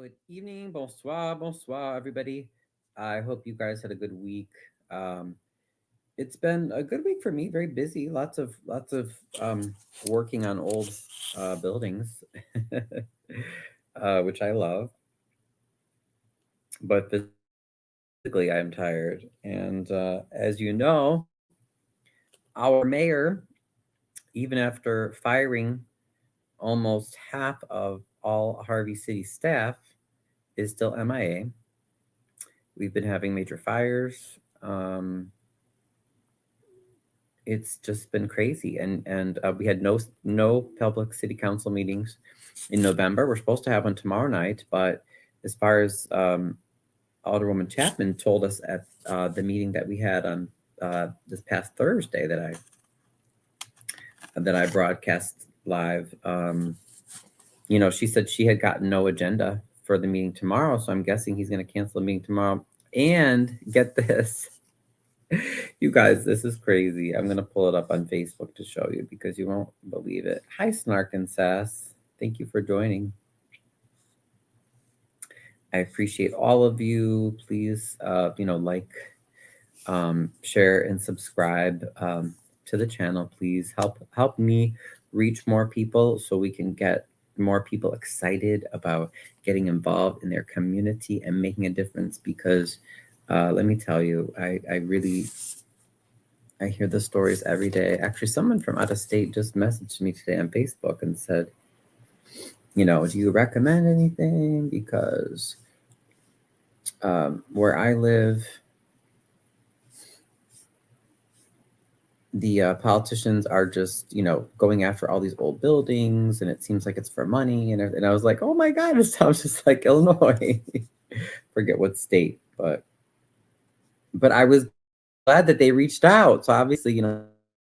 Good evening, bonsoir, bonsoir, everybody. I hope you guys had a good week. Um, it's been a good week for me. Very busy. Lots of working on old buildings, which I love. But physically, I am tired. And as you know, our mayor, even after firing almost half of all Harvey City staff, is still MIA. We've been having major fires. It's just been crazy, and we had no public city council meetings in November. We're supposed to have one tomorrow night, but as far as Alderwoman Chapman told us at the meeting that we had on this past Thursday that I broadcast live, she said she had gotten no agenda for the meeting tomorrow, so I'm guessing he's going to cancel the meeting tomorrow. And get this. You guys, this is crazy. I'm going to pull it up on Facebook to show you because you won't believe it. Hi, Snark and Sass. Thank you for joining. I appreciate all of you. Please, like, share, and subscribe to the channel. Please help me reach more people so we can get more people excited about getting involved in their community and making a difference. Because let me tell you, I hear the stories every day. Actually, someone from out of state just messaged me today on Facebook and said, do you recommend anything? Because where I live, the politicians are just, going after all these old buildings, and it seems like it's for money. And I was like, oh my God, it sounds just like Illinois. Forget what state, but I was glad that they reached out. So obviously,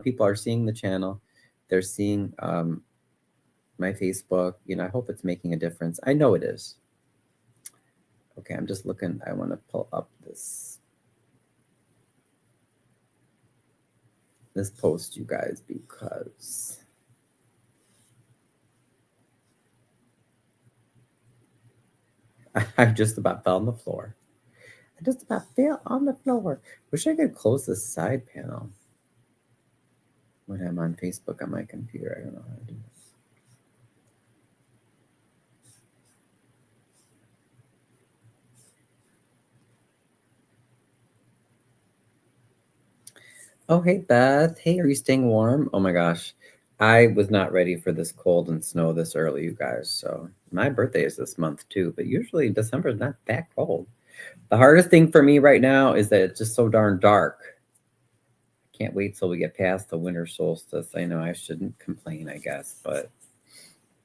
people are seeing the channel. They're seeing my Facebook. I hope it's making a difference. I know it is. Okay, I'm just looking. I want to pull up this post, you guys, because I just about fell on the floor. I just about fell on the floor. Wish I could close the side panel when I'm on Facebook on my computer. I don't know how to do this. Oh, hey, Beth. Hey, are you staying warm? Oh my gosh. I was not ready for this cold and snow this early, you guys. So my birthday is this month too, but usually December is not that cold. The hardest thing for me right now is that it's just so darn dark. Can't wait till we get past the winter solstice. I know I shouldn't complain, I guess, but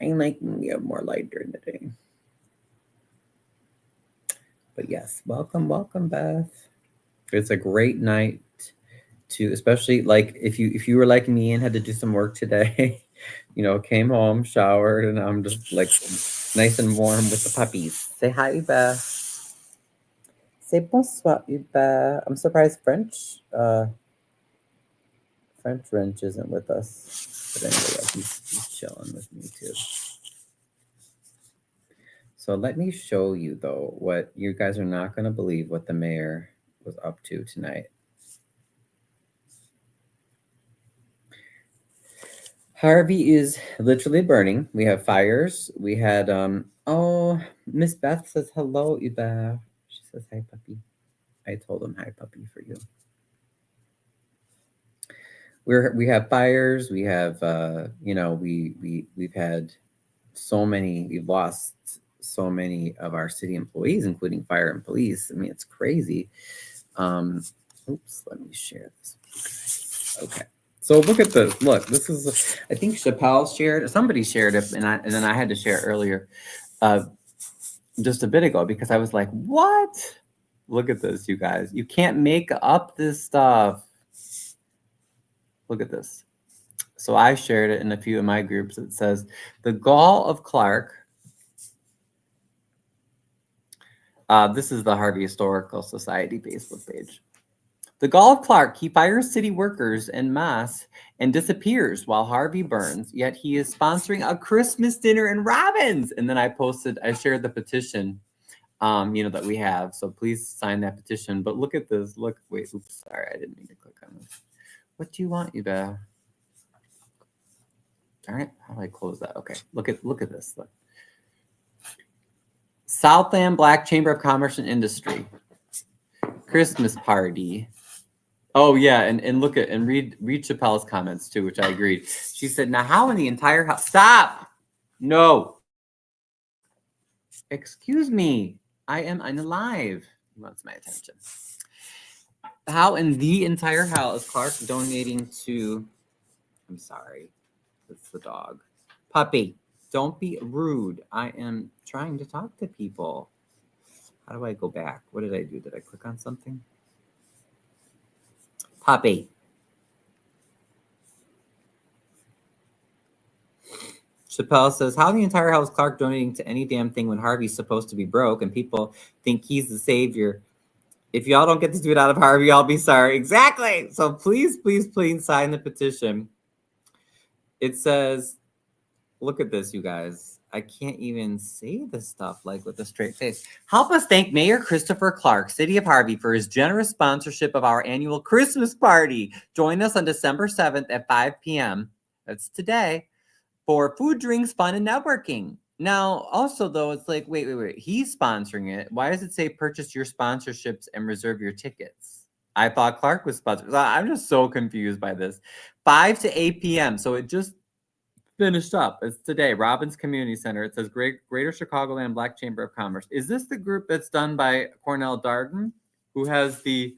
I like we have more light during the day. But yes, welcome, Beth. It's a great night to, especially like if you were like me and had to do some work today, came home, showered, and I'm just like nice and warm with the puppies. Say hi, Beth. Say bonsoir, Beth. I'm surprised French Wrench isn't with us. But anyway, yeah, he's chilling with me too. So let me show you, though, what you guys are not going to believe what the mayor was up to tonight. Harvey is literally burning. We have fires. We had, Miss Beth says hello, Ida. She says hi, puppy. I told him hi, puppy, for you. We have fires. We have, we've had so many. We've lost so many of our city employees, including fire and police. I mean, it's crazy. Oops, let me share this. Okay. So look at this. Look, this is, I think Chappelle shared, somebody shared it, and then I had to share it earlier, just a bit ago, because I was like, what? Look at this, you guys. You can't make up this stuff. Look at this. So I shared it in a few of my groups. It says, the gall of Clark. This is the Harvey Historical Society Facebook page. The Gall Clark, he fires city workers en masse and disappears while Harvey burns, yet he is sponsoring a Christmas dinner in Robbins. And then I shared the petition, that we have. So please sign that petition. But look at this. Look, wait, oops, sorry, I didn't mean to click on this. What do you want, you to? All right, how do I close that? Okay, look at this. Look. Southland Black Chamber of Commerce and Industry. Christmas party. Oh yeah, and look at and read Chappelle's comments too, which I agreed. She said, "Now how in the entire house?" Stop. No. Excuse me. I'm alive. He wants my attention. How in the entire house Clark donating to? I'm sorry. It's the dog. Puppy. Don't be rude. I am trying to talk to people. How do I go back? What did I do? Did I click on something? Puppy. Chappelle says, how the entire house Clark donating to any damn thing when Harvey's supposed to be broke and people think he's the savior. If y'all don't get to do it out of Harvey, I'll be sorry. Exactly. So please, please, please sign the petition. It says, look at this, you guys. I can't even say this stuff like with a straight face. Help us thank Mayor Christopher Clark, City of Harvey, for his generous sponsorship of our annual Christmas party. Join us on December 7th at 5 p.m. That's today for food, drinks, fun, and networking. Now, also, though, it's like, wait. He's sponsoring it. Why does it say purchase your sponsorships and reserve your tickets? I thought Clark was sponsored. I'm just so confused by this. 5 to 8 p.m. So it just finished up. It's today. Robbins Community Center. It says Greater Chicagoland Black Chamber of Commerce. Is this the group that's done by Cornell Darden, who has the,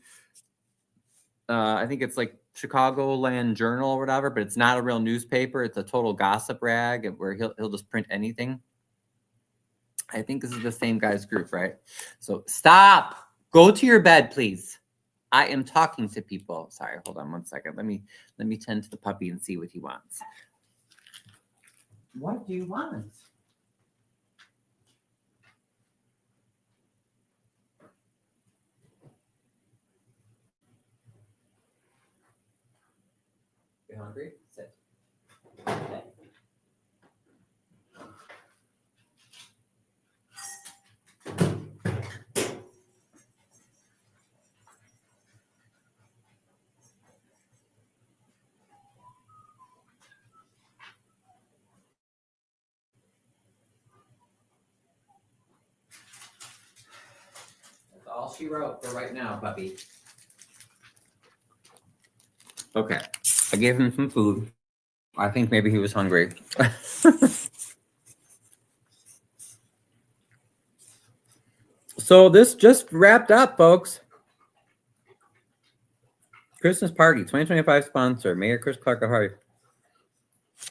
I think it's like Chicagoland Journal or whatever, but it's not a real newspaper. It's a total gossip rag where he'll just print anything. I think this is the same guy's group, right? So stop. Go to your bed, please. I am talking to people. Sorry, hold on one second. Let me tend to the puppy and see what he wants. What do you want? You hungry? Sit. Okay. That's all she wrote for right now, puppy. Okay. I gave him some food. I think maybe he was hungry. So this just wrapped up, folks. Christmas party, 2025 sponsor, Mayor Chris Clark of Harvey.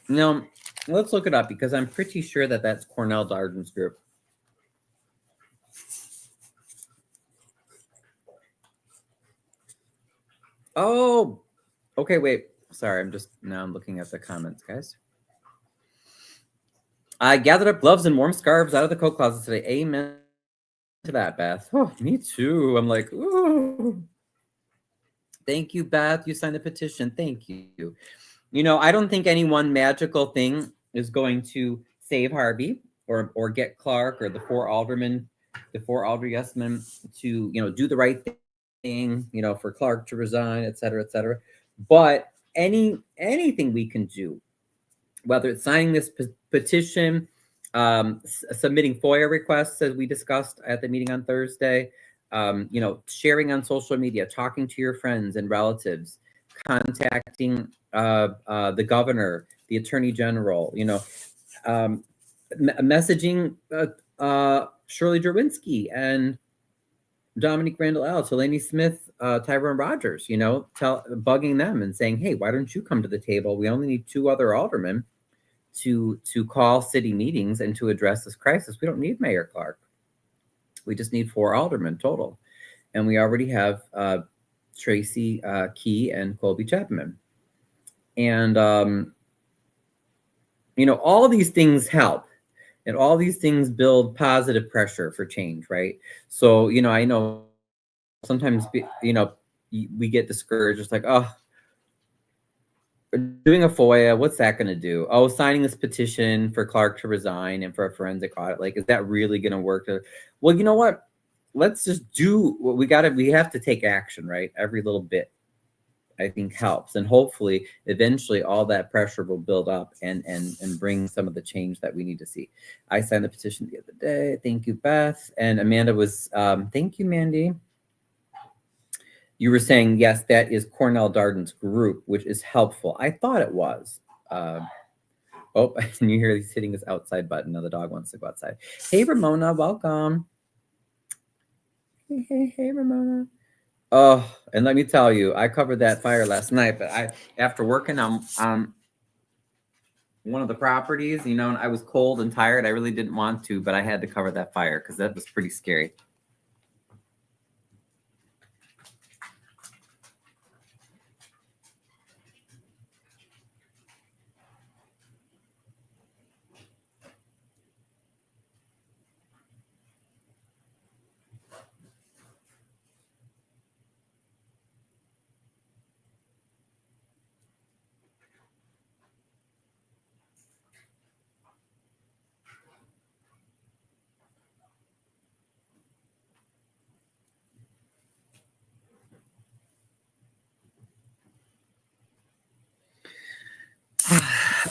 Now, let's look it up because I'm pretty sure that that's Cornell Darden's group. Oh, okay, wait. Sorry, I'm looking at the comments, guys. I gathered up gloves and warm scarves out of the coat closet today. Amen to that, Beth. Oh, me too. I'm like, ooh. Thank you, Beth. You signed the petition. Thank you. You know, I don't think any one magical thing is going to save Harvey or get Clark or the four aldermen to, do the right thing, for Clark to resign, et cetera, et cetera. But anything we can do, whether it's signing this petition, submitting FOIA requests, as we discussed at the meeting on Thursday, sharing on social media, talking to your friends and relatives, contacting the governor, the attorney general, messaging Shirley Derwinski and Dominique Randall Ellis, Delaney Smith, Tyrone Rogers, bugging them and saying, hey, why don't you come to the table? We only need 2 other aldermen to call city meetings and to address this crisis. We don't need Mayor Clark. We just need 4 aldermen total. And we already have Tracy Key and Colby Chapman. And, all of these things help. And all these things build positive pressure for change, right? So, I know sometimes, we get discouraged. It's like, oh, doing a FOIA, what's that going to do? Oh, signing this petition for Clark to resign and for a forensic audit. Like, is that really going to work? Well, you know what? Let's just do what we got to, we have to take action, right? Every little bit, I think, helps. And hopefully, eventually, all that pressure will build up and bring some of the change that we need to see. I signed the petition the other day. Thank you, Beth. And Amanda was, thank you, Mandy. You were saying, yes, that is Cornell Darden's group, which is helpful. I thought it was. Oh, and you hear he's hitting his outside button. Now the dog wants to go outside. Hey, Ramona, welcome. Hey, Ramona. Oh, and let me tell you, I covered that fire last night, but after working on one of the properties, you know, and I was cold and tired. I really didn't want to, but I had to cover that fire because that was pretty scary.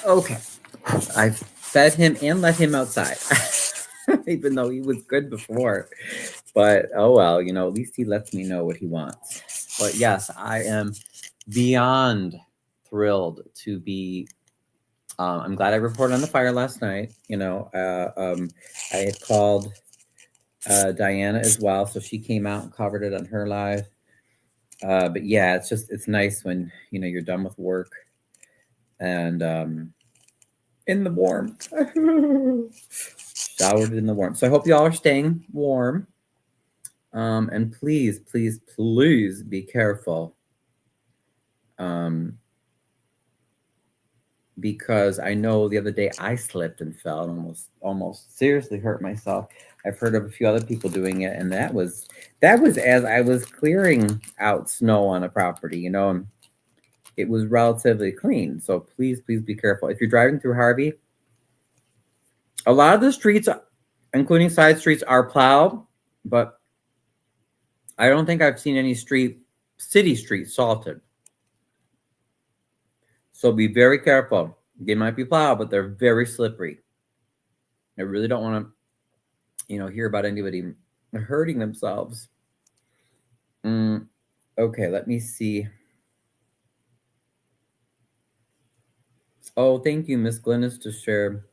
Okay, I fed him and let him outside, even though he was good before. But oh well, you know, at least he lets me know what he wants. But yes, I am beyond thrilled to be. I'm glad I reported on the fire last night. You know, I had called Diana as well, so she came out and covered it on her live. But yeah, it's nice when, you know, you're done with work and in the warmth. Showered in the warmth. So I hope y'all are staying warm. And please, please, please be careful. Because I know the other day I slipped and fell and almost seriously hurt myself. I've heard of a few other people doing it, and that was as I was clearing out snow on a property, you know, and it was relatively clean. So please, please be careful. If you're driving through Harvey, a lot of the streets, including side streets, are plowed, but I don't think I've seen any city streets salted. So be very careful. They might be plowed, but they're very slippery. I really don't want to, you know, hear about anybody hurting themselves. Okay, let me see. Oh, thank you, Miss Glennis, to share.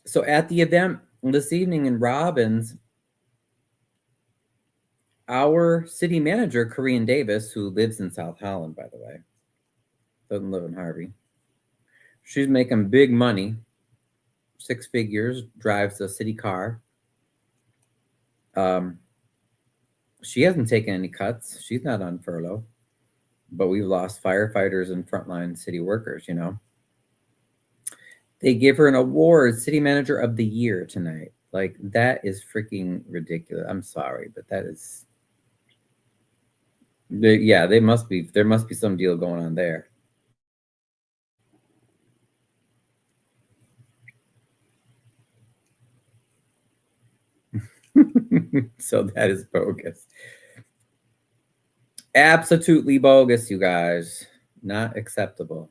So at the event this evening in Robbins, our city manager, Corinne Davis, who lives in South Holland, by the way, doesn't live in Harvey. She's making big money, 6 figures, drives a city car. She hasn't taken any cuts. She's not on furlough, but we've lost firefighters and frontline city workers, you know. They give her an award, City Manager of the Year tonight. Like, that is freaking ridiculous. I'm sorry, but that is... Yeah, there must be some deal going on there. So that is bogus. Absolutely bogus, you guys. Not acceptable.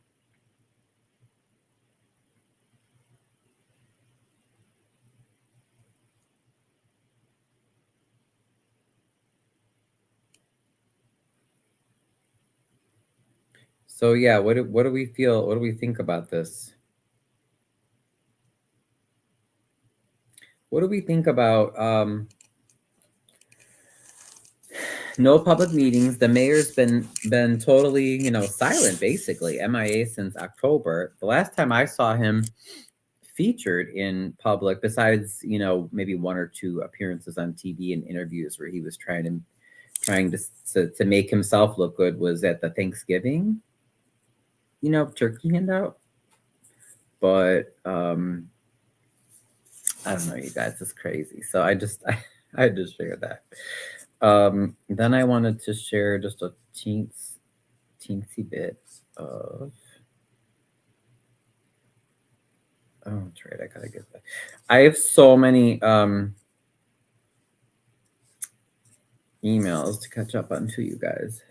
So yeah, what do we feel? What do we think about this? What do we think about no public meetings? The mayor's been totally, you know, silent, basically, MIA since October. The last time I saw him featured in public, besides, you know, maybe 1 or 2 appearances on TV and interviews where he was trying to make himself look good, was at the Thanksgiving, you know, turkey handout. But I don't know, you guys, it's crazy. So I I had to share that. Then I wanted to share just a teensy bit of. Oh, that's right. I gotta get that. I have so many emails to catch up on to you guys.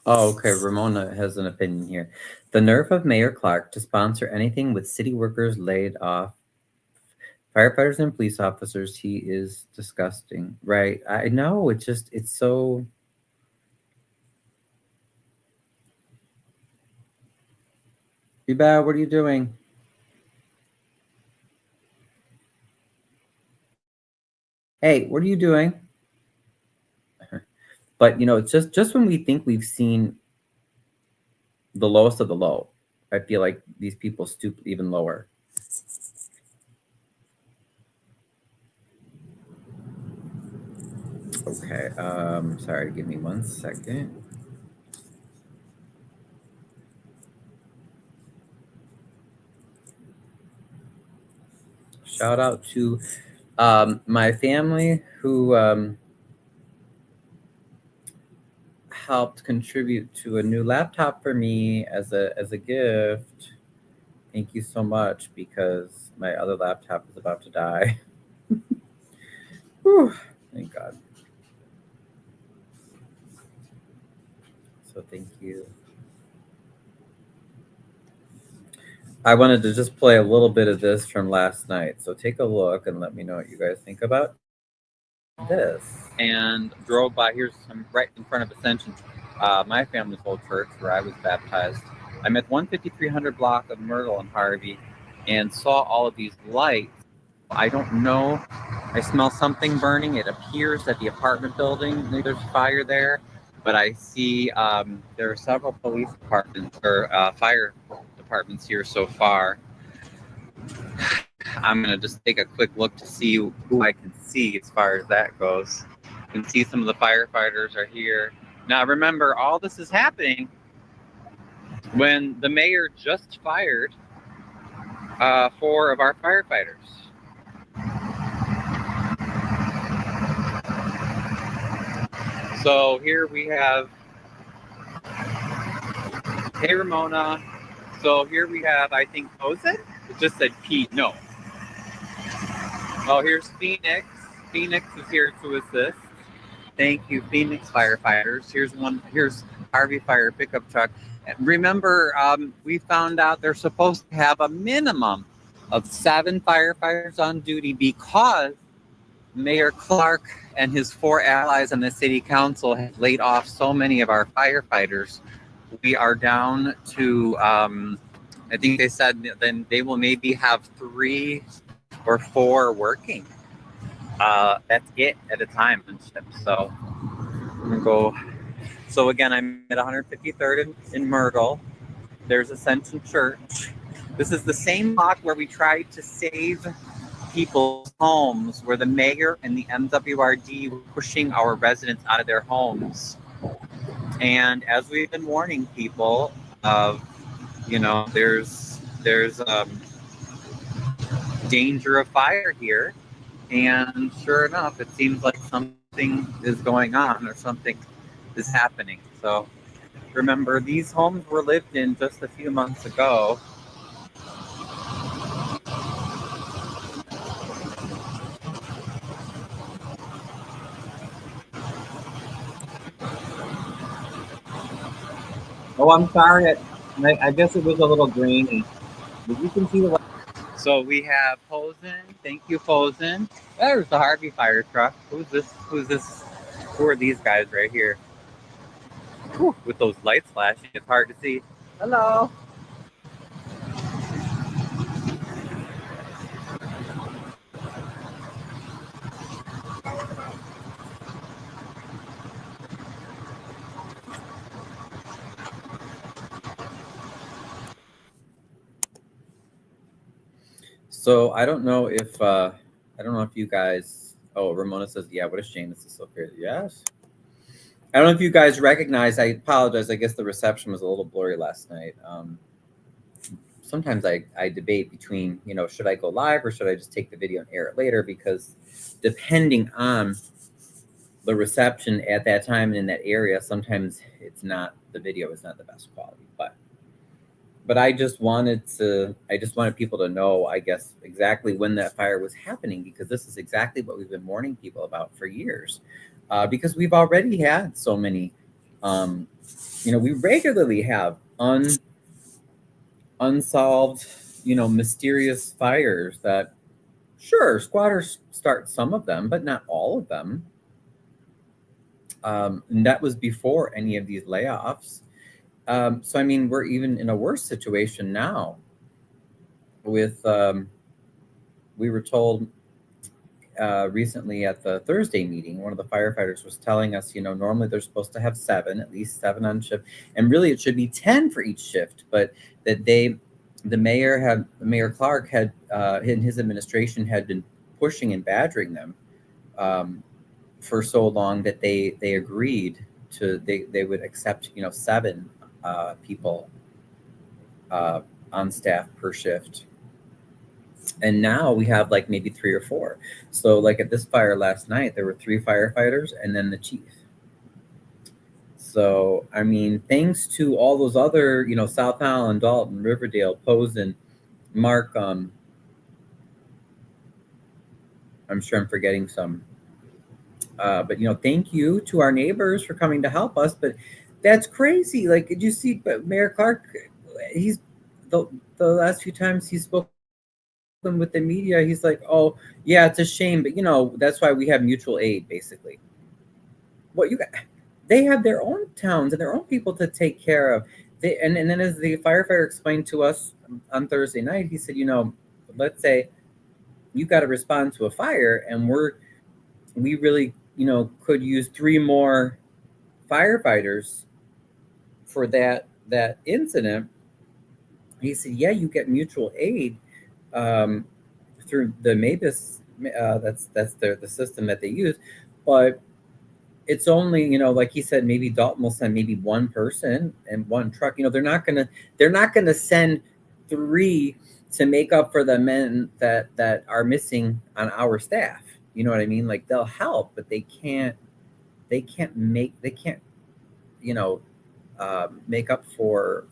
Oh, okay. Ramona has an opinion here. The nerve of Mayor Clark to sponsor anything with city workers laid off, firefighters and police officers. He is disgusting. Right. I know. It's so. Biba, what are you doing? Hey, what are you doing? But it's just when we think we've seen the lowest of the low, I feel like these people stoop even lower. Okay. Sorry, give me 1 second. Shout out to my family who helped contribute to a new laptop for me as a gift. Thank you so much because my other laptop is about to die. Whew, thank God. So thank you. I wanted to just play a little bit of this from last night. So take a look and let me know what you guys think about this. And drove by, here's some right in front of Ascension, my family's old church where I was baptized. I'm at 15300 block of Myrtle and Harvey and saw all of these lights. I don't know. I smell something burning. It appears that the apartment building, there's fire there, but I see there are several police departments or fire departments here so far. I'm going to just take a quick look to see who I can see as far as that goes. You can see some of the firefighters are here. Now, remember, all this is happening when the mayor just fired 4 of our firefighters. So here we have, hey Ramona. So here we have, I think, what was it? It just said Pete, no. Oh, here's Phoenix. Phoenix is here to assist. Thank you, Phoenix firefighters. Here's Harvey Fire pickup truck. Remember, we found out they're supposed to have a minimum of 7 firefighters on duty because Mayor Clark and his 4 allies on the city council have laid off so many of our firefighters. We are down to, I think they said then they will maybe have 3 or 4 working. That's it at a time. So I'm gonna go. So again, I'm at 153rd in Myrtle. There's Ascension Church. This is the same block where we tried to save people's homes, where the mayor and the MWRD were pushing our residents out of their homes. And as we've been warning people, there's danger of fire here. And sure enough, it seems like something is going on or something is happening. So remember, these homes were lived in just a few months ago. Oh, I'm sorry. I guess it was a little grainy. But you can see the. So we have Posen. Thank you, Posen. There's the Harvey fire truck. Who's this? Who's this? Who are these guys right here? Whew, with those lights flashing, it's hard to see. Hello. So I don't know if you guys. Oh, Ramona says, "Yeah, what a shame. This is so crazy." Yes. I don't know if you guys recognize. I apologize. I guess the reception was a little blurry last night. Sometimes I debate between, should I go live or should I just take the video and air it later, because depending on the reception at that time and in that area, sometimes the video is not the best quality. But I just wanted people to know, I guess, exactly when that fire was happening, because this is exactly what we've been warning people about for years. Because we've already had so many, we regularly have unsolved, mysterious fires that, sure, squatters start some of them, but not all of them. And that was before any of these layoffs. So, I mean, we're even in a worse situation now with, we were told recently at the Thursday meeting, one of the firefighters was telling us, normally they're supposed to have at least seven on shift, and really it should be 10 for each shift, but that Mayor Clark had, in his administration, had been pushing and badgering them for so long that they agreed they would accept, seven people on staff per shift. And now we have like maybe three or four. So like at this fire last night, there were 3 firefighters and then the chief. So, I mean, thanks to all those other, South Holland, Dalton, Riverdale, Posen, Mark, I'm sure I'm forgetting some. But, thank you to our neighbors for coming to help us. But that's crazy. Like, did you see, but Mayor Clark, he's the last few times he spoke with the media, he's like, oh yeah, it's a shame, but that's why we have mutual aid, basically. Well, they have their own towns and their own people to take care of. And then, as the firefighter explained to us on Thursday night, he said, let's say you got to respond to a fire, and we really, could use 3 more firefighters for that incident. He said, yeah, you get mutual aid through the MABIS. That's the system that they use, but it's only, like he said, maybe Dalton will send maybe one person and one truck. They're not gonna send 3 to make up for the men that are missing on our staff. You know what I mean? Like, they'll help, but they can't make up for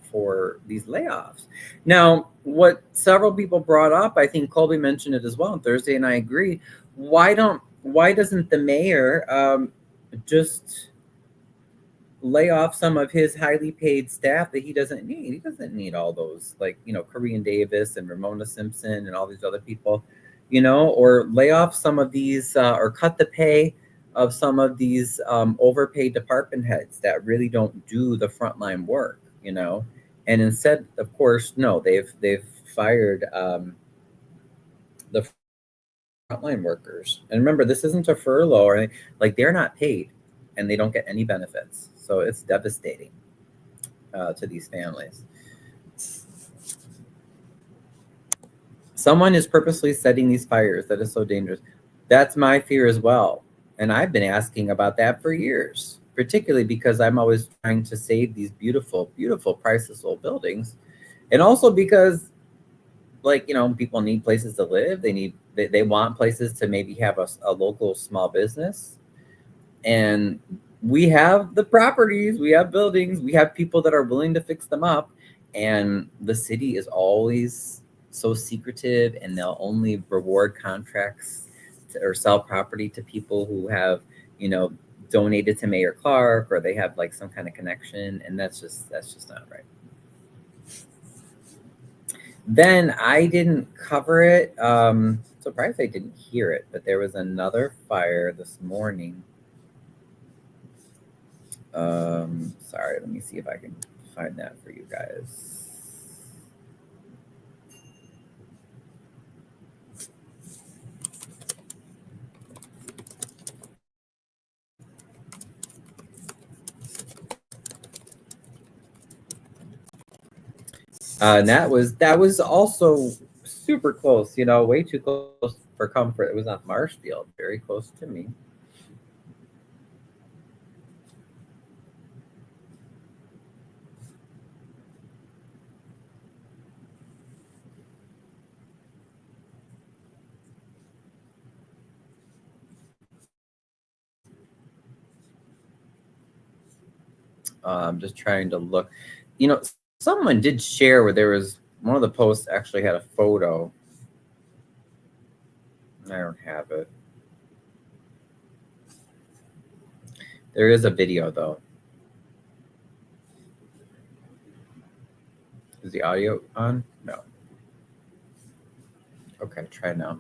these layoffs. Now, what several people brought up, I think Colby mentioned it as well on Thursday, and I agree. Why doesn't the mayor just lay off some of his highly paid staff that he doesn't need? He doesn't need all those, like, Korean Davis and Ramona Simpson and all these other people, or lay off some of these, or cut the pay of some of these overpaid department heads that really don't do the frontline work, and instead, of course, no, they've fired the frontline workers. And remember, this isn't a furlough or anything. Like, they're not paid and they don't get any benefits, so it's devastating to these families. Someone is purposely setting these fires. That is so dangerous. That's my fear as well. And I've been asking about that for years, particularly because I'm always trying to save these beautiful, beautiful, priceless old buildings. And also because, like, people need places to live. They want places to maybe have a local small business. And we have the properties, we have buildings, we have people that are willing to fix them up. And the city is always so secretive, and they'll only reward contracts or sell property to people who have, donated to Mayor Clark, or they have like some kind of connection, and that's just not right. Then I didn't cover it. Surprised I didn't hear it, but there was another fire this morning. Sorry, let me see if I can find that for you guys. And that was also super close, way too close for comfort. It was on Marshfield, very close to me. I'm just trying to look. Someone did share where there was one of the posts actually had a photo. I don't have it. There is a video though. Is the audio on? No. Okay, try now.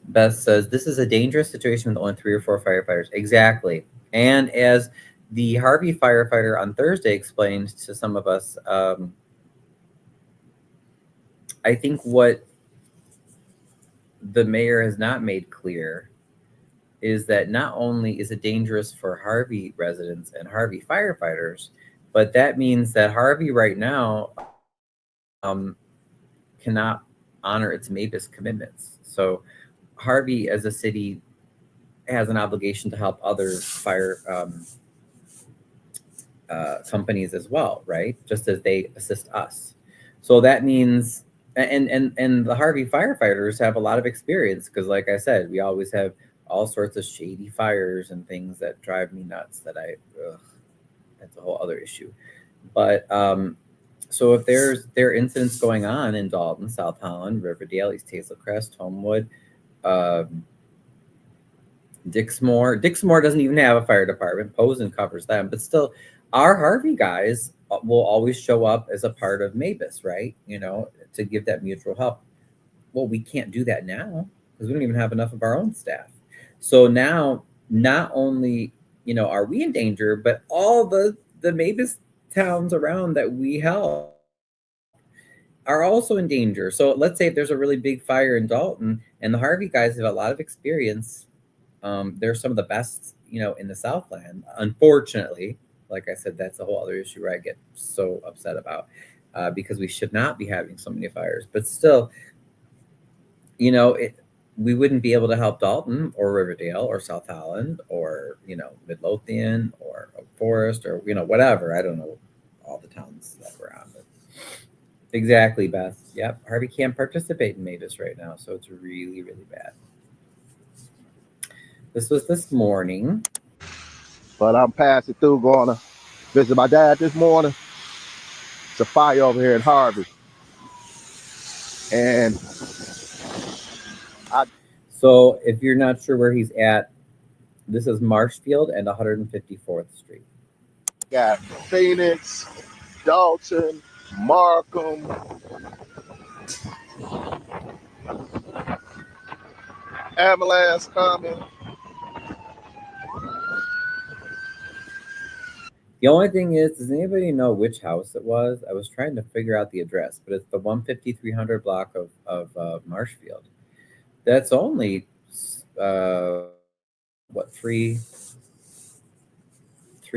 Beth says, this is a dangerous situation with only 3 or 4 firefighters. Exactly. And as the Harvey firefighter on Thursday explained to some of us, I think what the mayor has not made clear is that not only is it dangerous for Harvey residents and Harvey firefighters, but that means that Harvey right now cannot honor its MABUS commitments. So Harvey as a city has an obligation to help other fire companies as well, right? Just as they assist us. So that means, and the Harvey firefighters have a lot of experience because, like I said, we always have all sorts of shady fires and things that drive me nuts. That's a whole other issue. But so if there are incidents going on in Dalton, South Holland, Riverdale, East Hazel Crest, Homewood, Dixmoor doesn't even have a fire department. Posen covers them, but still, our Harvey guys will always show up as a part of MABUS, right? To give that mutual help. Well, we can't do that now because we don't even have enough of our own staff. So now, not only are we in danger, but all the MABUS towns around that we help are also in danger. So let's say if there's a really big fire in Dalton, and the Harvey guys have a lot of experience. They're some of the best, in the Southland. Unfortunately, like I said, that's a whole other issue where I get so upset about because we should not be having so many fires. But still, we wouldn't be able to help Dalton or Riverdale or South Holland or Midlothian or Oak Forest or whatever. I don't know all the towns that we're on. But exactly, Beth. Yep, Harvey can't participate in MABUS right now, so it's really, really bad. This was this morning. But I'm passing through, going to visit my dad this morning. It's a fire over here in Harvey. And so if you're not sure where he's at, this is Marshfield and 154th Street. Got Phoenix, Dalton, Markham, ambulance coming. The only thing is, does anybody know which house it was? I was trying to figure out the address, but it's the 15300 block of Marshfield. That's only what, three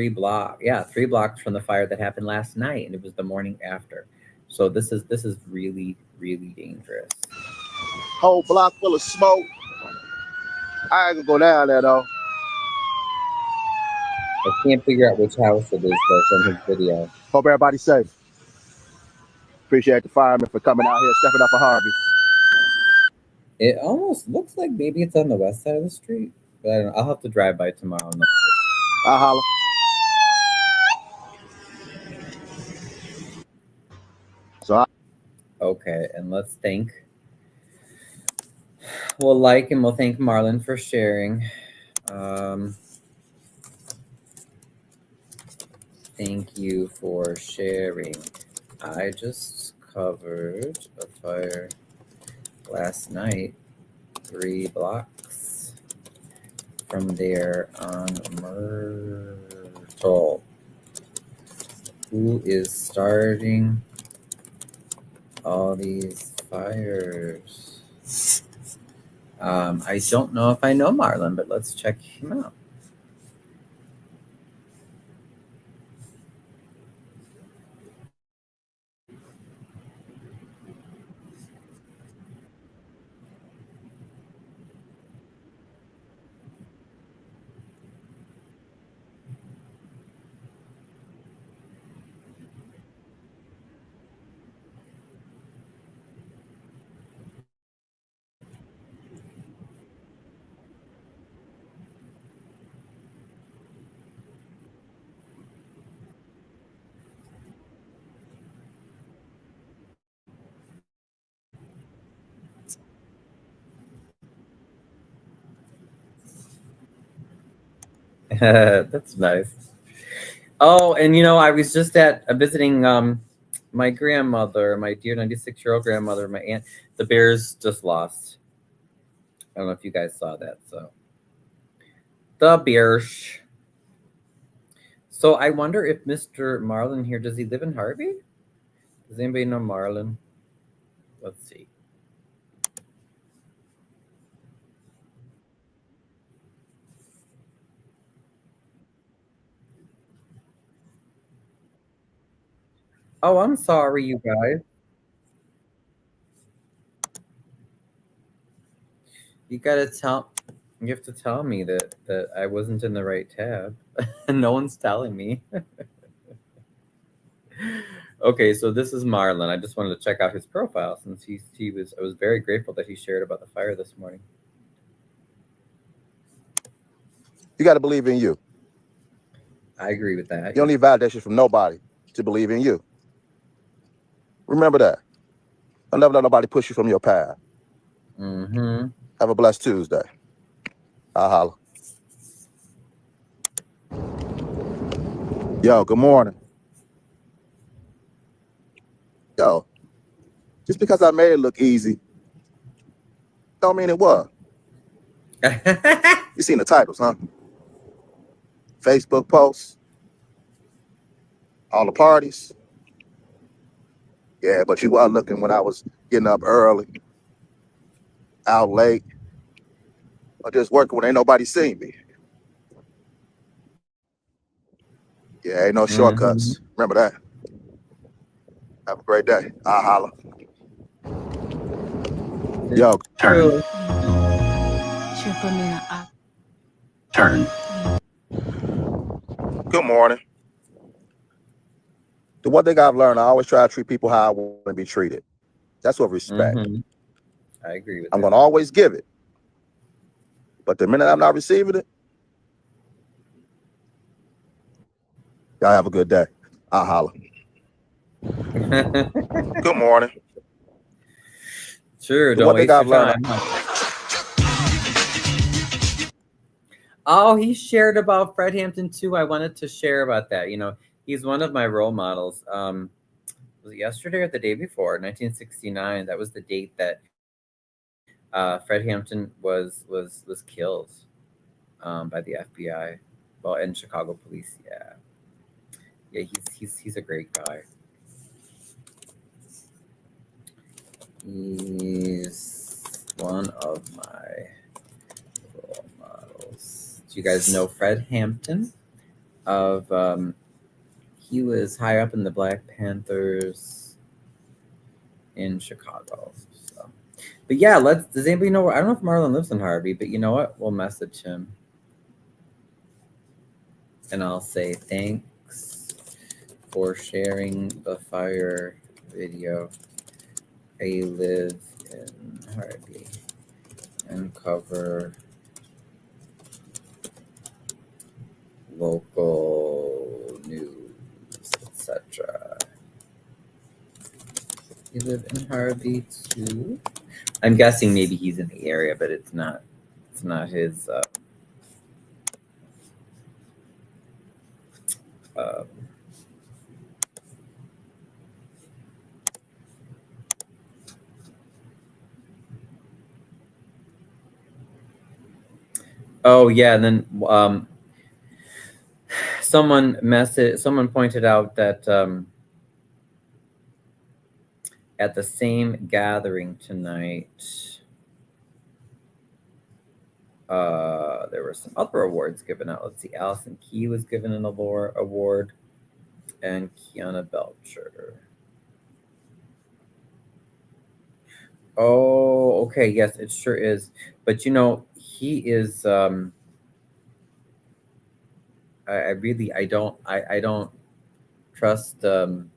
blocks from the fire that happened last night, and it was the morning after. So this is really, really dangerous. Whole block full of smoke. I ain't gonna go down there though. I can't figure out which house it is though from his video. Hope everybody's safe. Appreciate the firemen for coming out here, stepping up for Harvey. It almost looks like maybe it's on the west side of the street, but I don't know. I'll have to drive by tomorrow. I'll holler. Okay, and let's thank. We'll like and we'll thank Marlon for sharing. Thank you for sharing. I just uncovered a fire last night 3 blocks from there on Myrtle. Who is starting all these fires? I don't know if I know Marlon, but let's check him out. That's nice. Oh, and I was just at visiting my grandmother, my dear 96-year-old grandmother, my aunt. The Bears just lost. I don't know if you guys saw that. So the Bears. So I wonder if Mr. Marlon here, does he live in Harvey? Does anybody know Marlon? Let's see. Oh, I'm sorry, you guys. You have to tell me that I wasn't in the right tab. No one's telling me. Okay, so this is Marlon. I just wanted to check out his profile since I was very grateful that he shared about the fire this morning. You got to believe in you. I agree with that. You don't need validation from nobody to believe in you. Remember that. I'll never let nobody push you from your path. Mm-hmm. Have a blessed Tuesday. I'll holla. Yo, good morning. Yo, just because I made it look easy, don't mean it was. You seen the titles, huh? Facebook posts, all the parties. Yeah, but you weren't looking when I was getting up early, out late, or just working when ain't nobody seen me. Yeah, ain't no shortcuts. Remember that. Have a great day. I'll holla. Yo, Turn. Turn. good morning. The one thing I've learned, I always try to treat people how I want to be treated. That's what respect. I agree with I'm that. going to always give it. But the minute I'm not receiving it, y'all have a good day. I'll holla. Good morning. Sure, The don't one thing waste your I've learned. time. Oh, he shared about Fred Hampton too. I wanted to share about that. He's one of my role models. Was it yesterday or the day before? 1969. That was the date that Fred Hampton was killed by the FBI. Well, and Chicago police. Yeah. He's a great guy. He's one of my role models. Do you guys know Fred Hampton? He was high up in the Black Panthers in Chicago. So. But yeah, does anybody know I don't know if Marlon lives in Harvey, but you know what? We'll message him. And I'll say thanks for sharing the fire video. I live in Harvey and cover local news, etc. You live in Harvey too? I'm guessing maybe he's in the area, but it's not his Oh yeah, and then someone pointed out that at the same gathering tonight, there were some other awards given out. Let's see, Allison Key was given an award, and Kiana Belcher. Oh, okay, yes, it sure is. But he is. I don't trust Mr.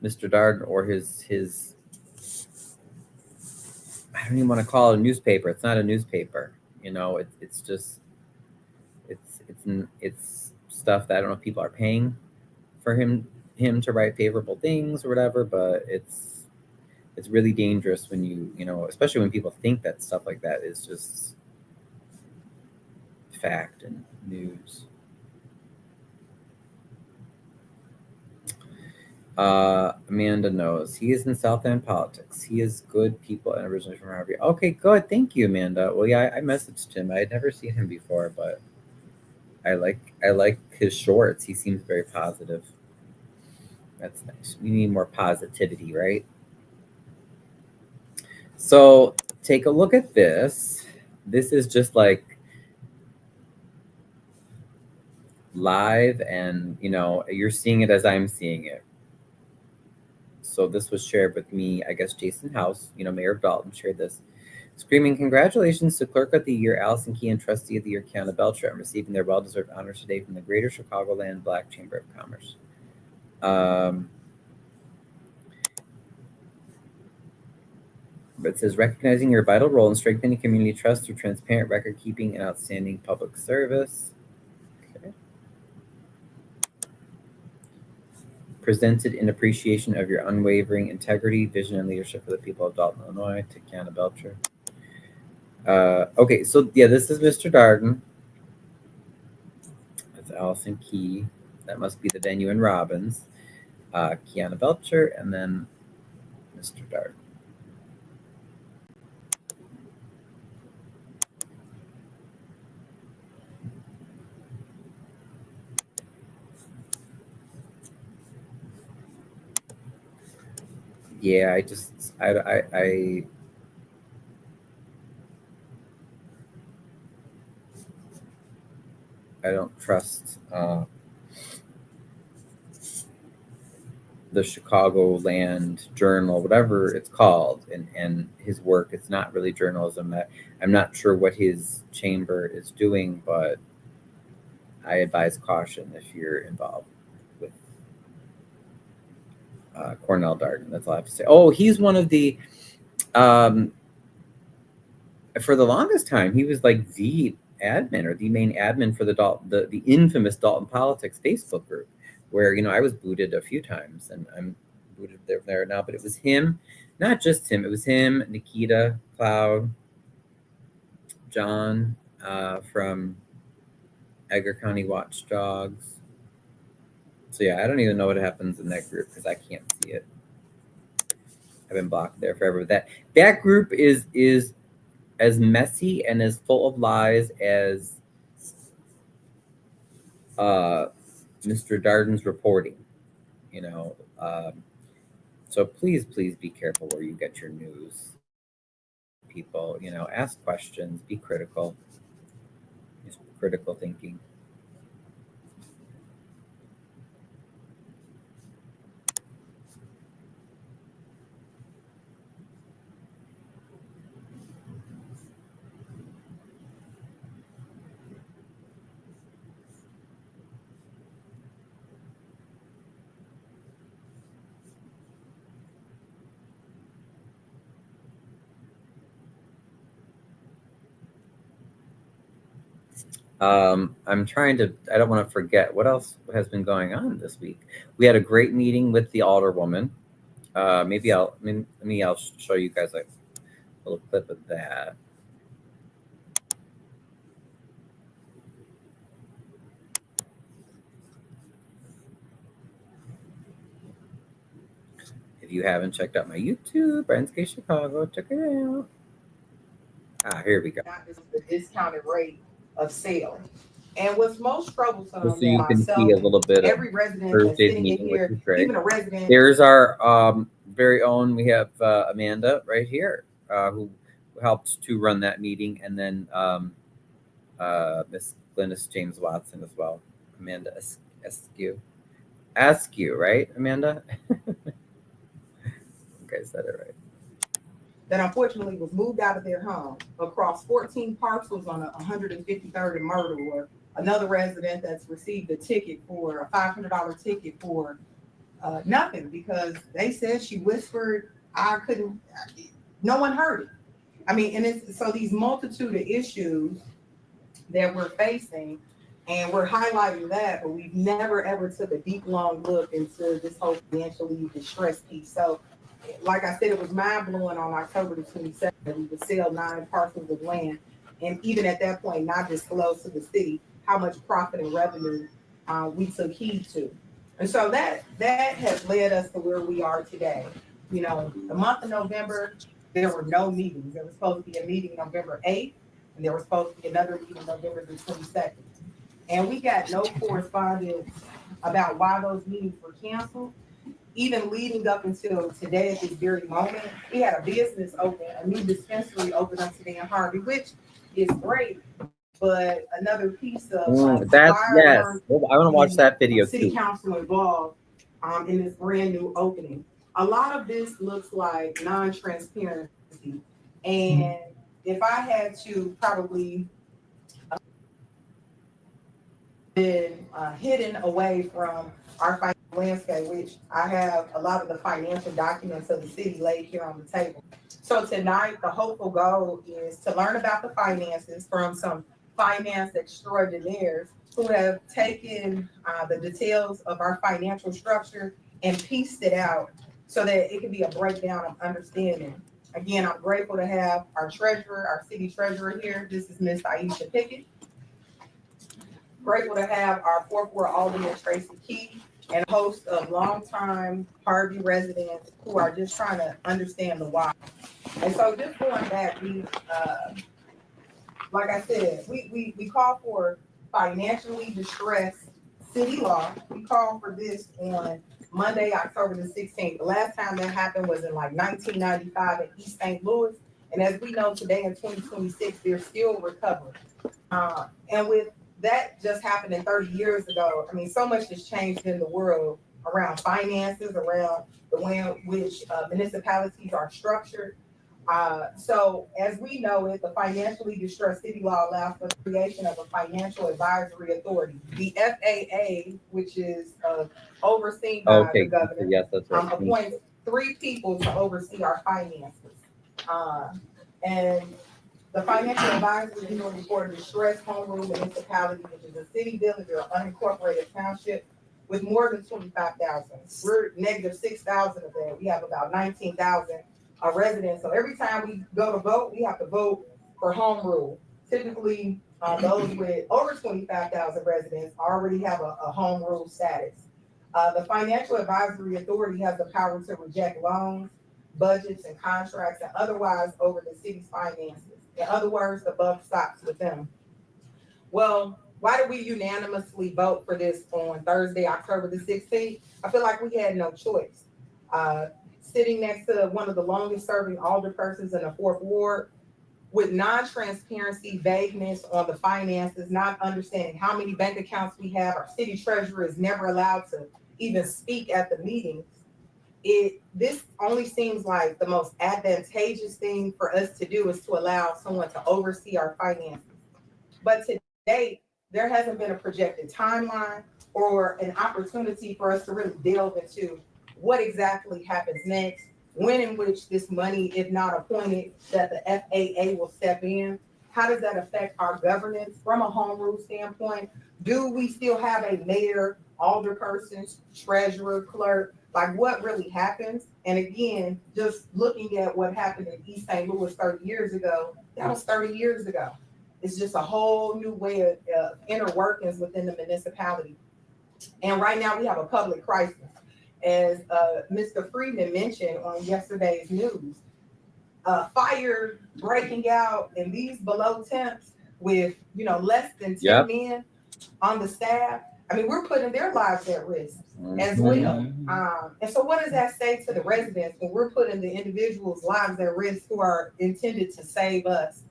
Darden or his. I don't even want to call it a newspaper. It's not a newspaper. It's just it's stuff that I don't know if people are paying for him to write favorable things or whatever, but it's really dangerous when especially when people think that stuff like that is just fact and news. Amanda knows. He is in South End politics. He is good people and originally from Harvey. Okay, good. Thank you, Amanda. Well, yeah, I messaged him. I had never seen him before, but I like his shorts. He seems very positive. That's nice. We need more positivity, right? So take a look at this. This is just like live, and you're seeing it as I'm seeing it. So this was shared with me, I guess Jason House, Mayor of Dalton, shared this. Screaming, congratulations to Clerk of the Year, Allison Key, and Trustee of the Year, Kiana Belcher, on receiving their well-deserved honors today from the Greater Chicagoland Black Chamber of Commerce. But it says, recognizing your vital role in strengthening community trust through transparent record keeping and outstanding public service. Okay. Presented in appreciation of your unwavering integrity, vision, and leadership for the people of Dalton, Illinois, to Kiana Belcher. Okay, so yeah, this is Mr. Darden. That's Allison Key. That must be the venue in Robbins. Kiana Belcher, and then Mr. Darden. Yeah, I don't trust the Chicagoland Journal, whatever it's called, and his work. It's not really journalism. I'm not sure what his chamber is doing, but I advise caution if you're involved with Cornell Darden. That's all I have to say. Oh, he's one of the for the longest time, he was like the admin or the main admin for the infamous Dalton Politics Facebook group, where I was booted a few times, and I'm booted there now. But it was him, not just him. It was him, Nikita, Cloud, John from Edgar County Watchdogs. So yeah, I don't even know what happens in that group because I can't see it. I've been blocked there forever. That group is as messy and as full of lies as Mr. Darden's reporting, so please be careful where you get your news, people. Ask questions, be critical, use critical thinking. I'm trying to. I don't want to forget what else has been going on this week. We had a great meeting with the alderwoman. Maybe I'll show you guys a little clip of that. If you haven't checked out my YouTube, Brensky Chicago, check it out. Here we go. Not just the discounted rate of sale. And what's most troublesome Just so than you can see myself, a little bit of every resident that's Thursday's sitting in meeting, which here, is great. even a resident. There's our very own, we have Amanda right here, who helped to run that meeting, and then Miss Glynis James Watson as well. Amanda Askew, right, Amanda? Okay, said it right. That unfortunately was moved out of their home across 14 parcels on a 153rd and Myrtle, or another resident that's received a ticket for a $500 ticket for nothing, because they said she whispered. No one heard it. I mean, and it's so these multitude of issues that we're facing, and we're highlighting that, but we've never ever took a deep, long look into this whole financially distressed piece. So, like I said, it was mind blowing on October the 27th that we would sell 9 parcels of land, and even at that point, not disclose to the city how much profit and revenue we took heed to. And so that has led us to where we are today. You know, the month of November, there were no meetings. There was supposed to be a meeting November 8th, and there was supposed to be another meeting November the 22nd. And we got no correspondence about why those meetings were canceled. Even leading up until today, at this very moment, we had a business open, a new dispensary open up today in Harvey, which is great. But another piece of That's yes. I want to watch that video city too. council involved in this brand new opening. A lot of this looks like non-transparency, and if I had to probably been hidden away from our financial landscape, which I have a lot of the financial documents of the city laid here on the table. So tonight, the hopeful goal is to learn about the finances from some finance extraordinaires who have taken the details of our financial structure and pieced it out so that it can be a breakdown of understanding. Again, I'm grateful to have our treasurer, our city treasurer here. This is Miss Aisha Pickett. Grateful to have our fourth ward alderman Tracy Key, and a host of longtime Harvey residents who are just trying to understand the why. And so just going back, we like I said, we call for financially distressed city law. We called for this on Monday, October the 16th. The last time that happened was in like 1995 in East St. Louis. And as we know today in 2026, they're still recovering. And with that just happened in 30 years ago, I mean, so much has changed in the world around finances, around the way in which municipalities are structured. So as we know it, the financially distressed city law allows for the creation of a financial advisory authority. The FAA, which is overseen by the governor, yes, that's right. appoints 3 people to oversee our finances. And the financial advisory authority for a distressed home rule municipality, which is a city, village, or unincorporated township with more than 25,000. We're negative 6,000 of that. We have about 19,000 residents. So every time we go to vote, we have to vote for home rule. Typically, those with over 25,000 residents already have a home rule status. The financial advisory authority has the power to reject loans, budgets, and contracts, and otherwise over the city's finances. In other words, the buck stops with them. Well, why did we unanimously vote for this on Thursday, October the 16th? I feel like we had no choice. Sitting next to one of the longest serving alderpersons in the 4th Ward, with non-transparency, vagueness on the finances, not understanding how many bank accounts we have, our city treasurer is never allowed to even speak at the meetings. This only seems like the most advantageous thing for us to do is to allow someone to oversee our finances. But to date, there hasn't been a projected timeline or an opportunity for us to really delve into what exactly happens next, when in which this money, if not appointed, that the FAA will step in. How does that affect our governance from a home rule standpoint? Do we still have a mayor, alderperson, treasurer, clerk? Like, what really happens? And again, just looking at what happened in East St. Louis 30 years ago, that was 30 years ago. It's just a whole new way of inner workings within the municipality. And right now we have a public crisis. As Mr. Friedman mentioned on yesterday's news, fire breaking out in these below temps with, less than 10 Yep. men on the staff, I mean, we're putting their lives at risk as Mhm. well. And so what does that say to the residents when we're putting the individuals' lives at risk who are intended to save us?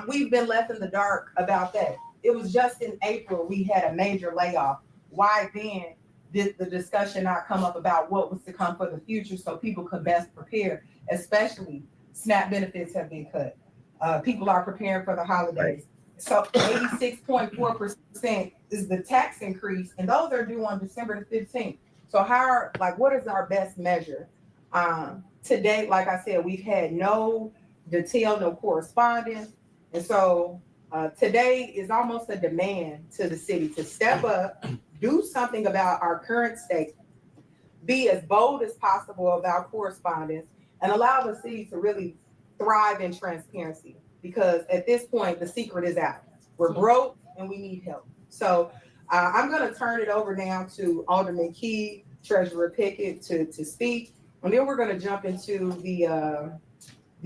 We've been left in the dark about that. It was just in April we had a major layoff. Why then did the discussion not come up about what was to come for the future so people could best prepare, especially SNAP benefits have been cut. People are preparing for the holidays. So 86.4% is the tax increase, and those are due on December the 15th. So what is our best measure? Today, like I said, we've had no detail, no correspondence. And so today is almost a demand to the city to step up, do something about our current state, be as bold as possible about correspondence, and allow the city to really thrive in transparency. Because at this point, the secret is out. We're broke and we need help. So I'm going to turn it over now to Alderman Key, Treasurer Pickett to speak. And then we're going to jump into the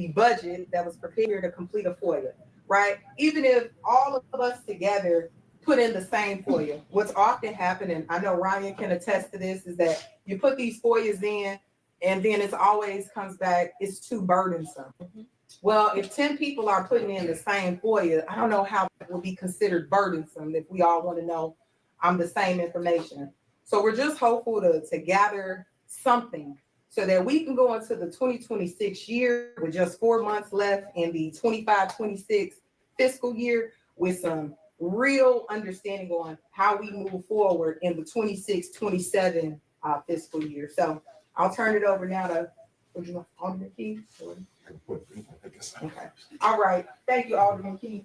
budget that was prepared to complete a FOIA, right? Even if all of us together put in the same FOIA, what's often happening, I know Ryan can attest to this, is that you put these FOIAs in and then it's always comes back, it's too burdensome. Well, if 10 people are putting in the same FOIA, I don't know how it will be considered burdensome if we all want to know the same information. So we're just hopeful to gather something so that we can go into the 2026 year with just 4 months left in the 25-26 fiscal year with some real understanding on how we move forward in the 26-27 fiscal year. So I'll turn it over now to Alderman Key. Okay. All right. Thank you, Alderman Key.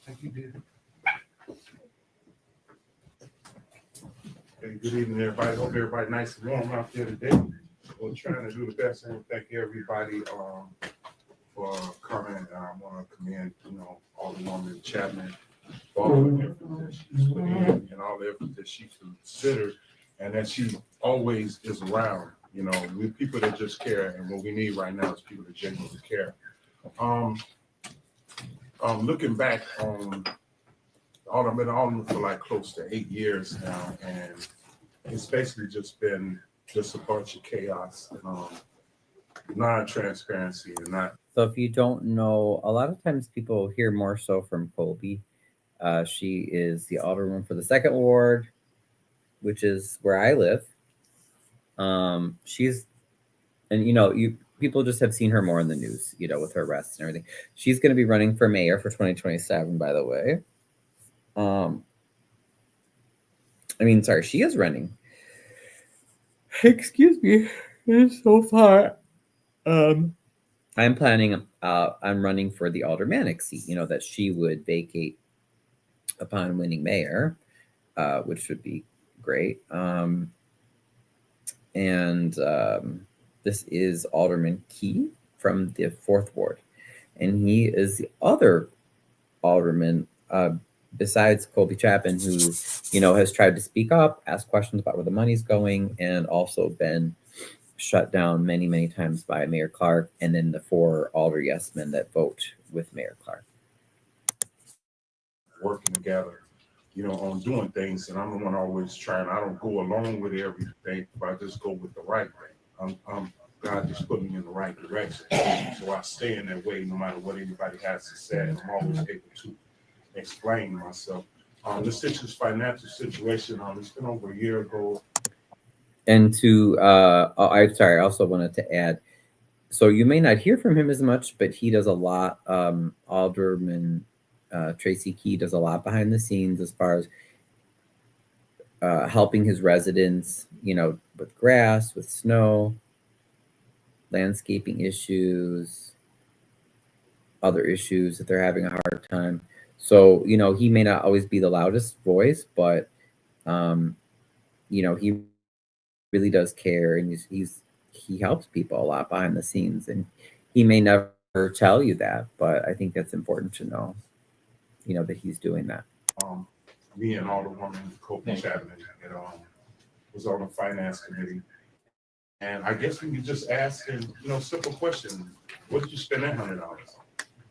Thank you, dear. Hey, good evening, everybody. Hope everybody nice and warm out there today. We're trying to do the best, and thank everybody for coming. I want to commend, Alderwoman Chapman for all the effort that she's put in and all the effort that she considered, and that she always is around. We're people that just care, and what we need right now is people that genuinely care. Looking back on, I've been alderman for like close to 8 years now, and it's basically just been a bunch of chaos, non-transparency, and not. So if you don't know, a lot of times people hear more so from Colby. She is the alderwoman for the 2nd Ward, which is where I live. People just have seen her more in the news, with her arrests and everything. She's going to be running for mayor for 2027, by the way. She is running. Excuse me. It's so far. I'm planning, I'm running for the aldermanic seat, that she would vacate upon winning mayor, which would be great. This is Alderman Key from the 4th Ward. And he is the other alderman, besides Colby Chapman, who, has tried to speak up, ask questions about where the money's going, and also been shut down many, many times by Mayor Clark, and then the 4 alder yes men that vote with Mayor Clark. Working together, on doing things, and I'm the one always trying. I don't go along with everything, but I just go with the right way. God just put me in the right direction, so I stay in that way no matter what anybody has to say. I'm always able to explain myself. This financial situation, it's been over a year ago. And I also wanted to add, so you may not hear from him as much, but he does a lot. Alderman Tracy Key does a lot behind the scenes as far as helping his residents, with grass, with snow, landscaping issues, other issues that they're having a hard time. So, he may not always be the loudest voice, but, he really does care, and he helps people a lot behind the scenes, and he may never tell you that, but I think that's important to know, that he's doing that. Me and Alderwoman Colby Chapman was on the finance committee, and I guess we could just ask him, simple question: what did you spend that $100 on?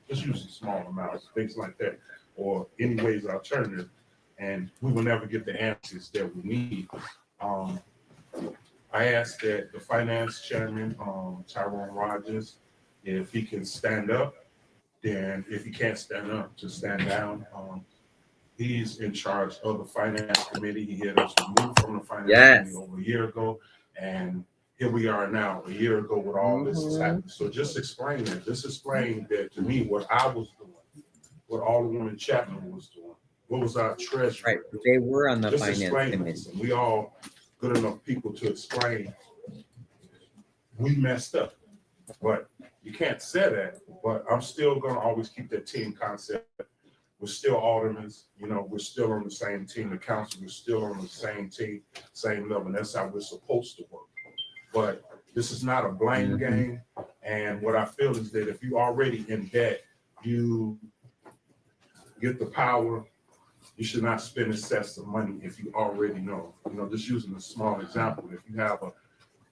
Just usually small amounts, things like that. or any ways alternative, and we will never get the answers that we need. I asked that the finance chairman, Tyrone Rogers, if he can stand up, then if he can't stand up, to stand down. He's in charge of the finance committee. He had us removed from the finance committee over a year ago, and here we are now, a year ago, with all this is happening. So just explain that. Just explain that to me, what I was doing, what Alderwoman Chapman was doing, what was our treasurer. Right, they were on the Just finance explain committee. this. And we all good enough people to explain we messed up. But you can't say that. But I'm still gonna always keep that team concept. We're still aldermen, we're still on the same team. The council, we're still on the same team, same level. And that's how we're supposed to work. But this is not a blame game. And what I feel is that if you're already in debt, you get the power. You should not spend excess of money if you already know. Just using a small example, if you have a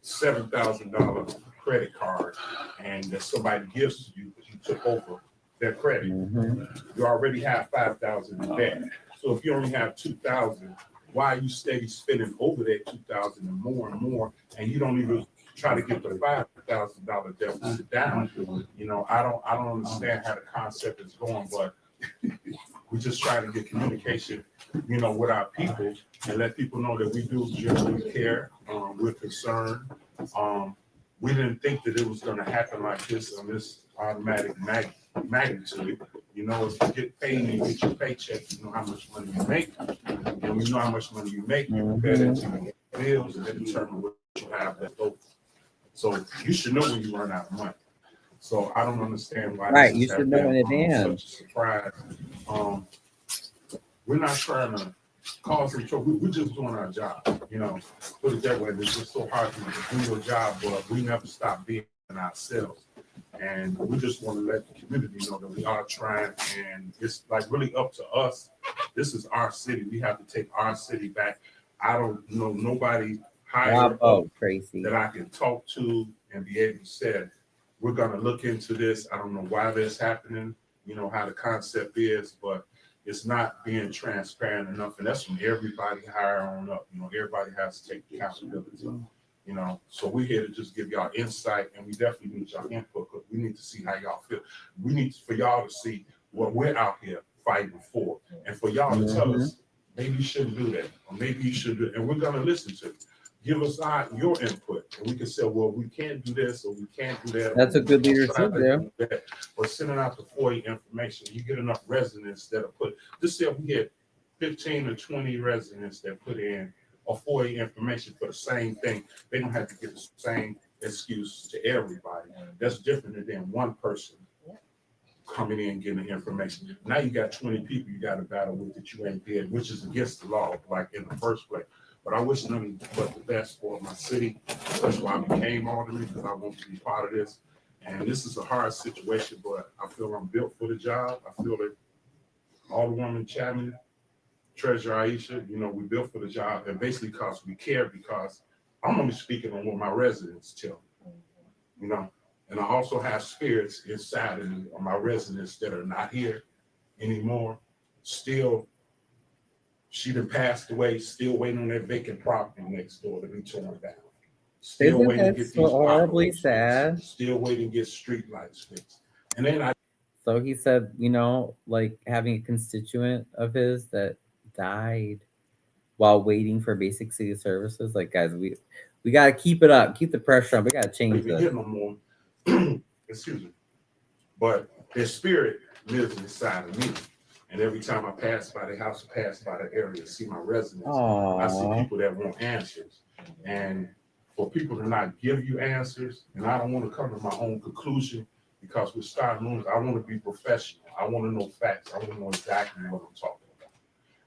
$7,000 credit card and that somebody gives to you because you took over their credit, you already have $5,000 in debt. So if you only have $2,000, why are you steady spending over that $2,000 and more, and you don't even try to get the $5,000 deficit down? I don't understand how the concept is going, but we just try to get communication, with our people and let people know that we do genuinely care. We're concerned. We didn't think that it was going to happen like this on this automatic magnitude. If you get paid and you get your paycheck, you know how much money you make. And we know how much money you make. You compare that to your bills and then determine what you have left over. So you should know when you run out of money. So I don't understand why. Right, you should know in advance. Such a surprise. We're not trying to cause some trouble. We're just doing our job. Put it that way. It's just so hard to do your job, but we never stop being ourselves. And we just want to let the community know that we are trying, and it's like really up to us. This is our city. We have to take our city back. I don't know nobody higher up Tracy that I can talk to and be able to say, we're going to look into this. I don't know why this happening, how the concept is, but it's not being transparent enough. And that's from everybody higher on up. Everybody has to take accountability. So we're here to just give y'all insight, and we definitely need y'all input, because we need to see how y'all feel. We need for y'all to see what we're out here fighting for, and for y'all to tell us, maybe you shouldn't do that, or maybe you should do it, and we're going to listen to it. Give us your input, and we can say, well, we can't do this, or we can't do that. That's a good leadership there. Or sending out the FOIA information. You get enough residents that are put, just say we get 15 or 20 residents that put in a FOIA information for the same thing. They don't have to get the same excuse to everybody. That's different than one person coming in and getting the information. Now you got 20 people you got to battle with that you ain't did, which is against the law, like in the first place. But I wish nothing but the best for my city. That's why I became alderman, because I want to be part of this. And this is a hard situation, but I feel I'm built for the job. I feel that Alderwoman Chapman, Treasurer Aisha, we built for the job, and basically because we care, because I'm only speaking on what my residents tell me, and I also have spirits inside of me, of my residents that are not here anymore. Still, she done passed away, still waiting on that vacant property next door to be torn down. Still waiting to get so these horribly potholes sad. fixed. Still waiting to get street lights fixed. And then So he said, like having a constituent of his that died while waiting for basic city services. Like, guys, we got to keep it up, keep the pressure on. We got to change this. this. No more. Excuse me. But their spirit lives inside of me. And every time I pass by the house, pass by the area, see my residents, I see people that want answers. And for people to not give you answers, and I don't want to come to my own conclusion, because we're starting rooms. I want to be professional. I want to know facts. I want to know exactly what I'm talking about.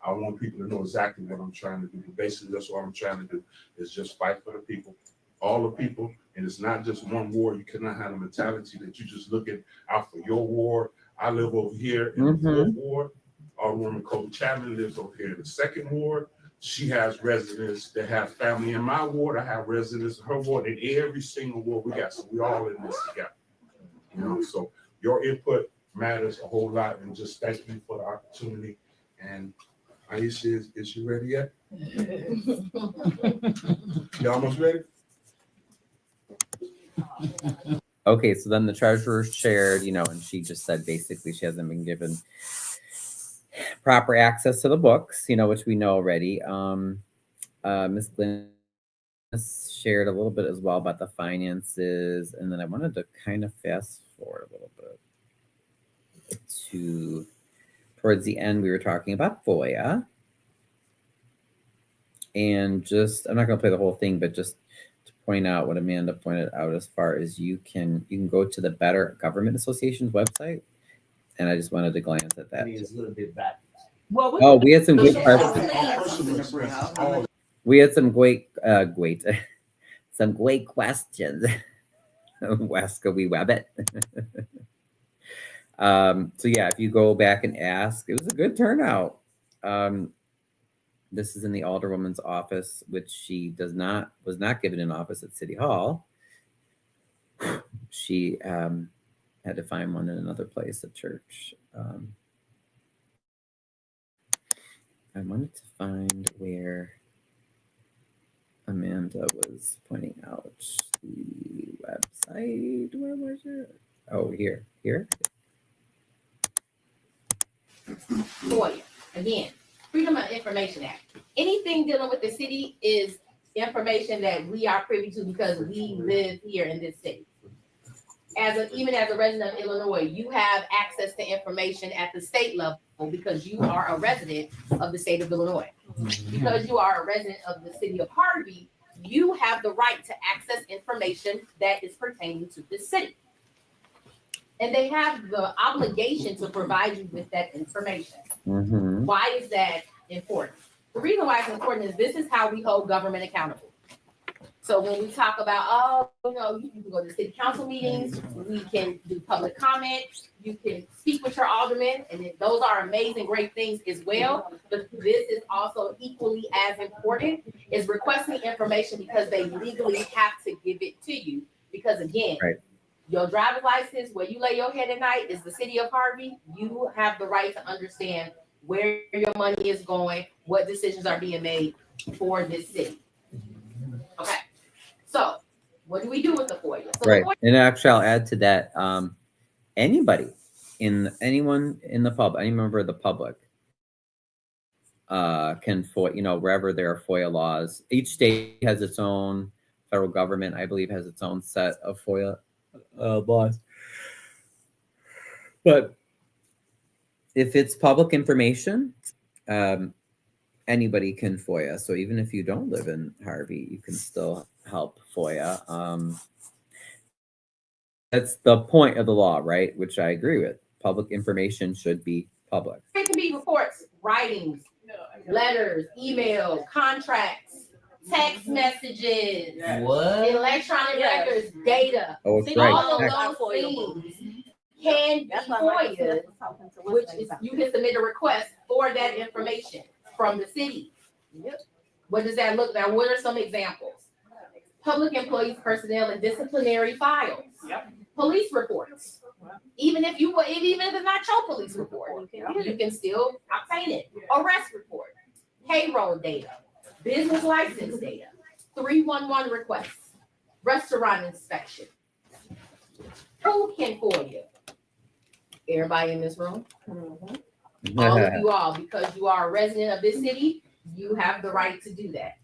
I want people to know exactly what I'm trying to do. Basically, that's what I'm trying to do, is just fight for the people, all the people. And it's not just one ward. You cannot have a mentality that you just looking out for your ward. I live over here in the 4th ward. Alderwoman Cole Chapman lives over here in the 2nd ward. She has residents that have family in my ward. I have residents in her ward. In every single ward we got. So we all in this together. So your input matters a whole lot. And just thank you for the opportunity. And Aisha, is she ready yet? You almost ready? Okay, so then the treasurer shared, and she just said basically she hasn't been given proper access to the books, which we know already. Ms. Glenn shared a little bit as well about the finances, and then I wanted to kind of fast forward a little bit to towards the end. We were talking about FOIA, and just I'm not going to play the whole thing, but just to point out what Amanda pointed out as far as you can go to the Better Government Association's website, and I just wanted to glance at that. It's a little bit back. Oh, we had some good questions. We had some great some great questions. Weska we Webbit. So yeah, if you go back and ask, it was a good turnout. This is in the Alderwoman's office, which she was not given an office at City Hall. She had to find one in another place at church. I wanted to find where Amanda was pointing out the website. Where was it? Oh, here. FOIA, again, Freedom of Information Act. Anything dealing with the city is information that we are privy to because we live here in this city. Even as a resident of Illinois, you have access to information at the state level because you are a resident of the state of Illinois. Because you are a resident of the city of Harvey, you have the right to access information that is pertaining to the city. And they have the obligation to provide you with that information. Mm-hmm. Why is that important? The reason why it's important is this is how we hold government accountable. So when we talk about, you can go to city council meetings, we can do public comment, you can speak with your alderman, and those are amazing, great things as well. But this is also equally as important, is requesting information because they legally have to give it to you. Because again, right. Your driver's license, where you lay your head at night, is the city of Harvey. You have the right to understand where your money is going, what decisions are being made for this city. Okay. So what do we do with the FOIA? So right. And actually, I'll add to that. Anyone in the public, any member of the public, can FOIA, wherever there are FOIA laws. Each state has its own. Federal government, I believe, has its own set of FOIA laws. But if it's public information, anybody can FOIA. So even if you don't live in Harvey, you can still help FOIA. That's the point of the law, right? Which I agree with. Public information should be public. It can be reports, writings, letters, email, contracts, text messages, electronic records, data. Oh, it's right. All of those things can be FOIA, which is you can submit a request for that information from the city. What does that look like? What are some examples? Public employees, personnel, and disciplinary files. Police reports. Even if it's not your police report, you can still obtain it. Arrest report, payroll data, business license data, 311 requests, restaurant inspection. Who can FOIA? Everybody in this room? All of you all, because you are a resident of this city, you have the right to do that.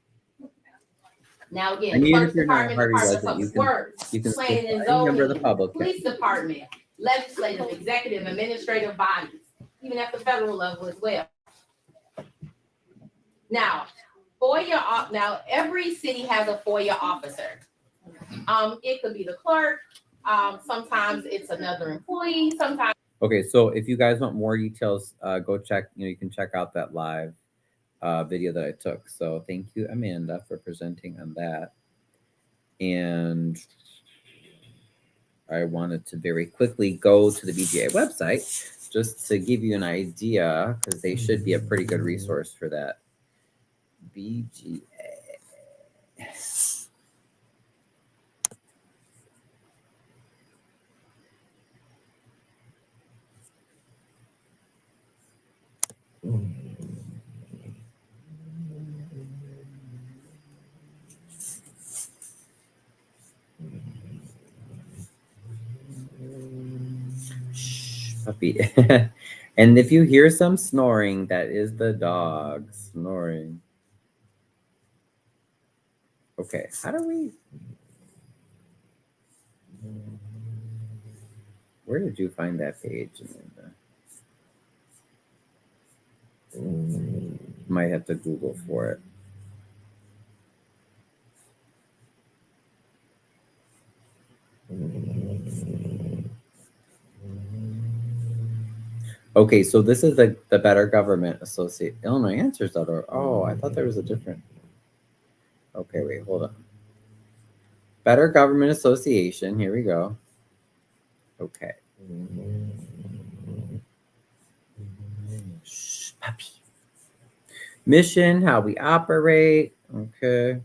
Now again, Clerk's Department, Department of Public Works, Planning and Zoning, Police Department, legislative, executive, administrative bodies, even at the federal level as well. Now, FOIA. Now every city has a FOIA officer. It could be the clerk. Sometimes it's another employee. Sometimes. Okay, so if you guys want more details, go check. You can check out that live video that I took. So thank you, Amanda, for presenting on that. And I wanted to very quickly go to the BGA website just to give you an idea, because they should be a pretty good resource for that. BGA. Puppy. And if you hear some snoring, that is the dog snoring. Okay, how do we? Where did you find that page, Amanda? Might have to Google for it. Okay, so this is the Better Government Associate Illinois Answers.org. Oh, I thought there was a different. Okay, wait, hold on. Better Government Association. Here we go. Okay. Shh, puppy. Mission, how we operate. Okay.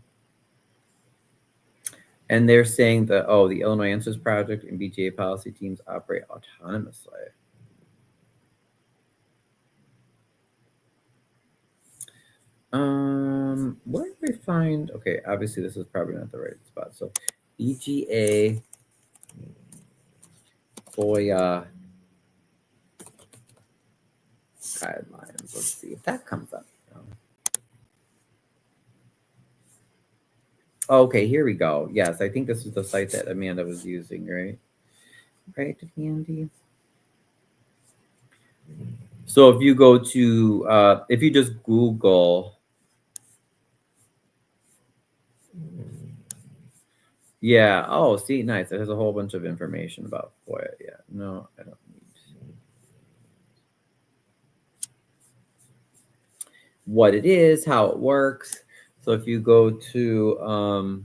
And they're saying that, oh, the Illinois Answers Project and BGA policy teams operate autonomously. Where do we find? Okay, obviously this is probably not the right spot. So, BGA FOIA guidelines. Let's see if that comes up. Okay, here we go. Yes, I think this is the site that Amanda was using, right? Right, Andy? So if you go to, if you just Google, yeah, oh, see, nice. It has a whole bunch of information about FOIA. Yeah, no, I don't need what it is, how it works. So if you go to,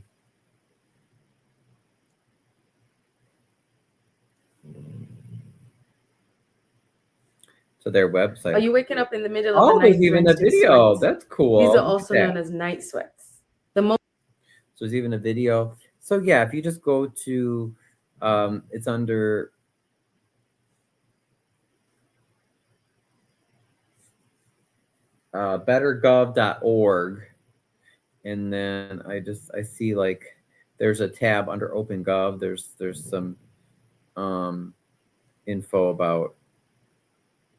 to their website. Are you waking up in the middle of Oh, the night? there's even a drenched in video. sweat? That's cool. These are Look at also that. known as night sweats. The most So there's even a video. So yeah, if you just go to, it's under bettergov.org, and then I see like there's a tab under OpenGov. There's some info about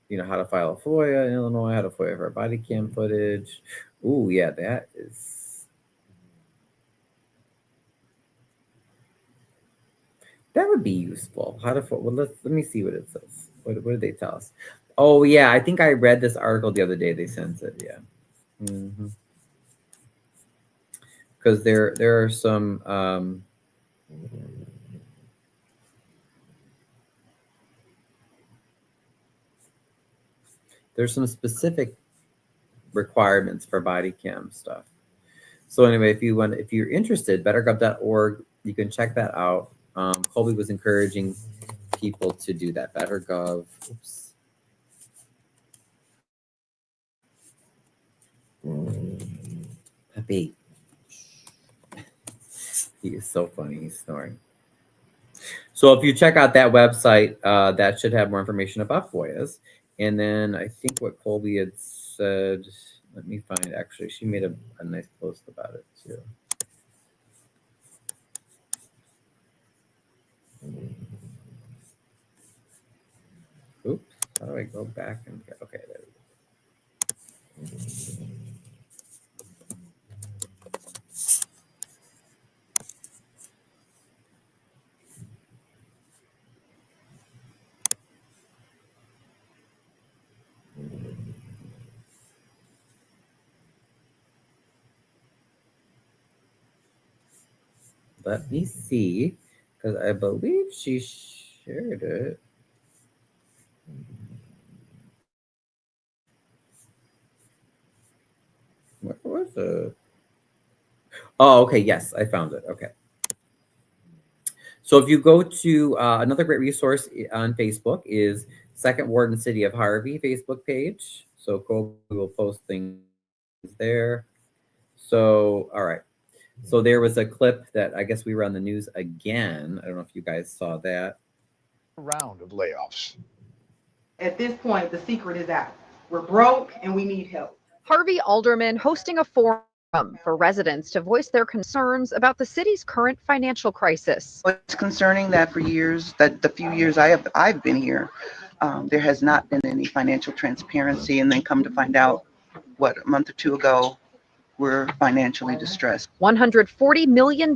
how to file a FOIA in Illinois, how to FOIA for body cam footage. Ooh, yeah, that would be useful. How to well, let me see what it says. What did they tell us? Oh yeah, I think I read this article the other day. They sent it. Yeah. Because there are some there's some specific requirements for body cam stuff. So anyway, if you're interested, bettergov.org, you can check that out. Colby was encouraging people to do that. BetterGov. Oops. Puppy. He is so funny. He's snoring. So if you check out that website, that should have more information about FOIAs. And then I think what Colby had said, let me find, actually, she made a nice post about it too. Oops, how do I go back and get, okay, there we go. Let me see, because I believe she shared it. Where was it? Oh, okay. Yes, I found it. Okay. So if you go to another great resource on Facebook is Second Ward and City of Harvey Facebook page. So Colby will post things there. So, all right. So there was a clip that I guess we were on the news again. I don't know if you guys saw that. Round of layoffs. At this point, the secret is out. We're broke and we need help. Harvey alderman hosting a forum for residents to voice their concerns about the city's current financial crisis. It's concerning that for years, that the few years I've been here, There has not been any financial transparency, and then come to find out, a month or two ago, we're financially distressed. $140 million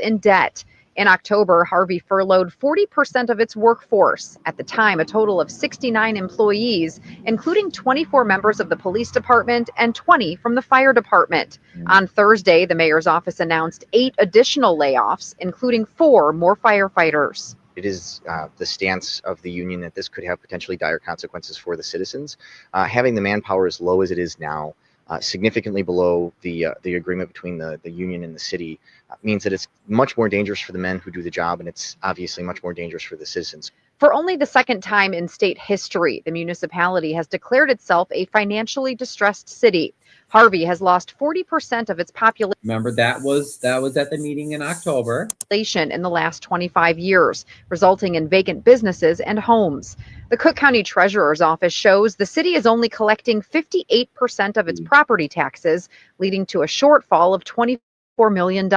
in debt. In October, Harvey furloughed 40% of its workforce. At the time, a total of 69 employees, including 24 members of the police department and 20 from the fire department. On Thursday, the mayor's office announced 8 additional layoffs, including 4 more firefighters. It is the stance of the union that this could have potentially dire consequences for the citizens. Having the manpower as low as it is now, significantly below the agreement between the union and the city, means that it's much more dangerous for the men who do the job, and it's obviously much more dangerous for the citizens. For only the second time in state history, the municipality has declared itself a financially distressed city. Harvey has lost 40% of its population. Remember, that was at the meeting in October. In the last 25 years, resulting in vacant businesses and homes. The Cook County Treasurer's Office shows the city is only collecting 58% of its property taxes, leading to a shortfall of $24 million.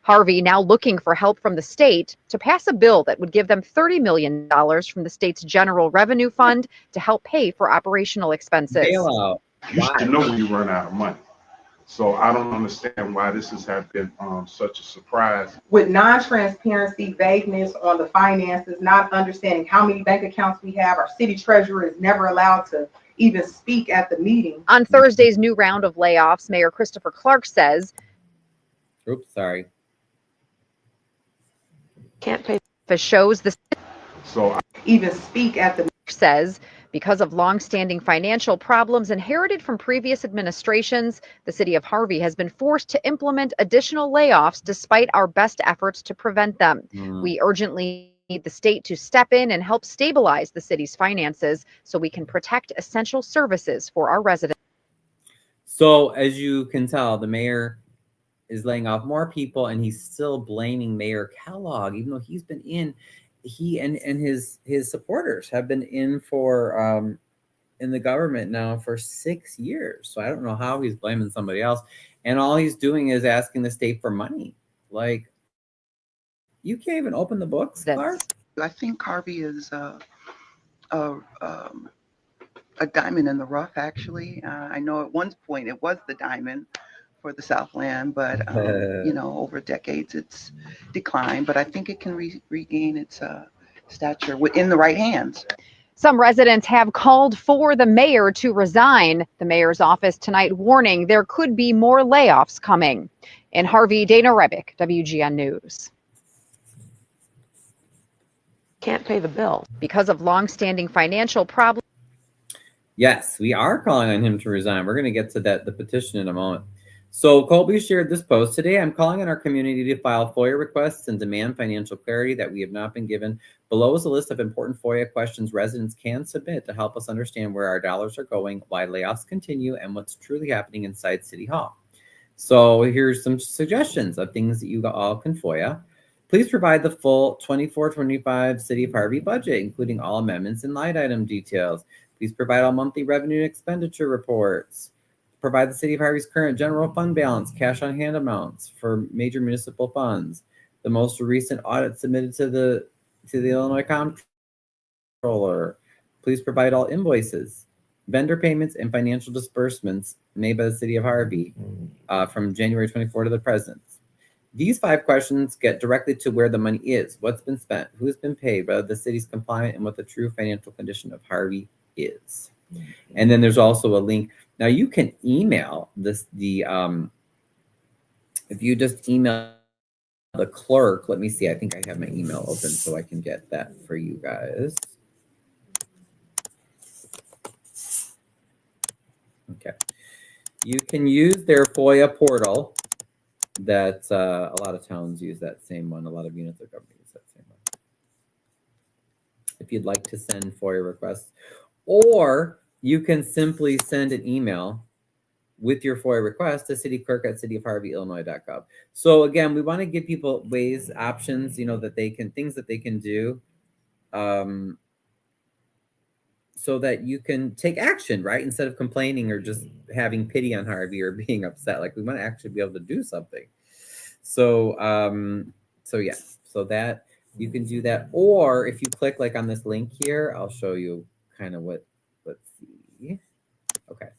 Harvey now looking for help from the state to pass a bill that would give them $30 million from the state's general revenue fund to help pay for operational expenses. Bailout. You should know when you run out of money. So I don't understand why this has been such a surprise. With non-transparency, vagueness on the finances, not understanding how many bank accounts we have, our city treasurer is never allowed to even speak at the meeting. On Thursday's new round of layoffs, Mayor Christopher Clark says, Oops, sorry. Can't pay. Shows the So Even speak at the says because of longstanding financial problems inherited from previous administrations, the city of Harvey has been forced to implement additional layoffs despite our best efforts to prevent them. We urgently need the state to step in and help stabilize the city's finances so we can protect essential services for our residents. So as you can tell, the mayor is laying off more people, and he's still blaming Mayor Kellogg, even though he's been in. He and his supporters have been in for in the government now for 6 years. So I don't know how he's blaming somebody else. And all he's doing is asking the state for money. Like, you can't even open the books, Clark? I think Harvey is a diamond in the rough, actually. I know at one point it was the diamond for the Southland, but over decades it's declined. But I think it can regain its stature in the right hands. Some residents have called for the mayor to resign. The mayor's office tonight warning there could be more layoffs coming. In Harvey, Dana Rebick, WGN News. Can't pay the bill because of longstanding financial problems. Yes, we are calling on him to resign. We're going to get to the petition in a moment. So Colby shared this post. Today, I'm calling on our community to file FOIA requests and demand financial clarity that we have not been given. Below is a list of important FOIA questions residents can submit to help us understand where our dollars are going, why layoffs continue, and what's truly happening inside City Hall. So here's some suggestions of things that you all can FOIA. Please provide the full 24-25 City of Harvey budget, including all amendments and line item details. Please provide all monthly revenue and expenditure reports. Provide the City of Harvey's current general fund balance, cash on hand amounts for major municipal funds. The most recent audit submitted to the Illinois Comptroller. Please provide all invoices, vendor payments, and financial disbursements made by the City of Harvey from January 24 to the present. These 5 questions get directly to where the money is, what's been spent, who's been paid, whether the city's compliant, and what the true financial condition of Harvey is. And then there's also a link. Now you can email this, if you just email the clerk, let me see, I think I have my email open so I can get that for you guys. Okay. You can use their FOIA portal. That a lot of towns use that same one. A lot of units of government use that same one. If you'd like to send FOIA requests, or you can simply send an email with your FOIA request to cityclerk@cityofharveyillinois.gov. So again, we want to give people ways, options, that they can, things that they can do, so that you can take action, right? Instead of complaining or just having pity on Harvey or being upset. Like, we want to actually be able to do something. So, so yeah, so that you can do that. Or if you click like on this link here, I'll show you kind of what, let's see. Okay.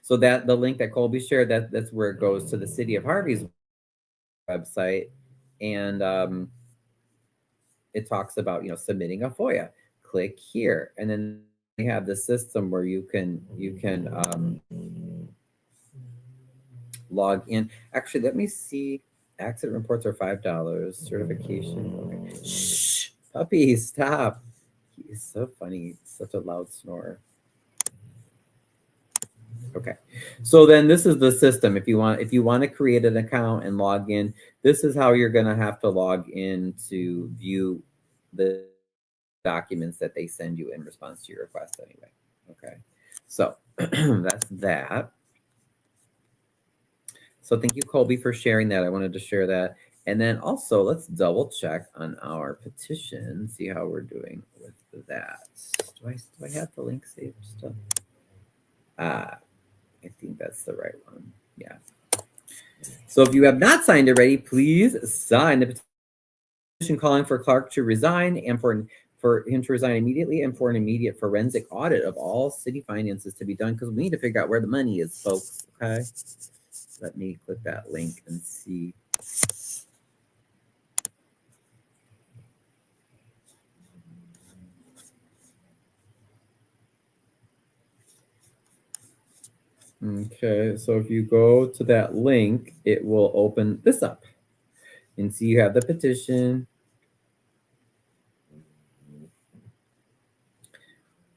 So that the link that Colby shared, that's where it goes to the city of Harvey's website. And it talks about, submitting a FOIA. Click here. And then they have the system where you can log in. Actually, let me see. Accident reports are $5. Certification. Okay. Shh, puppy, stop. He's so funny. Such a loud snore. Okay. So then this is the system. If you want to create an account and log in, this is how you're going to have to log in to view the documents that they send you in response to your request anyway. Okay. So that's that. So thank you, Colby, for sharing that. I wanted to share that. And then also let's double check on our petition, see how we're doing with that. Do I have the link saved still? I think that's the right one. Yeah. So if you have not signed already, please sign the petition calling for Clark to resign and for him to resign immediately and for an immediate forensic audit of all city finances to be done, because we need to figure out where the money is, folks. Okay. Let me click that link and see. Okay, so if you go to that link, it will open this up and see you have the petition.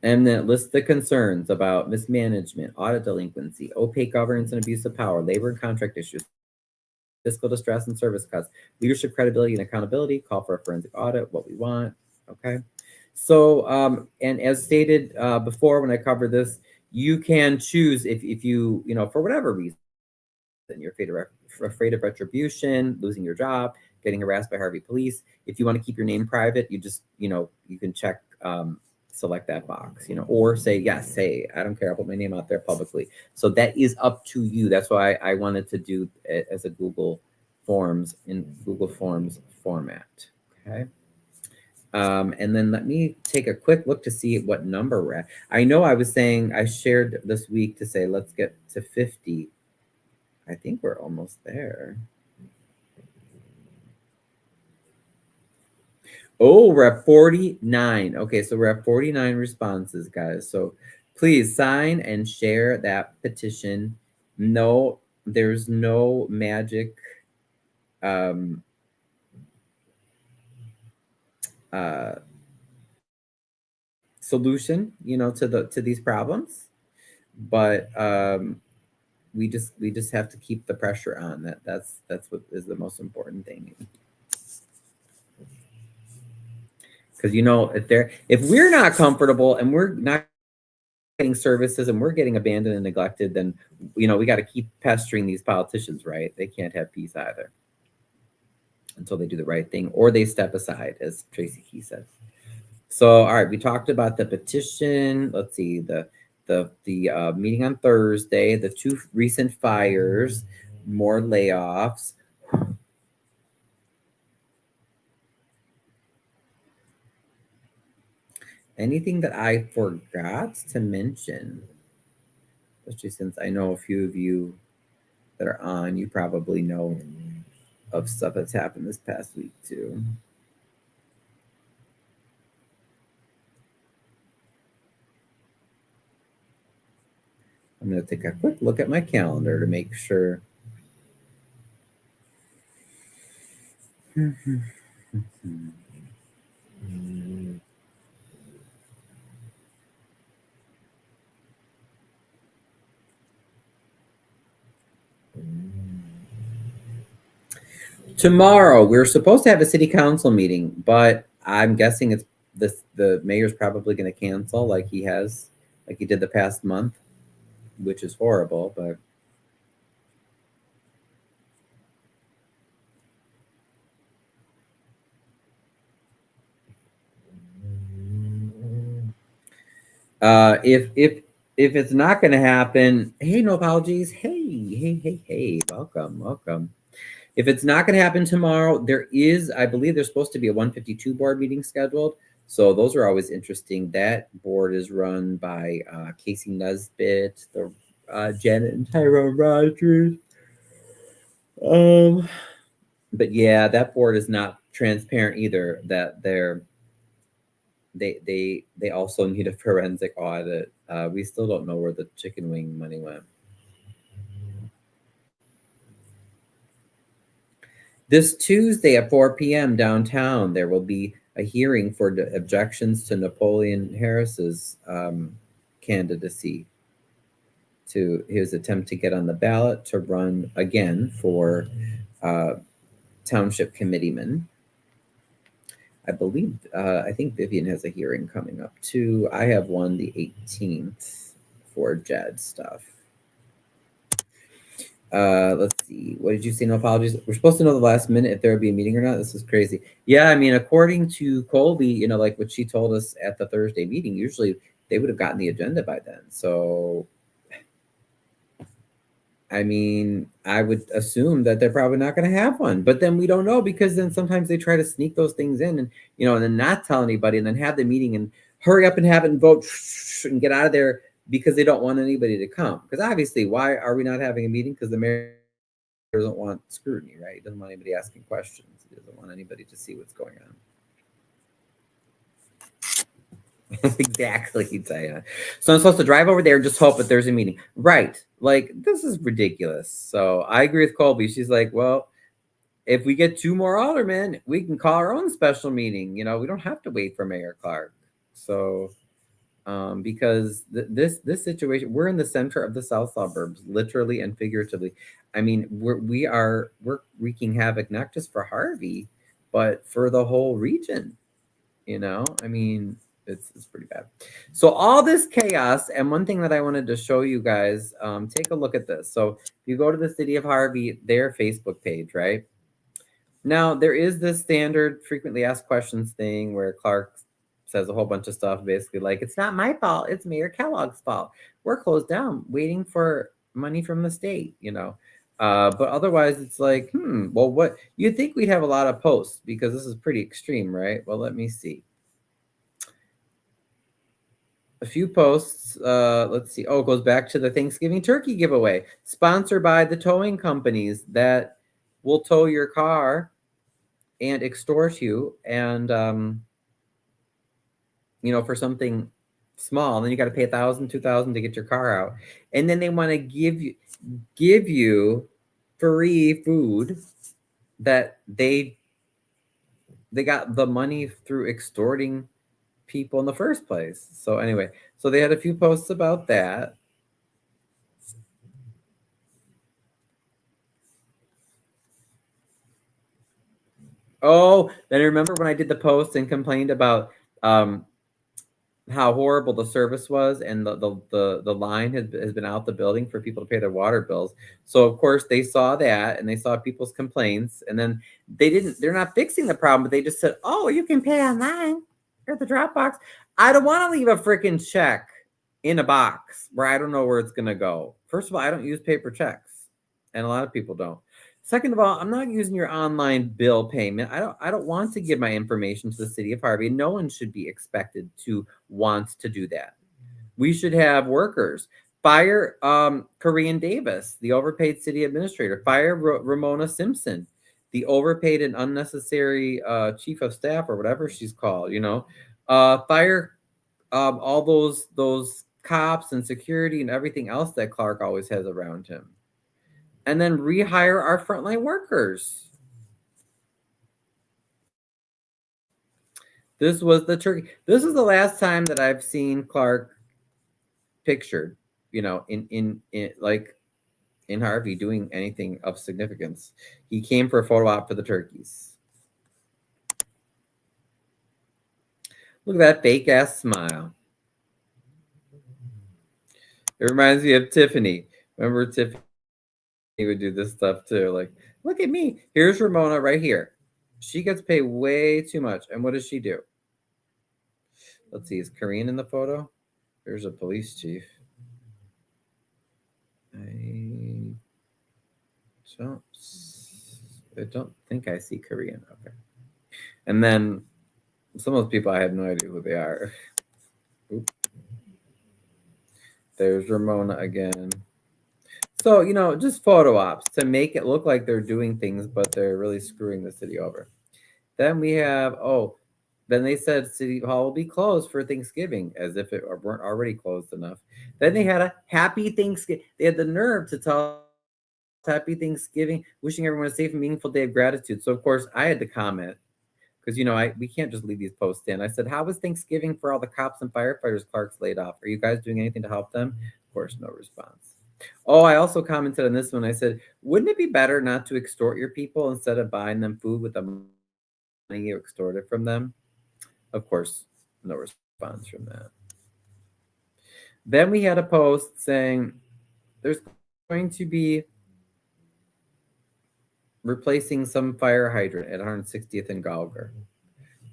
And then it lists the concerns about mismanagement, audit delinquency, opaque governance and abuse of power, labor and contract issues, fiscal distress and service cuts, leadership credibility and accountability, call for a forensic audit, what we want. Okay. So, and as stated before when I covered this, you can choose if you, for whatever reason, you're afraid of retribution, losing your job, getting harassed by Harvey police. If you want to keep your name private, you just, you can check, select that box, or say, yes, hey, I don't care, I'll put my name out there publicly. So that is up to you. That's why I wanted to do it as a Google Forms format. Okay. And then let me take a quick look to see what number we're at. I know I was saying I shared this week to say, let's get to 50. I think we're almost there. Oh, we're at 49. Okay, so we're at 49 responses, guys. So please sign and share that petition. No, there's no magic solution, to these problems. But we just have to keep the pressure on. That's what is the most important thing. Because if we're not comfortable and we're not getting services and we're getting abandoned and neglected, then we got to keep pestering these politicians, right? They can't have peace either until they do the right thing or they step aside, as Tracy Key said. So, all right, we talked about the petition. Let's see, the meeting on Thursday, the 2 recent fires, more layoffs. Anything that I forgot to mention, especially since I know a few of you that are on, you probably know of stuff that's happened this past week too. I'm going to take a quick look at my calendar to make sure. Tomorrow, we're supposed to have a city council meeting, but I'm guessing it's the mayor's probably going to cancel like he did the past month, which is horrible, but if it's not going to happen, hey, no apologies. Hey, welcome. If it's not going to happen tomorrow, I believe there's supposed to be a 152 board meeting scheduled. So those are always interesting. That board is run by Casey Nesbitt, Janet and Tyrone Rogers. But yeah, that board is not transparent either. That they also need a forensic audit. We still don't know where the chicken wing money went. This Tuesday at 4 p.m. downtown, there will be a hearing for the objections to Napoleon Harris's candidacy to his attempt to get on the ballot to run again for township committeeman. I believe, I think Vivian has a hearing coming up too. I have one the 18th for JED stuff. Let's see. What did you say? No apologies. We're supposed to know the last minute if there would be a meeting or not. This is crazy. Yeah, I mean, according to Colby, like what she told us at the Thursday meeting, usually they would have gotten the agenda by then. So, I mean, I would assume that they're probably not going to have one, but then we don't know because then sometimes they try to sneak those things in and, and then not tell anybody and then have the meeting and hurry up and have it and vote and get out of there because they don't want anybody to come. Because obviously, why are we not having a meeting? Because the mayor doesn't want scrutiny, right? He doesn't want anybody asking questions. He doesn't want anybody to see what's going on. Exactly, Diana. So I'm supposed to drive over there and just hope that there's a meeting. Right. Like, this is ridiculous. So I agree with Colby. She's like, well, if we get 2 more aldermen, we can call our own special meeting. We don't have to wait for Mayor Clark. So because this situation, we're in the center of the South suburbs, literally and figuratively. I mean, we're wreaking havoc, not just for Harvey, but for the whole region. I mean, it's pretty bad. So all this chaos, and one thing that I wanted to show you guys, take a look at this. So if you go to the City of Harvey, their Facebook page, right? Now, there is this standard frequently asked questions thing where Clark says a whole bunch of stuff, basically like, it's not my fault, it's Mayor Kellogg's fault. We're closed down waiting for money from the state, but otherwise it's like, well, what you'd think we'd have a lot of posts because this is pretty extreme, right? Well, let me see. A few posts. Let's see. Oh, it goes back to the Thanksgiving turkey giveaway, sponsored by the towing companies that will tow your car and extort you, and for something small. And then you got to pay $1,000, $2,000 to get your car out, and then they want to give you free food that they got the money through extorting people in the first place. So anyway, so they had a few posts about that. Oh, then I remember when I did the post and complained about how horrible the service was, and the line has been out the building for people to pay their water bills. So of course they saw that and they saw people's complaints, and then they're not fixing the problem, but they just said, oh, you can pay online at the Dropbox. I don't want to leave a freaking check in a box where I don't know where it's gonna go. First of all, I don't use paper checks, and a lot of people don't. Second of all, I'm not using your online bill payment. I don't want to give my information to the City of Harvey. No one should be expected to want to do that. We should have workers. Fire Korean Davis, the overpaid city administrator. Fire Ramona Simpson, the overpaid and unnecessary chief of staff, or whatever she's called. Fire all those cops and security and everything else that Clark always has around him. And then rehire our frontline workers. This was the turkey. This is the last time that I've seen Clark pictured, in Harvey doing anything of significance. He came for a photo op for the turkeys. Look at that fake ass smile. It reminds me of Tiffany. Remember Tiffany would do this stuff too. Like, look at me. Here's Ramona right here. She gets paid way too much. And what does she do? Let's see. Is Korean in the photo? There's a police chief. I don't think I see Korean. Okay. And then some of those people, I have no idea who they are. Oop. There's Ramona again. So, you know, just photo ops to make it look like they're doing things, but they're really screwing the city over. Then we have, then they said City Hall will be closed for Thanksgiving, as if it weren't already closed enough. Then they had a happy Thanksgiving. They had the nerve to tell us happy Thanksgiving, wishing everyone a safe and meaningful day of gratitude. So, of course, I had to comment because, you know, we can't just leave these posts in. I said, how was Thanksgiving for all the cops and firefighters Clark's laid off? Are you guys doing anything to help them? Of course, no response. Oh, I also commented on this one. I said, wouldn't it be better not to extort your people instead of buying them food with the money you extorted from them? Of course, no response from that. Then we had a post saying there's going to be replacing some fire hydrant at 160th and Gallagher.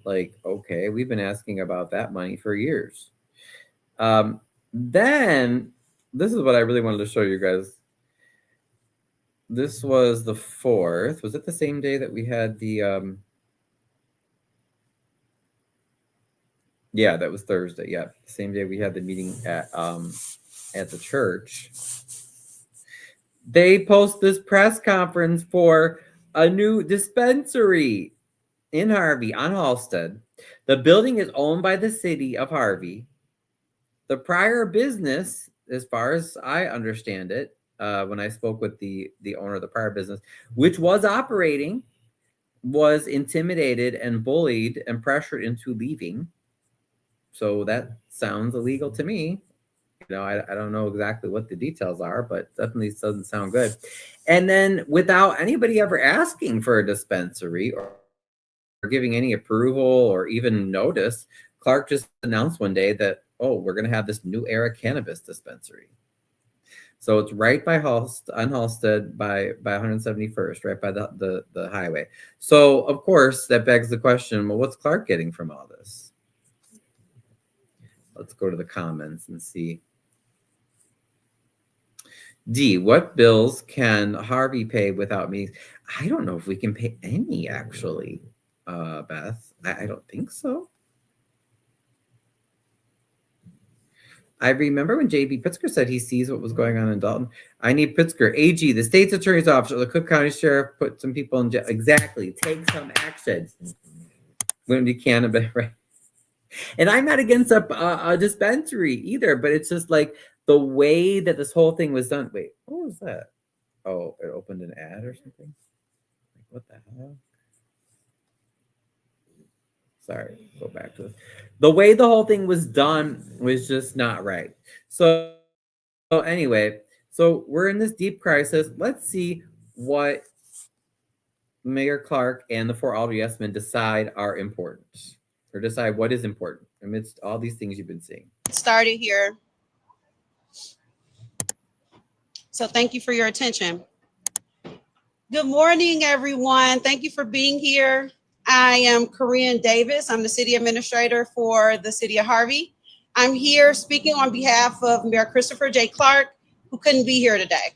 Like, okay, we've been asking about that money for years. Then this is what I really wanted to show you guys. This was the 4th. Was it the same day that we had the yeah, that was Thursday. Yeah, the same day we had the meeting at the church. They post this press conference for a new dispensary in Harvey on Halsted. The building is owned by the city of Harvey. The prior business, as far as I understand it, when I spoke with the owner of the prior business, which was operating, was intimidated and bullied and pressured into leaving. So that sounds illegal to me. You know, I don't know exactly what the details are, but definitely doesn't sound good. And then without anybody ever asking for a dispensary or giving any approval or even notice, Clark just announced one day that, we're going to have this new era cannabis dispensary. So it's right by on Halsted by 171st, right by the highway. So of course that begs the question, well, what's Clark getting from all this? Let's go to the comments and see. D, what bills can Harvey pay without meetings? I don't know if we can pay any, actually, Beth. I don't think so. I remember when J.B. Pritzker said he sees what was going on in Dalton. I need Pritzker, AG, the state's attorney's office, or the Cook County Sheriff put some people in jail. Exactly. Take some action. When you can, right? And I'm not against a dispensary either, but it's just like the way that this whole thing was done. Wait, what was that? Oh, it opened an ad or something? Like, what the hell? Sorry, go back to this. The way the whole thing was done was just not right. So anyway, so we're in this deep crisis. Let's see what Mayor Clark and the 4 Alder yes-men decide are important, or decide what is important amidst all these things you've been seeing. Started here. So thank you for your attention. Good morning, everyone. Thank you for being here. I am Corinne Davis. I'm the city administrator for the city of Harvey. I'm here speaking on behalf of Mayor Christopher J. Clark, who couldn't be here today.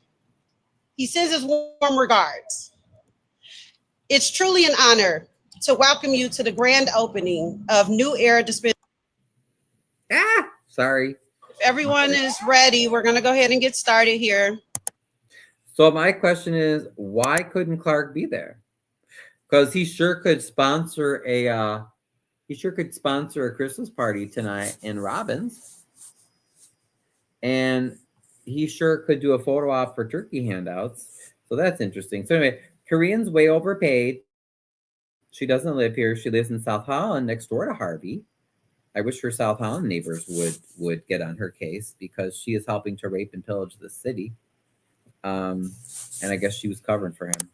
He sends his warm regards. It's truly an honor to welcome you to the grand opening of New Era Dispensary. Sorry. If everyone is ready, we're going to go ahead and get started here. So my question is, why couldn't Clark be there? Because he sure could sponsor a Christmas party tonight in Robbins, and he sure could do a photo op for turkey handouts. So that's interesting. So anyway, Korean's way overpaid. She doesn't live here. She lives in South Holland, next door to Harvey. I wish her South Holland neighbors would get on her case, because she is helping to rape and pillage the city. And I guess she was covering for him.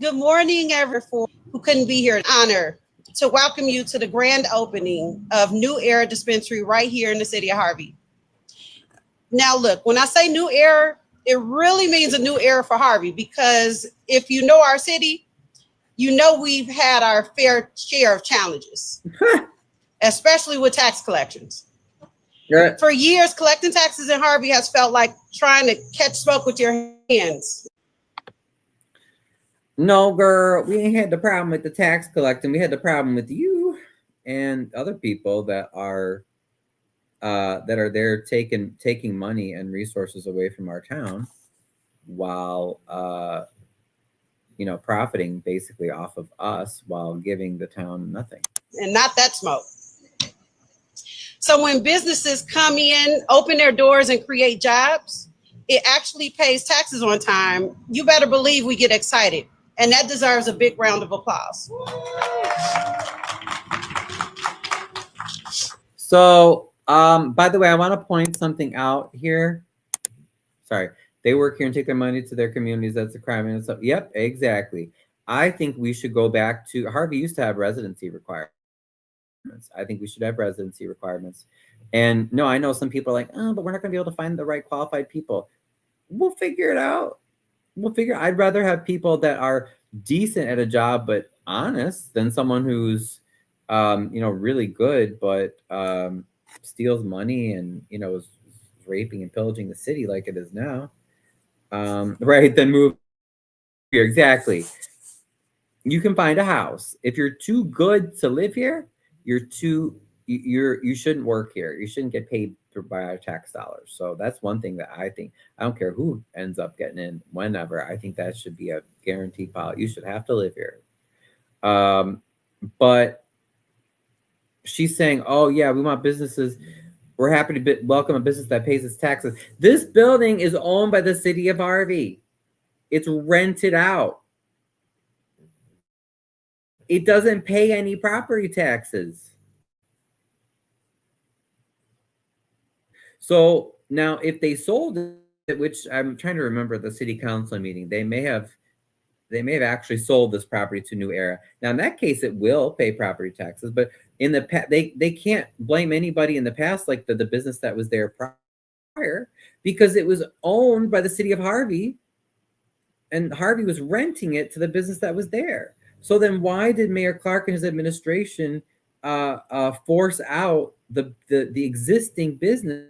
Good morning, everyone who couldn't be here. An honor to welcome you to the grand opening of New Era Dispensary right here in the city of Harvey. Now, look, when I say new era, it really means a new era for Harvey, because if you know our city, you know we've had our fair share of challenges, especially with tax collections. Yeah. For years, collecting taxes in Harvey has felt like trying to catch smoke with your hands. No, girl, we ain't had the problem with the tax collecting. We had the problem with you and other people that are there taking money and resources away from our town while profiting basically off of us while giving the town nothing. And not that smoke. So when businesses come in, open their doors and create jobs, it actually pays taxes on time. You better believe we get excited. And that deserves a big round of applause. So, by the way, I want to point something out here. Sorry. They work here and take their money to their communities. That's a crime and stuff. Yep, exactly. I think we should go back to Harvey used to have residency requirements. I think we should have residency requirements. And no, I know some people are like, oh, but we're not going to be able to find the right qualified people. We'll figure it out. I'd rather have people that are decent at a job but honest than someone who's really good but steals money and is raping and pillaging the city like it is now. Right, then move here. Exactly. You can find a house. If you're too good to live here, you shouldn't work here. You shouldn't get paid by our tax dollars. So that's one thing that I think. I don't care who ends up getting in whenever. I think that should be a guaranteed policy. You should have to live here. But she's saying, oh yeah, we want businesses. We're happy to welcome a business that pays its taxes. This building is owned by the city of Harvey. It's rented out. It doesn't pay any property taxes. So now if they sold it, which I'm trying to remember the city council meeting, they may have actually sold this property to New Era. Now in that case, it will pay property taxes, but in the past, they can't blame anybody in the past, like the business that was there prior, because it was owned by the city of Harvey and Harvey was renting it to the business that was there. So then why did Mayor Clark and his administration force out the existing business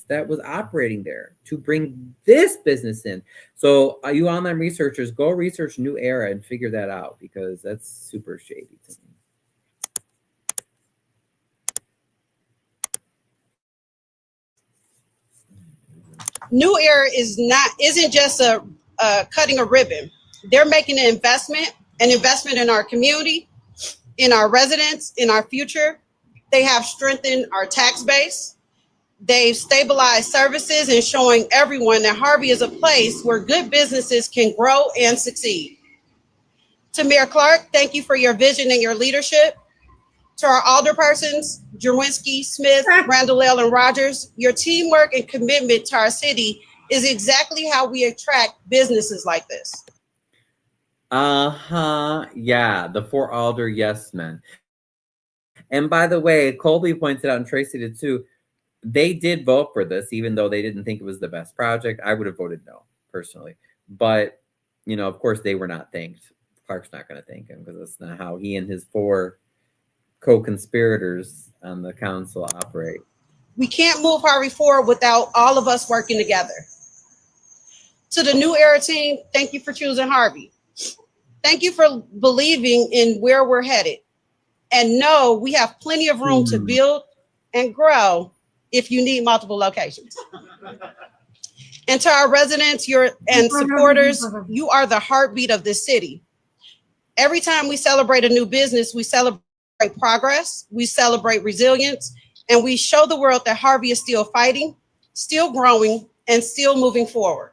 that was operating there to bring this business in? So you online researchers, go research New Era and figure that out, because that's super shady to me. New Era isn't just a cutting a ribbon. They're making an investment in our community, in our residents, in our future. They have strengthened our tax base. They've stabilized services and showing everyone that Harvey is a place where good businesses can grow and succeed. To Mayor Clark, thank you for your vision and your leadership. To our alderpersons, Jerwinski, Smith, Randall, and Rogers, your teamwork and commitment to our city is exactly how we attract businesses like this. Yeah, the 4 alder yes men. And by the way, Colby pointed out, and Tracy did too, they did vote for this, even though they didn't think it was the best project. I would have voted no, personally. But, of course, they were not thanked. Clark's not going to thank him, because that's not how he and his 4 co-conspirators on the council operate. We can't move Harvey forward without all of us working together. To the New Era team, thank you for choosing Harvey. Thank you for believing in where we're headed. And know we have plenty of room to build and grow if you need multiple locations. And to our residents and supporters, you are the heartbeat of this city. Every time we celebrate a new business, we celebrate progress, we celebrate resilience, and we show the world that Harvey is still fighting, still growing, and still moving forward.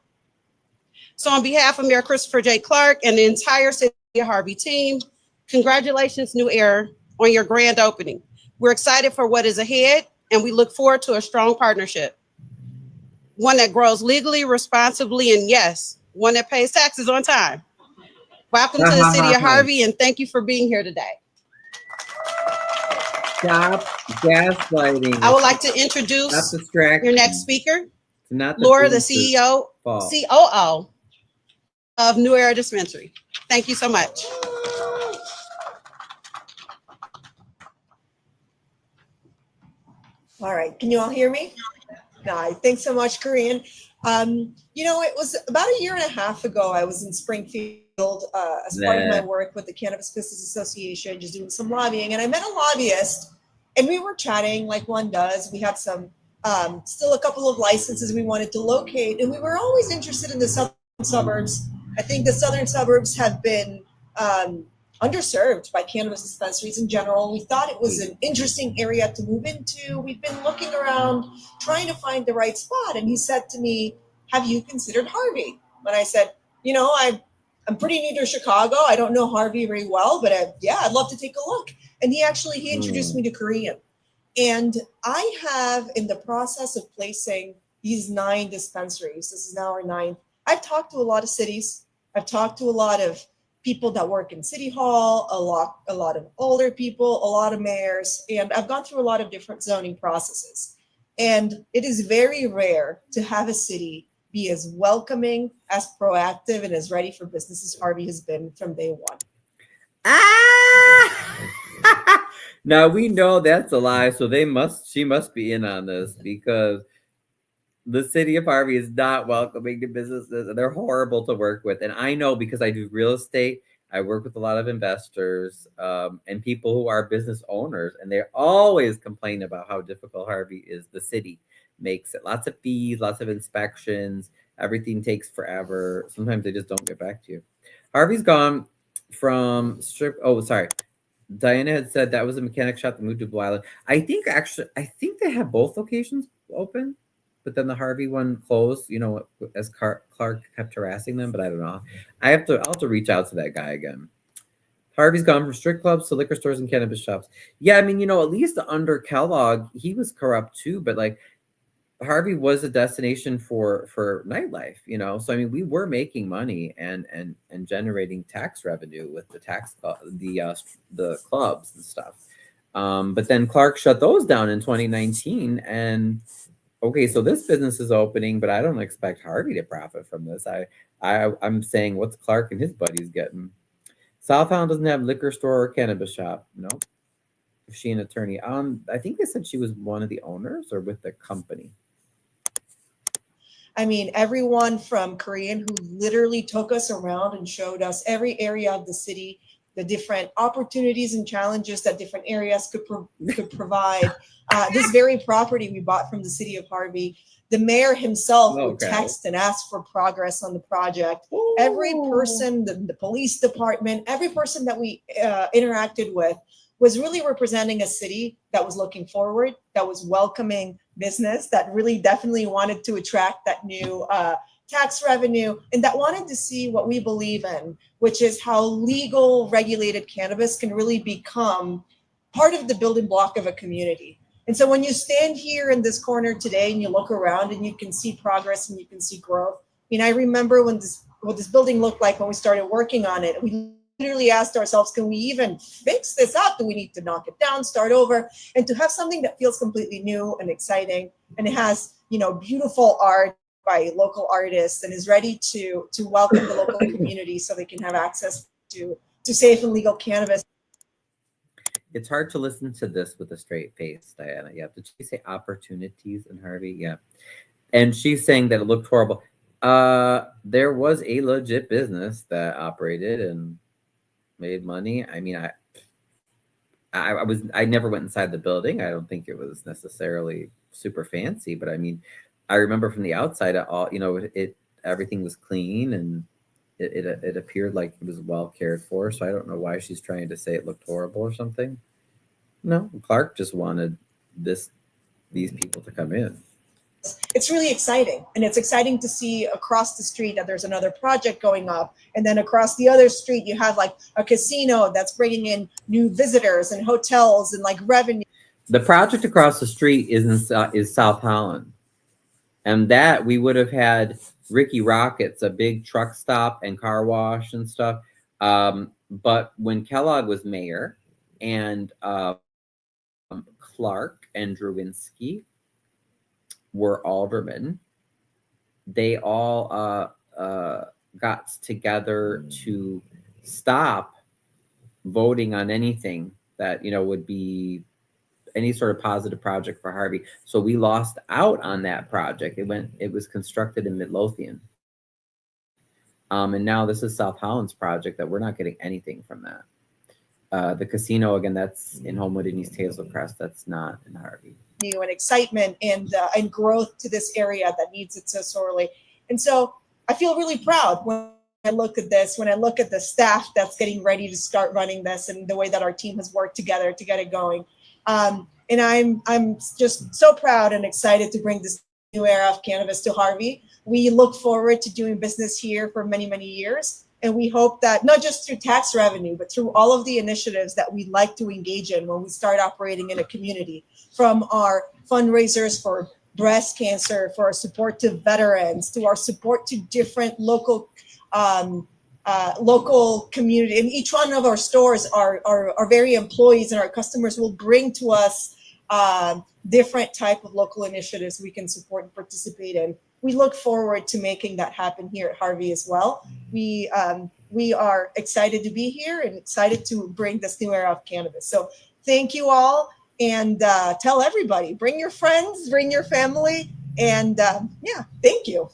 So on behalf of Mayor Christopher J. Clark and the entire City of Harvey team, congratulations, New Era, on your grand opening. We're excited for what is ahead, and we look forward to a strong partnership. One that grows legally, responsibly, and yes, one that pays taxes on time. Welcome to the City of Harvey, and thank you for being here today. Stop gaslighting. I would like to introduce your next speaker, Laura, the COO of New Era Dispensary. Thank you so much. All right, can you all hear me? Hi, thanks so much, Corinne. It was about 1.5 years ago, I was in Springfield as part of my work with the Cannabis Business Association, just doing some lobbying. And I met a lobbyist and we were chatting like one does. We had some, still a couple of licenses we wanted to locate. And we were always interested in the southern suburbs. I think the southern suburbs have been underserved by cannabis dispensaries in general. We thought it was an interesting area to move into. We've been looking around, trying to find the right spot. And he said to me, have you considered Harvey? And I said, you know, I'm pretty new to Chicago. I don't know Harvey very well, but I'd love to take a look. And he introduced me to Korean. And I have, in the process of placing these 9 dispensaries, this is now our 9th, I've talked to a lot of cities. I've talked to a lot of people that work in City Hall, a lot of older people, a lot of mayors, and I've gone through a lot of different zoning processes. And it is very rare to have a city be as welcoming, as proactive, and as ready for business as Harvey has been from day one. Now we know that's a lie, so she must be in on this, because the city of Harvey is not welcoming to businesses, and they're horrible to work with. And I know, because I do real estate, I work with a lot of investors and people who are business owners, and they always complain about how difficult Harvey is. The city makes it lots of fees, lots of inspections, everything takes forever. Sometimes they just don't get back to you. Harvey's gone from Diana had said that was a mechanic shop that moved to Blue Island. I think they have both locations open, but then the Harvey one closed, you know, as Clark kept harassing them, but I don't know. I'll have to reach out to that guy again. Harvey's gone from strip clubs to liquor stores and cannabis shops. Yeah, I mean, you know, at least under Kellogg, he was corrupt too, but like Harvey was a destination for nightlife, you know. So I mean, we were making money and generating tax revenue with the the clubs and stuff. But then Clark shut those down in 2019, and okay, so this business is opening, but I don't expect Harvey to profit from this. I'm saying, what's Clark and his buddies getting? Southtown doesn't have liquor store or cannabis shop. No. Is she an attorney? I think they said she was one of the owners or with the company. I mean, everyone from Korean who literally took us around and showed us every area of the city, the different opportunities and challenges that different areas could provide. This very property we bought from the city of Harvey, the mayor himself would text and ask for progress on the project. Ooh. Every person, the police department, every person that we interacted with was really representing a city that was looking forward, that was welcoming business, that really definitely wanted to attract that new tax revenue, and that wanted to see what we believe in, which is how legal regulated cannabis can really become part of the building block of a community. And so when you stand here in this corner today and you look around and you can see progress and you can see growth. I mean, I remember what this building looked like when we started working on it. We literally asked ourselves, can we even fix this up? Do we need to knock it down, start over? And to have something that feels completely new and exciting, and it has, you know, beautiful art by local artists and is ready to welcome the local community so they can have access to safe and legal cannabis. It's hard to listen to this with a straight face, Diana. Yeah, did she say opportunities in Harvey? Yeah. And she's saying that it looked horrible. There was a legit business that operated and made money. I mean, I never went inside the building. I don't think it was necessarily super fancy, but I mean, I remember from the outside, you know, everything was clean and it appeared like it was well cared for. So I don't know why she's trying to say it looked horrible or something. No, Clark just wanted these people to come in. It's really exciting, and it's exciting to see across the street that there's another project going up, and then across the other street you have like a casino that's bringing in new visitors and hotels and like revenue. The project across the street is South Holland, and that we would have had Ricky Rockets, a big truck stop and car wash and stuff. But when Kellogg was mayor and Clark and Drewinski were aldermen, they all got together to stop voting on anything that, you know, would be any sort of positive project for Harvey. So we lost out on that project. It was constructed in Midlothian. And now this is South Holland's project that we're not getting anything from that. The casino, again, that's in Homewood and East Hazel Crest. That's not in Harvey. And excitement and growth to this area that needs it so sorely. And so I feel really proud when I look at this, when I look at the staff that's getting ready to start running this and the way that our team has worked together to get it going. And I'm just so proud and excited to bring this new era of cannabis to Harvey. We look forward to doing business here for many, many years. And we hope that not just through tax revenue, but through all of the initiatives that we'd like to engage in when we start operating in a community, from our fundraisers for breast cancer, for our support to veterans, to our support to different local community. And each one of our stores are very employees, and our customers will bring to us different type of local initiatives we can support and participate in. We look forward to making that happen here at Harvey as well. We are excited to be here and excited to bring this new era of cannabis. So thank you all, and tell everybody, bring your friends, bring your family, and yeah, thank you.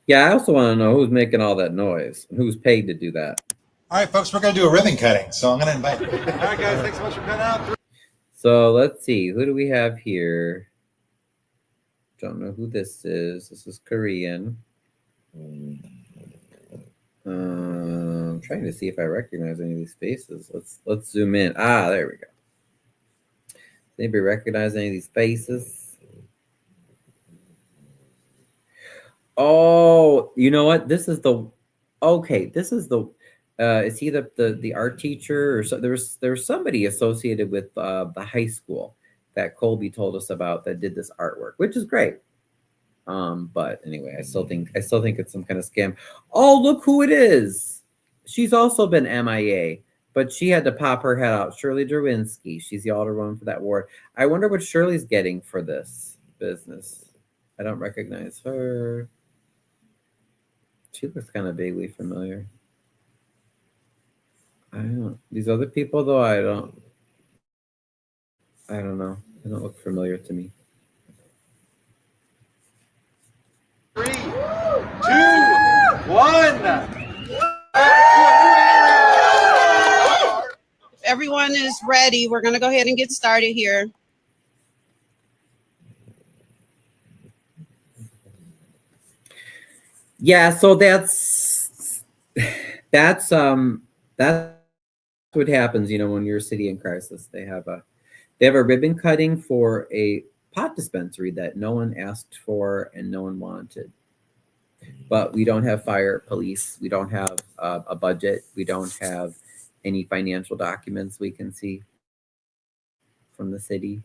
Yeah, I also want to know who's making all that noise, who's paid to do that. All right, folks, we're going to do a ribbon cutting, so I'm going to invite. All right, guys, thanks so much for coming out. So let's see, who do we have here? Don't know who this is. This is Korean. I'm trying to see if I recognize any of these faces. Let's zoom in. Ah, there we go. Does anybody recognize any of these faces? Oh, you know what? This is the is he the art teacher, or so? There's somebody associated with the high school that Colby told us about that did this artwork, which is great. But anyway, I still think it's some kind of scam. Oh, look who it is. She's also been MIA, but she had to pop her head out. Shirley Derwinski. She's the alderwoman for that ward. I wonder what Shirley's getting for this business. I don't recognize her. She looks kind of vaguely familiar. I don't. These other people, though, I don't know. They don't look familiar to me. 3, 2, 1. If everyone is ready, we're going to go ahead and get started here. Yeah, so that's what happens, when you're a city in crisis. They have a ribbon cutting for a pot dispensary that no one asked for and no one wanted. But we don't have fire, police. We don't have a budget. We don't have any financial documents we can see from the city.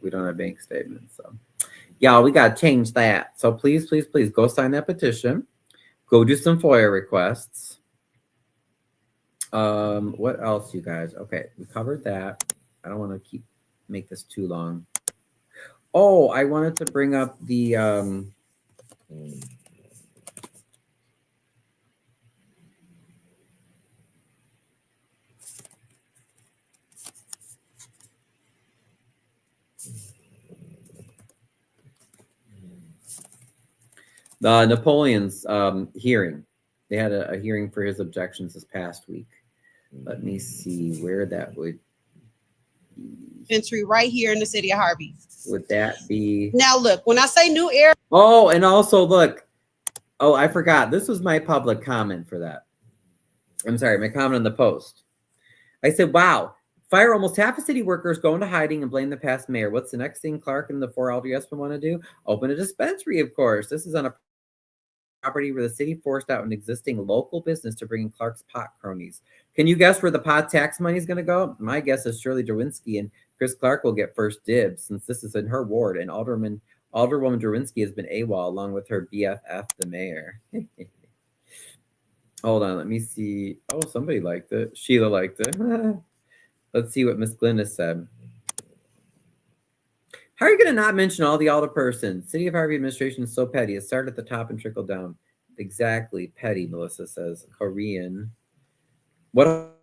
We don't have bank statements. So, y'all, we got to change that. So please, please, please go sign that petition. Go do some FOIA requests. What else, you guys? Okay, we covered that. I don't want to make this too long. Oh, I wanted to bring up the Napoleon's hearing. They had a hearing for his objections this past week. Let me see where that would be. Entry right here in the city of Harvey. Would that be? Now, look, when I say new era. Oh, and also look. Oh, I forgot. This was my public comment for that. I'm sorry, my comment on the post. I said, wow, fire almost half of city workers go into hiding and blame the past mayor. What's the next thing Clark and the 4 Aldermen want to do? Open a dispensary, of course. This is on a property where the city forced out an existing local business to bring in Clark's pot cronies. Can you guess where the pot tax money is going to go? My guess is Shirley Derwinski and Chris Clark will get first dibs since this is in her ward, and Alderwoman Derwinski has been AWOL along with her BFF, the mayor. Hold on, let me see. Oh, somebody liked it. Sheila liked it. Let's see what Miss Glinda said. How are you going to not mention all the alderpersons? City of Harvey administration is so petty. It started at the top and trickled down. Exactly. Petty, Melissa says. Korean. What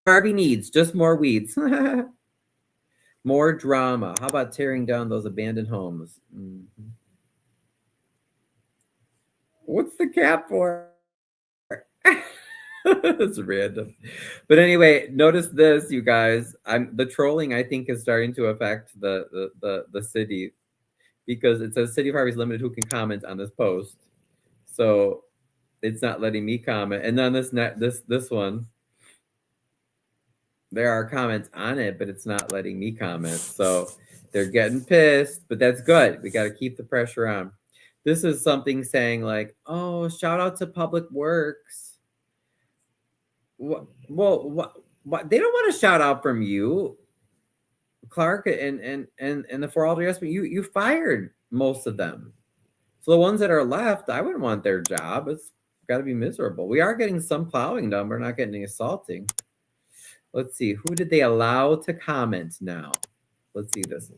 Harvey needs? Just more weeds. More drama. How about tearing down those abandoned homes? Mhm. What's the cap for? It's random. But anyway, notice this, you guys. The trolling, I think, is starting to affect the city, because it says City of Harvey is limited who can comment on this post. So it's not letting me comment. And then this one, there are comments on it, but it's not letting me comment. So they're getting pissed, but that's good. We got to keep the pressure on. This is something saying like, oh, shout out to Public Works. Well, what they don't want to shout out from you, Clark, and the for all the rest, but you fired most of them. So the ones that are left, I wouldn't want their job. It's got to be miserable. We are getting some plowing done. We're not getting any assaulting. Let's see. Who did they allow to comment now? Let's see this.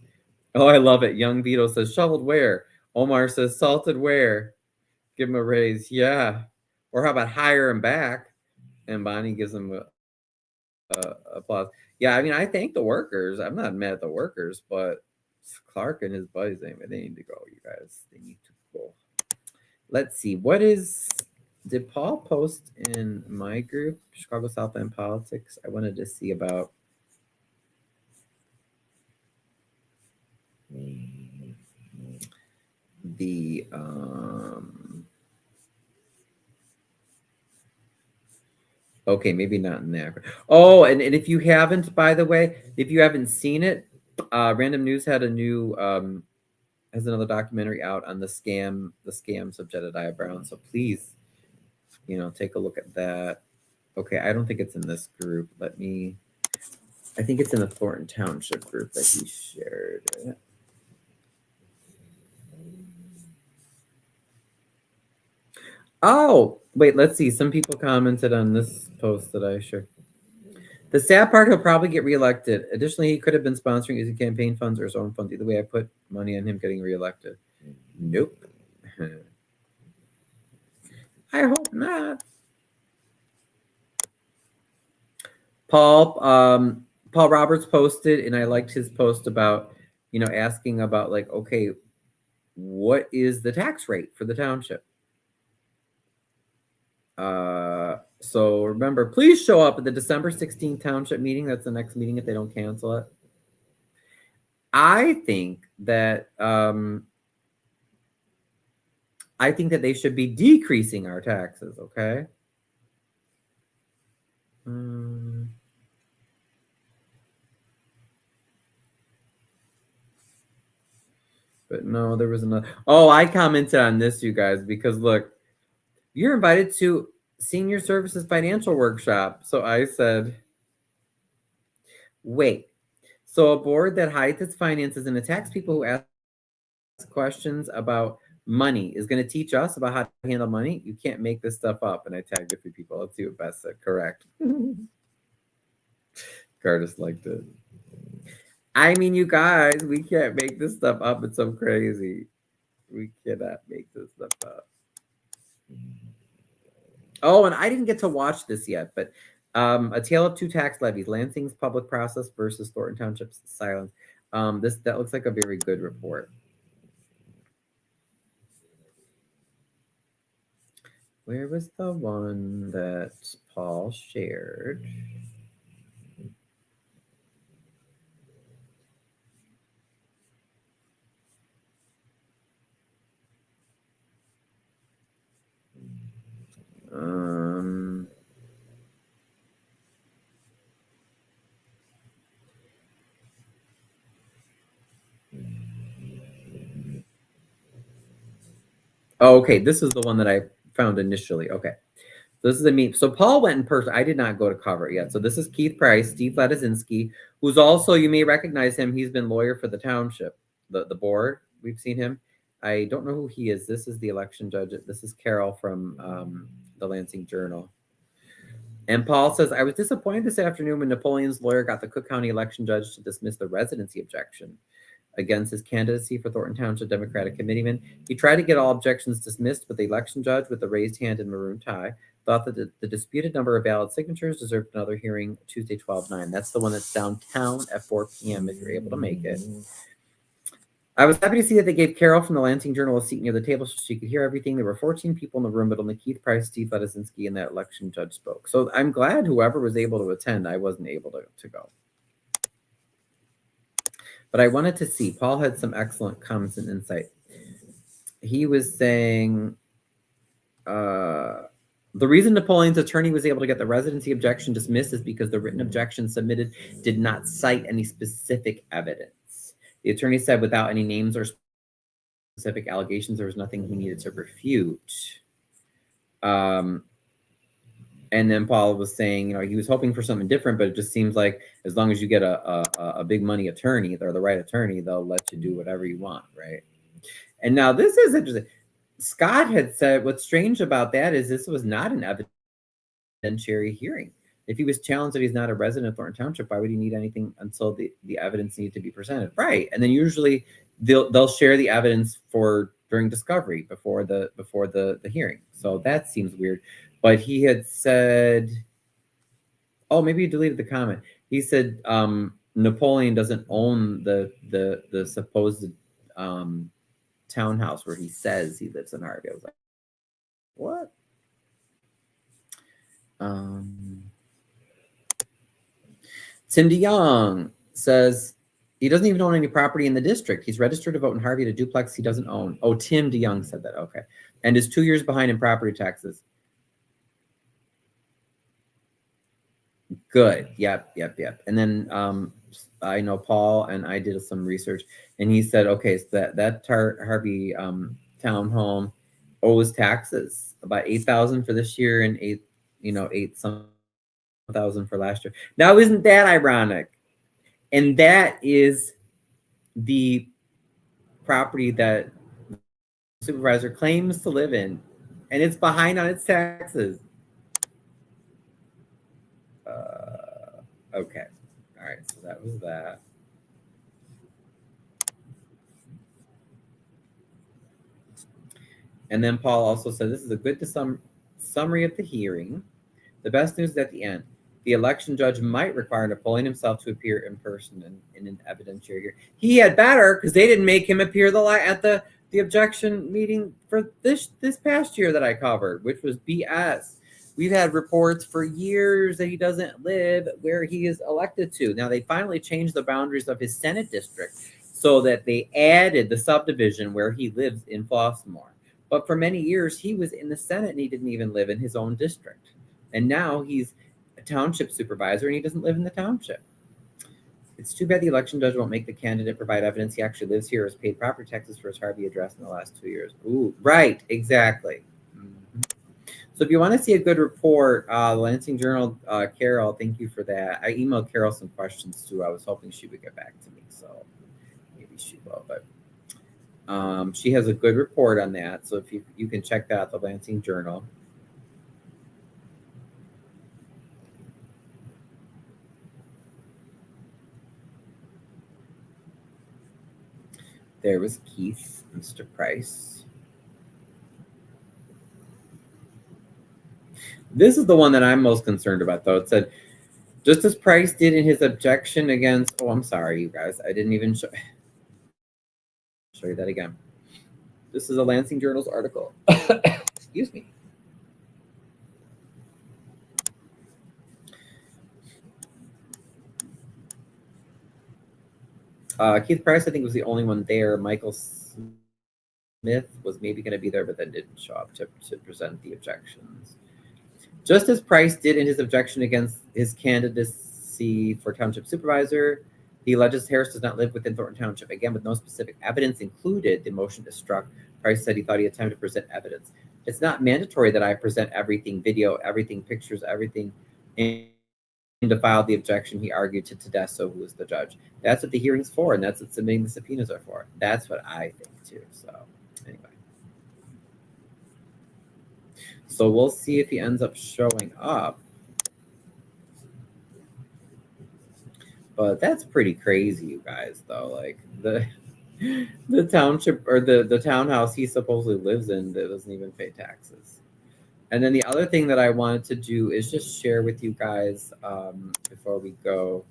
Oh, I love it. Young Vito says, shoveled where? Omar says, salted where? Give him a raise. Yeah. Or how about hire him back? And Bonnie gives him applause. Yeah, I mean, I thank the workers. I'm not mad at the workers, but Clark and his buddies, they need to go, you guys. They need to go. Let's see. Did Paul post in my group, Chicago Southland Politics? I wanted to see about the okay, maybe not in there. Oh, and if you haven't, by the way, if you haven't seen it, Random News had a new has another documentary out on the scams of Jedediah Brown. So please, take a look at that. Okay, I don't think it's in this group. I think it's in the Thornton Township group that he shared it. Oh, wait, let's see. Some people commented on this post that I shared. The sad part, he'll probably get reelected. Additionally, he could have been sponsoring using campaign funds or his own funds. Either way, I put money on him getting reelected. Nope. I hope not. Paul Roberts posted, and I liked his post about, asking about like, okay, what is the tax rate for the township? So remember, please show up at the December 16th township meeting. That's the next meeting if they don't cancel it. I think that they should be decreasing our taxes, okay? But no, there was another. Oh, I commented on this, you guys, because look, you're invited to Senior Services Financial Workshop. So I said, wait. So a board that hides its finances and attacks people who ask questions about money is going to teach us about how to handle money? You can't make this stuff up. And I tagged a few people. Let's see what Beth said. Correct. Curtis liked it. I mean, you guys, we can't make this stuff up. It's so crazy. We cannot make this stuff up. Oh, and I didn't get to watch this yet, but A Tale of Two Tax Levies, Lansing's Public Process versus Thornton Township's Silence. That looks like a very good report. Where was the one that Paul shared? Oh, okay, this is the one that I found initially. Okay, this is the meme. So Paul went in person. I did not go to cover it yet. So this is Keith Price, Steve Ladizinski, who's also, you may recognize him. He's been lawyer for the township, the board. We've seen him. I don't know who he is. This is the election judge. This is Carol from the Lansing Journal. And Paul says, I was disappointed this afternoon when Napoleon's lawyer got the Cook County election judge to dismiss the residency objection against his candidacy for Thornton Township Democratic committeeman. He tried to get all objections dismissed, but the election judge with the raised hand and maroon tie thought that the disputed number of valid signatures deserved another hearing Tuesday, 12/9. That's the one that's downtown at 4 p.m. if you're able to make it. I was happy to see that they gave Carol from the Lansing Journal a seat near the table so she could hear everything. There were 14 people in the room, but only Keith Price, Steve Ledezinski, and that election judge spoke. So I'm glad whoever was able to attend. I wasn't able to go. But I wanted to see. Paul had some excellent comments and insight. He was saying the reason Napoleon's attorney was able to get the residency objection dismissed is because the written objection submitted did not cite any specific evidence. The attorney said without any names or specific allegations, there was nothing he needed to refute. And then Paul was saying, you know, he was hoping for something different, but it just seems like as long as you get a big money attorney or the right attorney, they'll let you do whatever you want, right? And now this is interesting. Scott had said what's strange about that is this was not an evidentiary hearing. If he was challenged that he's not a resident of Thornton Township, why would he need anything until the evidence needed to be presented? Right. And then usually they'll share the evidence during discovery before the hearing. So that seems weird. But he had said, oh, maybe he deleted the comment. He said Napoleon doesn't own the supposed townhouse where he says he lives in Harvey. I was like, what? Tim DeYoung says he doesn't even own any property in the district. He's registered to vote in Harvey at a duplex he doesn't own. Oh, Tim DeYoung said that. Okay. And is 2 years behind in property taxes. Good. Yep. And then I know Paul and I did some research, and he said, okay, so that Harvey townhome owes taxes about $8,000 for this year and $8,000 for last year. Now, isn't that ironic? And that is the property that the supervisor claims to live in, and it's behind on its taxes. Okay. All right. So that was that. And then Paul also said, this is a good summary of the hearing. The best news is at the end. The election judge might require Napoleon himself to appear in person in an evidentiary hearing. He had better, because they didn't make him appear at the objection meeting for this past year that I covered, which was BS. We've had reports for years that he doesn't live where he is elected to. Now, they finally changed the boundaries of his Senate district so that they added the subdivision where he lives in Flossmoor. But for many years, he was in the Senate and he didn't even live in his own district. And now he's a township supervisor and he doesn't live in the township. It's too bad the election judge won't make the candidate provide evidence he actually lives here or has paid property taxes for his Harvey address in the last 2 years. Ooh, right, exactly. So if you want to see a good report, the Lansing Journal, Carol, thank you for that. I emailed Carol some questions too. I was hoping she would get back to me, so maybe she will. But she has a good report on that. So if you can check that out, the Lansing Journal. There was Keith, Mr. Price. This is the one that I'm most concerned about, though. It said, just as Price did in his objection against, oh, I'm sorry, you guys. I didn't even show you that again. This is a Lansing Journal's article. Excuse me. Keith Price, I think, was the only one there. Michael Smith was maybe going to be there, but then didn't show up to present the objections. Just as Price did in his objection against his candidacy for township supervisor, the alleged Harris does not live within Thornton Township. Again, with no specific evidence included, the motion is struck. Price said he thought he had time to present evidence. It's not mandatory that I present everything, video, everything, pictures, everything. And to file the objection, he argued to Tedesco, who was the judge. That's what the hearing's for, and that's what submitting the subpoenas are for. That's what I think too. So anyway. So we'll see if he ends up showing up. But that's pretty crazy, you guys, though. Like the township or the townhouse he supposedly lives in that doesn't even pay taxes. And then the other thing that I wanted to do is just share with you guys before we go.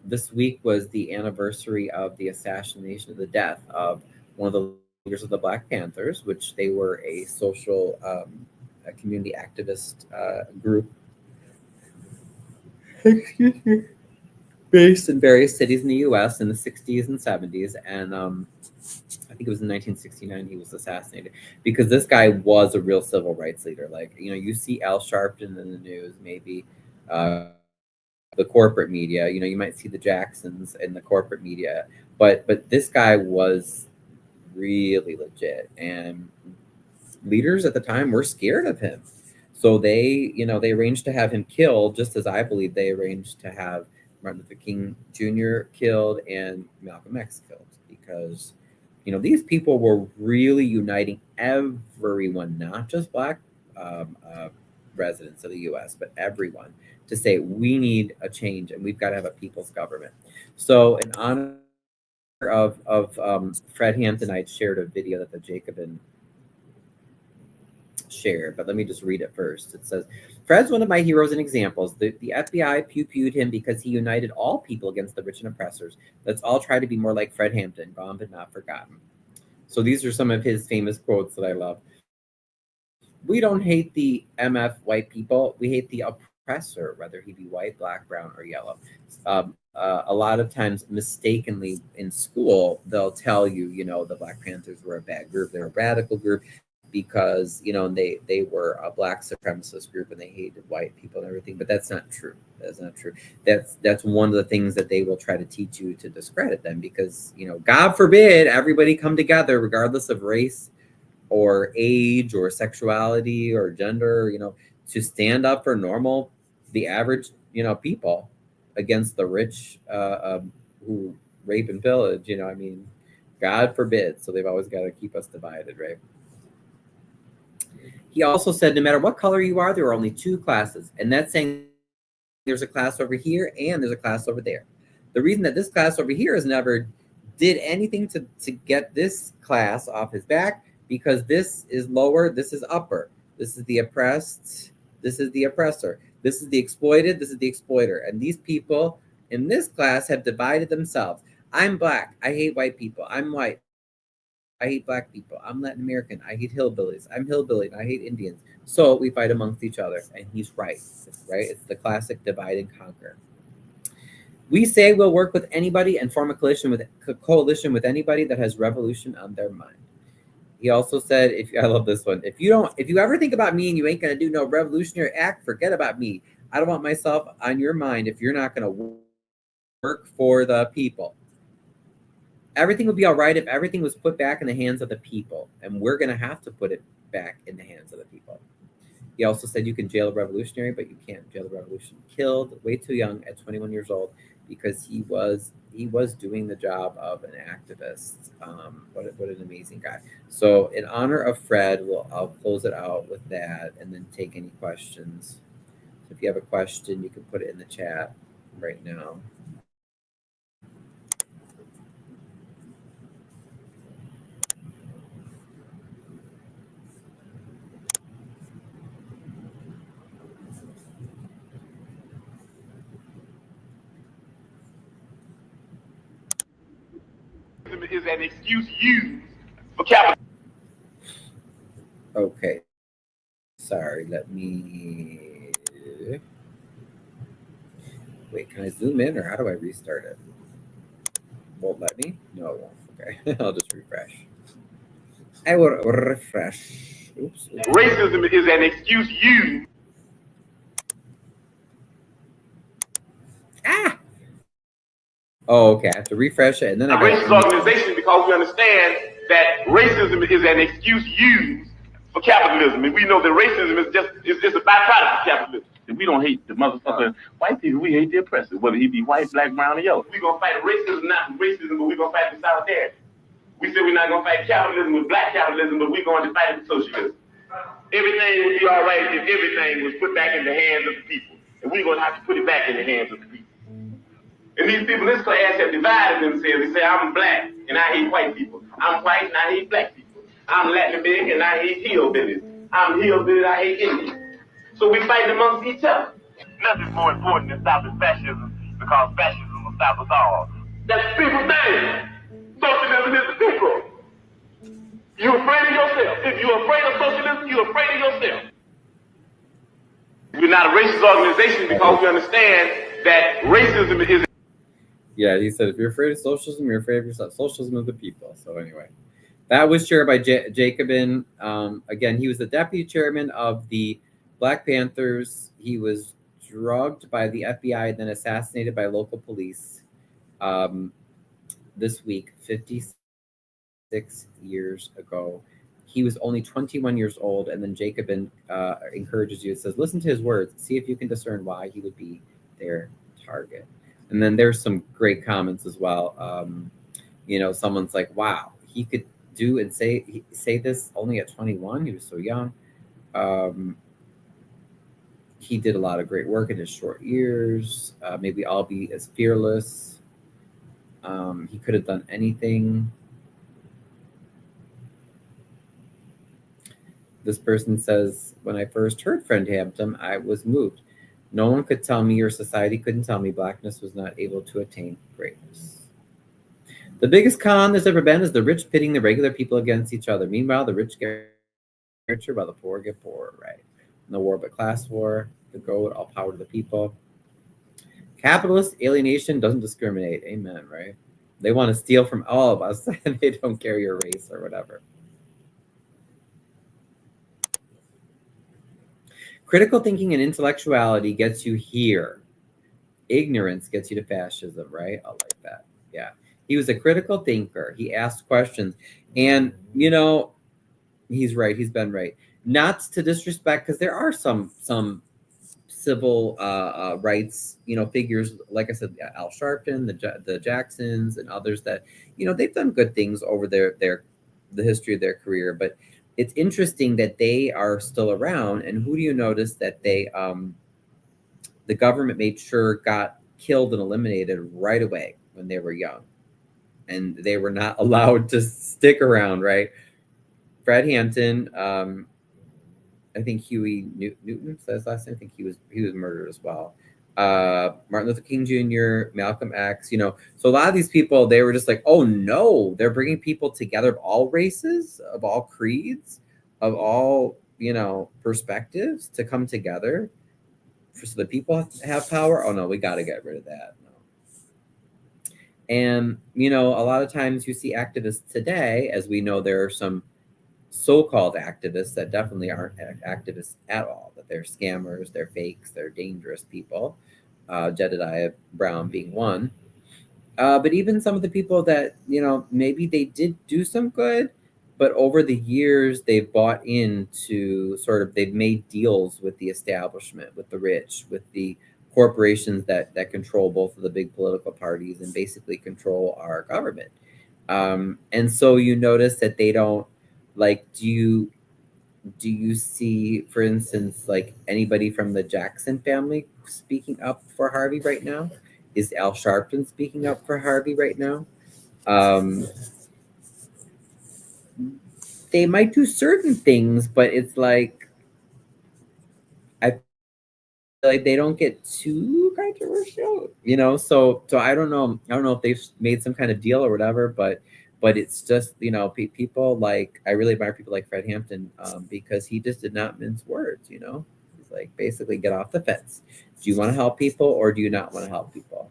This week was the anniversary of the assassination of the death of one of the leaders of the Black Panthers, which they were a social a community activist group based in various cities in the U.S. in the 60s and 70s. And I think it was in 1969 he was assassinated, because this guy was a real civil rights leader. Like, you know, you see Al Sharpton in the news, maybe the corporate media, you know, you might see the Jacksons in the corporate media, but this guy was really legit, and leaders at the time were scared of him. So they, you know, they arranged to have him killed, just as I believe they arranged to have Martin Luther King Jr. killed and Malcolm X killed, because, you know, these people were really uniting everyone, not just Black residents of the U.S., but everyone, to say we need a change and we've got to have a people's government. So in honor of Fred Hampton, I shared a video that the Jacobin shared, but let me just read it first. It says, Fred's one of my heroes and examples. The FBI pew-pewed him because he united all people against the rich and oppressors. Let's all try to be more like Fred Hampton, gone but not forgotten. So these are some of his famous quotes that I love. We don't hate the MF white people. We hate the oppressor, whether he be white, black, brown, or yellow. A lot of times, mistakenly in school, they'll tell you, you know, the Black Panthers were a bad group. They're a radical group because, you know, they were a Black supremacist group and they hated white people and everything. But that's not true. That's not true. That's one of the things that they will try to teach you to discredit them, because, you know, God forbid everybody come together regardless of race or age or sexuality or gender, you know, to stand up for normal, the average, you know, people against the rich who rape and pillage, you know, I mean, God forbid. So they've always got to keep us divided, right? He also said, no matter what color you are, there are only two classes. And that's saying there's a class over here and there's a class over there. The reason that this class over here has never did anything to get this class off his back, because this is lower, this is upper. This is the oppressed, this is the oppressor. This is the exploited, this is the exploiter. And these people in this class have divided themselves. I'm Black, I hate white people. I'm white, I hate Black people. I'm Latin American, I hate hillbillies. I'm hillbilly, I hate Indians. So we fight amongst each other. And he's right, right? It's the classic divide and conquer. We say we'll work with anybody and form a coalition with anybody that has revolution on their mind. He also said, I love this one. If you ever think about me and you ain't gonna do no revolutionary act, forget about me. I don't want myself on your mind if you're not gonna work for the people. Everything would be all right if everything was put back in the hands of the people, and we're gonna have to put it back in the hands of the people. He also said you can jail a revolutionary, but you can't jail a revolution. Killed way too young at 21 years old because he was doing the job of an activist. What an amazing guy. So in honor of Fred, I'll close it out with that and then take any questions. So if you have a question, you can put it in the chat right now. Is an excuse used for capital. Okay. Sorry, let me wait. Can I zoom in, or how do I restart it? Won't let me? No, it won't. Okay, I'll just refresh. I will refresh. Oops. Racism is an excuse used. Oh, okay. I have to refresh it, and then I got racist organization, because we understand that racism is an excuse used for capitalism, and we know that racism is just a byproduct of capitalism. And we don't hate the motherfucker white people, we hate the oppressor, whether he be white, black, brown, or yellow. We're gonna fight racism, not racism, but we're gonna fight the solidarity. We said we're not gonna fight capitalism with black capitalism, but we're going to fight it with socialism. Everything would be all right if everything was put back in the hands of the people, and we're gonna have to put it back in the hands of the people. And these people in this class have divided themselves. They say, I'm black and I hate white people. I'm white and I hate black people. I'm Latin American and I hate hillbillies. I'm hillbilly, I hate Indians. So we fight amongst each other. Nothing's more important than stopping fascism because fascism will stop us all. That's the people's thing. Socialism is the people. You're afraid of yourself. If you're afraid of socialism, you're afraid of yourself. We're not a racist organization because we understand that racism is. Yeah, he said, if you're afraid of socialism, you're afraid of yourself. Socialism of the people. So anyway, that was chaired by Jacobin. Again, he was the deputy chairman of the Black Panthers. He was drugged by the FBI and then assassinated by local police this week, 56 years ago. He was only 21 years old, and then Jacobin encourages you, it says, listen to his words, see if you can discern why he would be their target. And then there's some great comments as well. You know, someone's like, wow, he could do and say this only at 21. He was so young. He did a lot of great work in his short years. Maybe I'll be as fearless. He could have done anything. This person says, when I first heard Friend Hampton, I was moved. No one could tell me, or society couldn't tell me, Blackness was not able to attain greatness. The biggest con there's ever been is the rich pitting the regular people against each other. Meanwhile, the rich get richer while the poor get poorer, right? No war but class war, the goat, all power to the people. Capitalist alienation doesn't discriminate. Amen, right? They want to steal from all of us, and they don't care your race or whatever. Critical thinking and intellectuality gets you here. Ignorance gets you to fascism, right? I like that. Yeah. He was a critical thinker. He asked questions. And, you know, he's right. He's been right. Not to disrespect, because there are some civil rights, you know, figures, like I said, Al Sharpton, the Jacksons, and others that, you know, they've done good things over the history of their career. But it's interesting that they are still around. And who do you notice that they, the government made sure got killed and eliminated right away when they were young, and they were not allowed to stick around, right? Fred Hampton, I think Huey Newton says last name. I think he was murdered as well. Martin Luther King Jr., Malcolm X, you know. So a lot of these people, they were just like, oh no, they're bringing people together of all races, of all creeds, of all, you know, perspectives to come together so the people have power. Oh no, we got to get rid of that. No. And, you know, a lot of times you see activists today, as we know, there are some so-called activists that definitely aren't activists at all, that they're scammers, they're fakes, they're dangerous people, Jedediah Brown being one. But even some of the people that, you know, maybe they did do some good, but over the years they've bought into they've made deals with the establishment, with the rich, with the corporations that control both of the big political parties and basically control our government. And so you notice that they don't, like, do you see, for instance, like anybody from the Jackson family speaking up for Harvey right now? Is Al Sharpton speaking up for Harvey right now? They might do certain things, but it's like, I feel like they don't get too controversial, you know? So I don't know. I don't know if they've made some kind of deal or whatever, but it's just, you know, people like, I really admire people like Fred Hampton because he just did not mince words, you know? He's like, basically, get off the fence. Do you want to help people or do you not want to help people?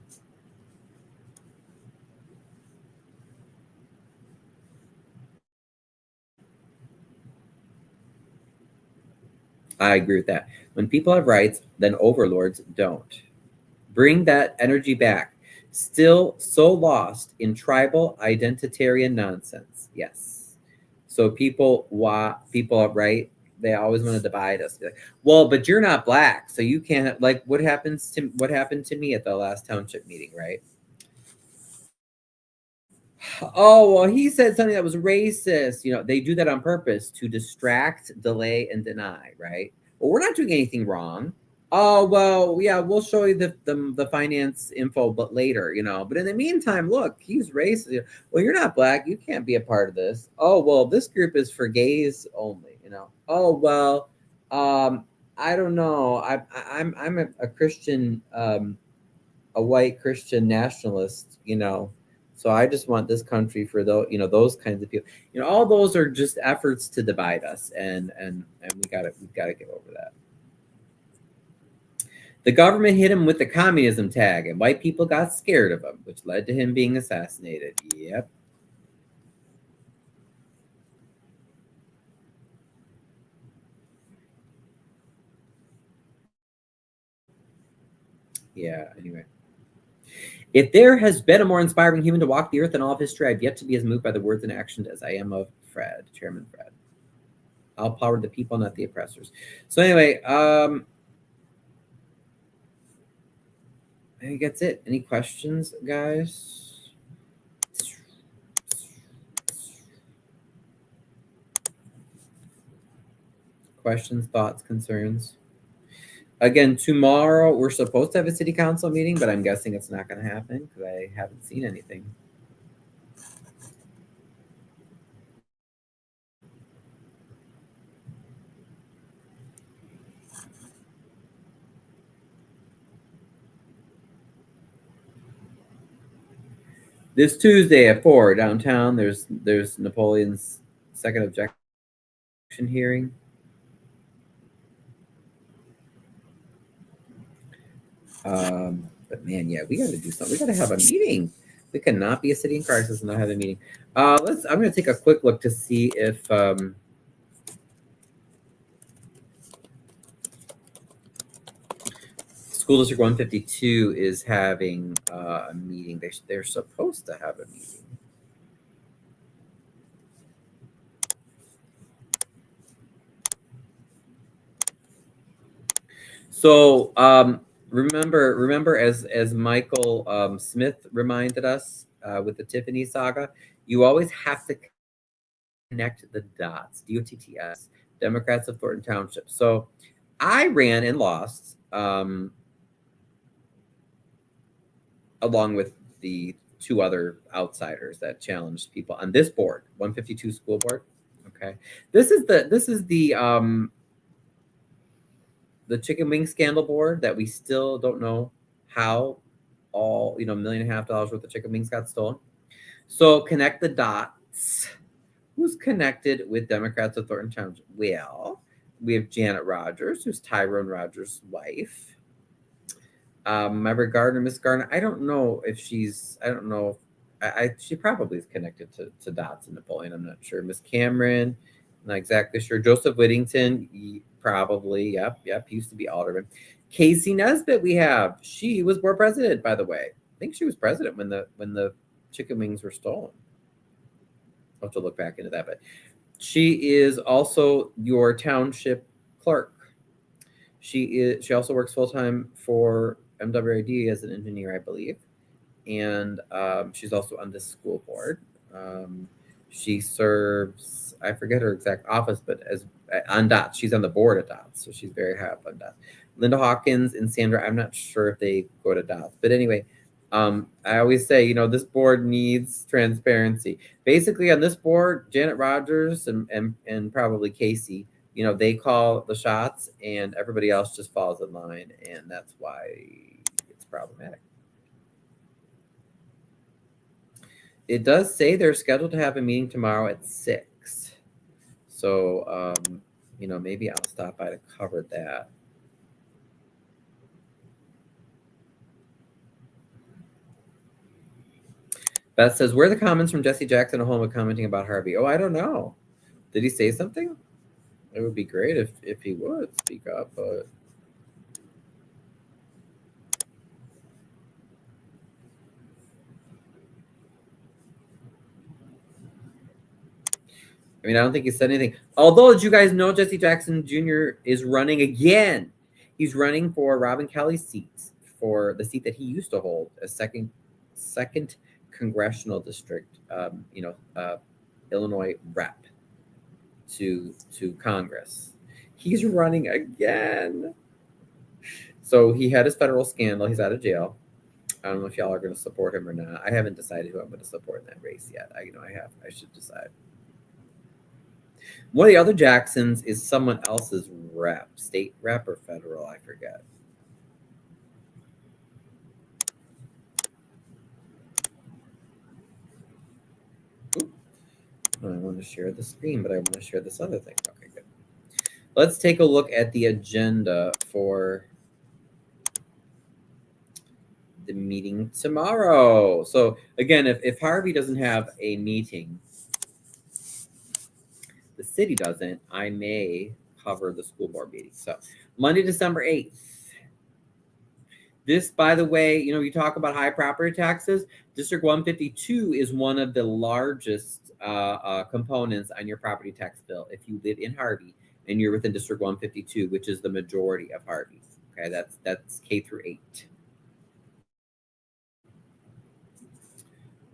I agree with that. When people have rights, then overlords don't. Bring that energy back. Still so lost in tribal identitarian nonsense. Yes. So people are right. They always want to divide us. Like, well, but you're not black, so you can't. Like, what happened to me at the last township meeting, right? Oh, well, he said something that was racist. You know, they do that on purpose to distract, delay, and deny, right? Well, we're not doing anything wrong. Oh, well, yeah, we'll show you the finance info, but later, But in the meantime, look, he's racist. Well, you're not black. You can't be a part of this. Oh, well, this group is for gays only, Oh, well, I don't know. I'm a Christian, a white Christian nationalist, So I just want this country for those kinds of people. All those are just efforts to divide us, and we gotta get over that. The government hit him with the communism tag, and white people got scared of him, which led to him being assassinated. Yep. Yeah, anyway. If there has been a more inspiring human to walk the earth in all of history, I've yet to be as moved by the words and actions as I am of Fred, Chairman Fred. All power to the people, not the oppressors. So anyway, I think that's it. Any questions, guys? Questions, thoughts, concerns? Again, tomorrow we're supposed to have a city council meeting, but I'm guessing it's not going to happen because I haven't seen anything. This Tuesday at 4 downtown, there's Napoleon's second objection hearing. But man, yeah, we got to do something. We got to have a meeting. We cannot be a city in crisis and not have a meeting. I'm going to take a quick look to see if School District 152 is having a meeting. They're supposed to have a meeting. So remember as Michael Smith reminded us with the Tiffany saga, you always have to connect the dots. DOTTS, Democrats of Thornton Township. So I ran and lost along with the two other outsiders that challenged people on this board, 152 school board. Okay, this is the chicken wing scandal board that we still don't know how all $1.5 million worth of chicken wings got stolen. So connect the dots. Who's connected with Democrats of Thornton Township? Well, we have Janet Rogers, who's Tyrone Rogers' wife. Remember Gardner, Miss Gardner. I don't know if she's. I don't know. She probably is connected to Dots and Napoleon. I'm not sure. Miss Cameron, not exactly sure. Joseph Whittington, probably. Yep. He used to be alderman. Casey Nesbitt, we have. She was board president, by the way. I think she was president when the chicken wings were stolen. I'll have to look back into that, but she is also your township clerk. She also works full time for MWID as an engineer, I believe, and she's also on this school board. She serves, I forget her exact office, but as on Dots, she's on the board at Dots, so she's very high up on Dots. Linda Hawkins and Sandra, I'm not sure if they go to Dots, but anyway, I always say, this board needs transparency. Basically, on this board, Janet Rogers and probably Casey, they call the shots, and everybody else just falls in line, and that's why it's problematic. It does say they're scheduled to have a meeting tomorrow at 6. So, maybe I'll stop by to cover that. Beth says, where are the comments from Jesse Jackson Oklahoma commenting about Harvey? Oh, I don't know. Did he say something? It would be great if he would speak up, but I don't think he said anything. Although, did you guys know Jesse Jackson Jr. is running again? He's running for Robin Kelly's seat, for the seat that he used to hold, a second congressional district, Illinois rep to Congress. He's running again. So he had his federal scandal. He's out of jail. I don't know if y'all are going to support him or not. I haven't decided who I'm going to support in that race yet. I should decide. One of the other Jacksons is someone else's rep, state rep or federal, I forget. Ooh. I want to share the screen, but I want to share this other thing. Okay, good. Let's take a look at the agenda for the meeting tomorrow. So again, if Harvey doesn't have a meeting, the city doesn't, I may cover the school board meeting. So Monday, December 8th. This, by the way, you talk about high property taxes. District 152 is one of the largest components on your property tax bill if you live in Harvey and you're within District 152, which is the majority of Harvey. Okay, that's K through 8.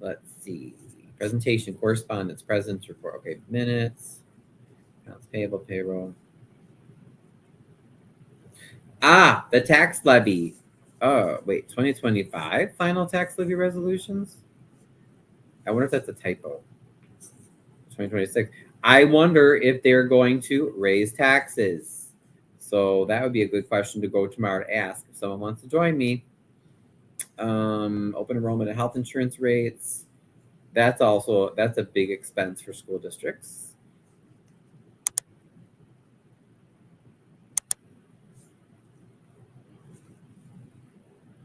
Let's see. Presentation, correspondence, president's report. Okay, minutes, accounts payable, payroll. The tax levy. Oh, wait, 2025 final tax levy resolutions? I wonder if that's a typo. 2026. I wonder if they're going to raise taxes. So that would be a good question to go tomorrow to ask if someone wants to join me. Open enrollment and health insurance rates. That's a big expense for school districts.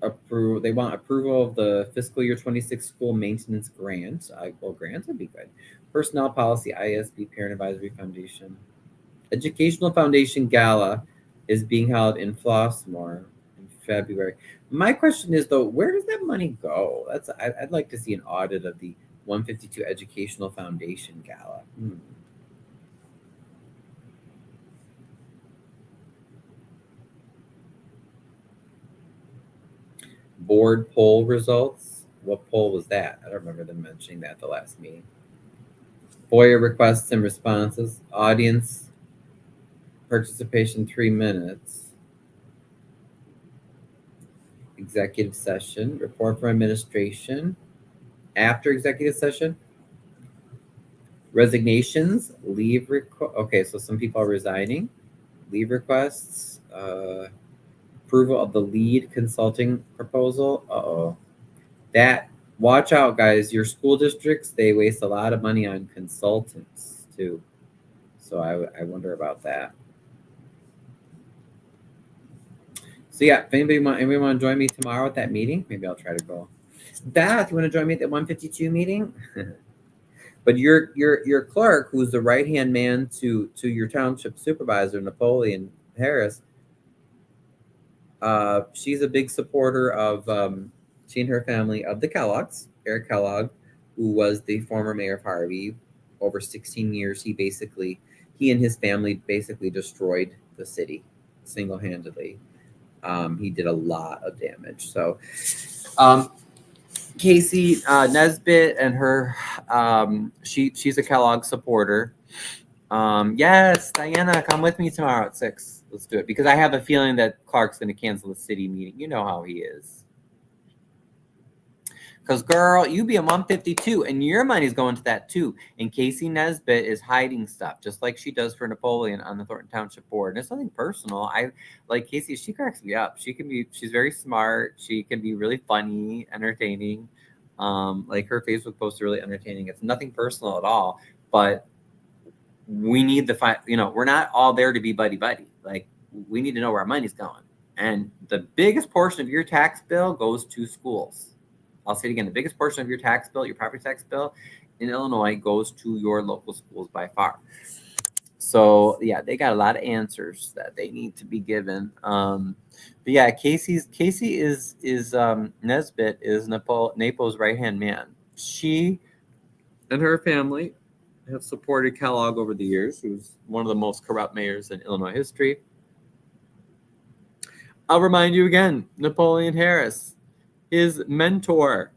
They want approval of the fiscal year 26 school maintenance grant. Grants would be good. Personnel policy, ISB, Parent Advisory Foundation. Educational Foundation Gala is being held in Flossmoor in February. My question is, though, where does that money go? I'd like to see an audit of the 152 Educational Foundation Gala. Board poll results. What poll was that? I don't remember them mentioning that at the last meeting. FOIA requests and responses. Audience participation 3 minutes. Executive session. Report from administration. After executive session. Resignations. Leave request. Okay, so some people are resigning. Leave requests. Approval of the lead consulting proposal. Watch out, guys. Your school districts, they waste a lot of money on consultants too. So I wonder about that. So yeah, if anybody want to join me tomorrow at that meeting, maybe I'll try to go. Beth, you want to join me at the 152 meeting? But your clerk, who's the right-hand man to your township supervisor, Napoleon Harris, she's a big supporter of she and her family of the Kellogg's. Eric Kellogg, who was the former mayor of Harvey, over 16 years, he and his family basically destroyed the city single-handedly. He did a lot of damage. So Casey Nesbitt and her, she's a Kellogg supporter. Yes, Diana, come with me tomorrow at 6. Let's do it, because I have a feeling that Clark's going to cancel the city meeting. You know how he is. Because, girl, you be a 152, and your money's going to that, too. And Casey Nesbitt is hiding stuff, just like she does for Napoleon on the Thornton Township Board. And it's nothing personal. I like Casey. She cracks me up. She's very smart. She can be really funny, entertaining. Like her Facebook posts are really entertaining. It's nothing personal at all. But we need we're not all there to be buddy-buddy. Like, we need to know where our money's going. And the biggest portion of your tax bill goes to schools. I'll say it again, the biggest portion of your tax bill, your property tax bill in Illinois, goes to your local schools by far. So yeah, they got a lot of answers that they need to be given. But yeah, Casey is Nesbitt is Napo's right-hand man. She and her family have supported Kellogg over the years, who's one of the most corrupt mayors in Illinois history. I'll remind you again, Napoleon Harris, his mentor,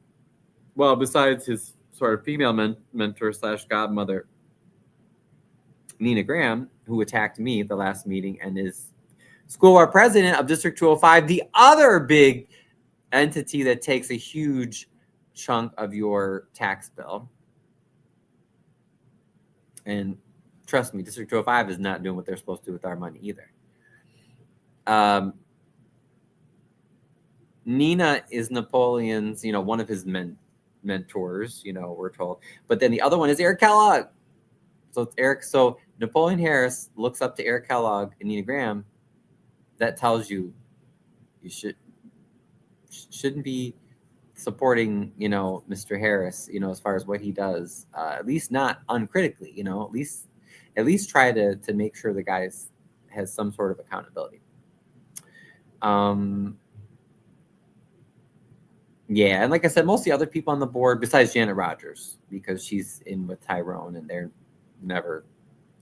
well, besides his sort of female mentor / godmother, Nina Graham, who attacked me at the last meeting and is School board president of District 205, the other big entity that takes a huge chunk of your tax bill. And trust me, District 205 is not doing what they're supposed to do with our money either. Nina is Napoleon's, one of his mentors, we're told. But then the other one is Eric Kellogg. So it's Eric. So Napoleon Harris looks up to Eric Kellogg and Nina Graham. That tells you shouldn't be supporting, Mr. Harris, as far as what he does, at least not uncritically, at least try to make sure the guy has some sort of accountability. Yeah, and like I said, most of the other people on the board, besides Janet Rogers, because she's in with Tyrone and they're never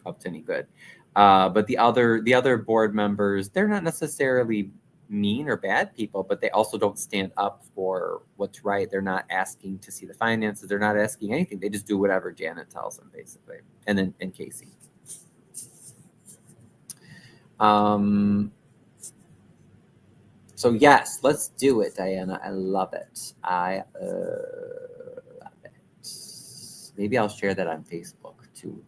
up to any good. But the other board members, they're not necessarily mean or bad people, but they also don't stand up for what's right. They're not asking to see the finances. They're not asking anything. They just do whatever Janet tells them, basically. And Casey. So yes, let's do it, Diana. I love it. I love it. Maybe I'll share that on Facebook too.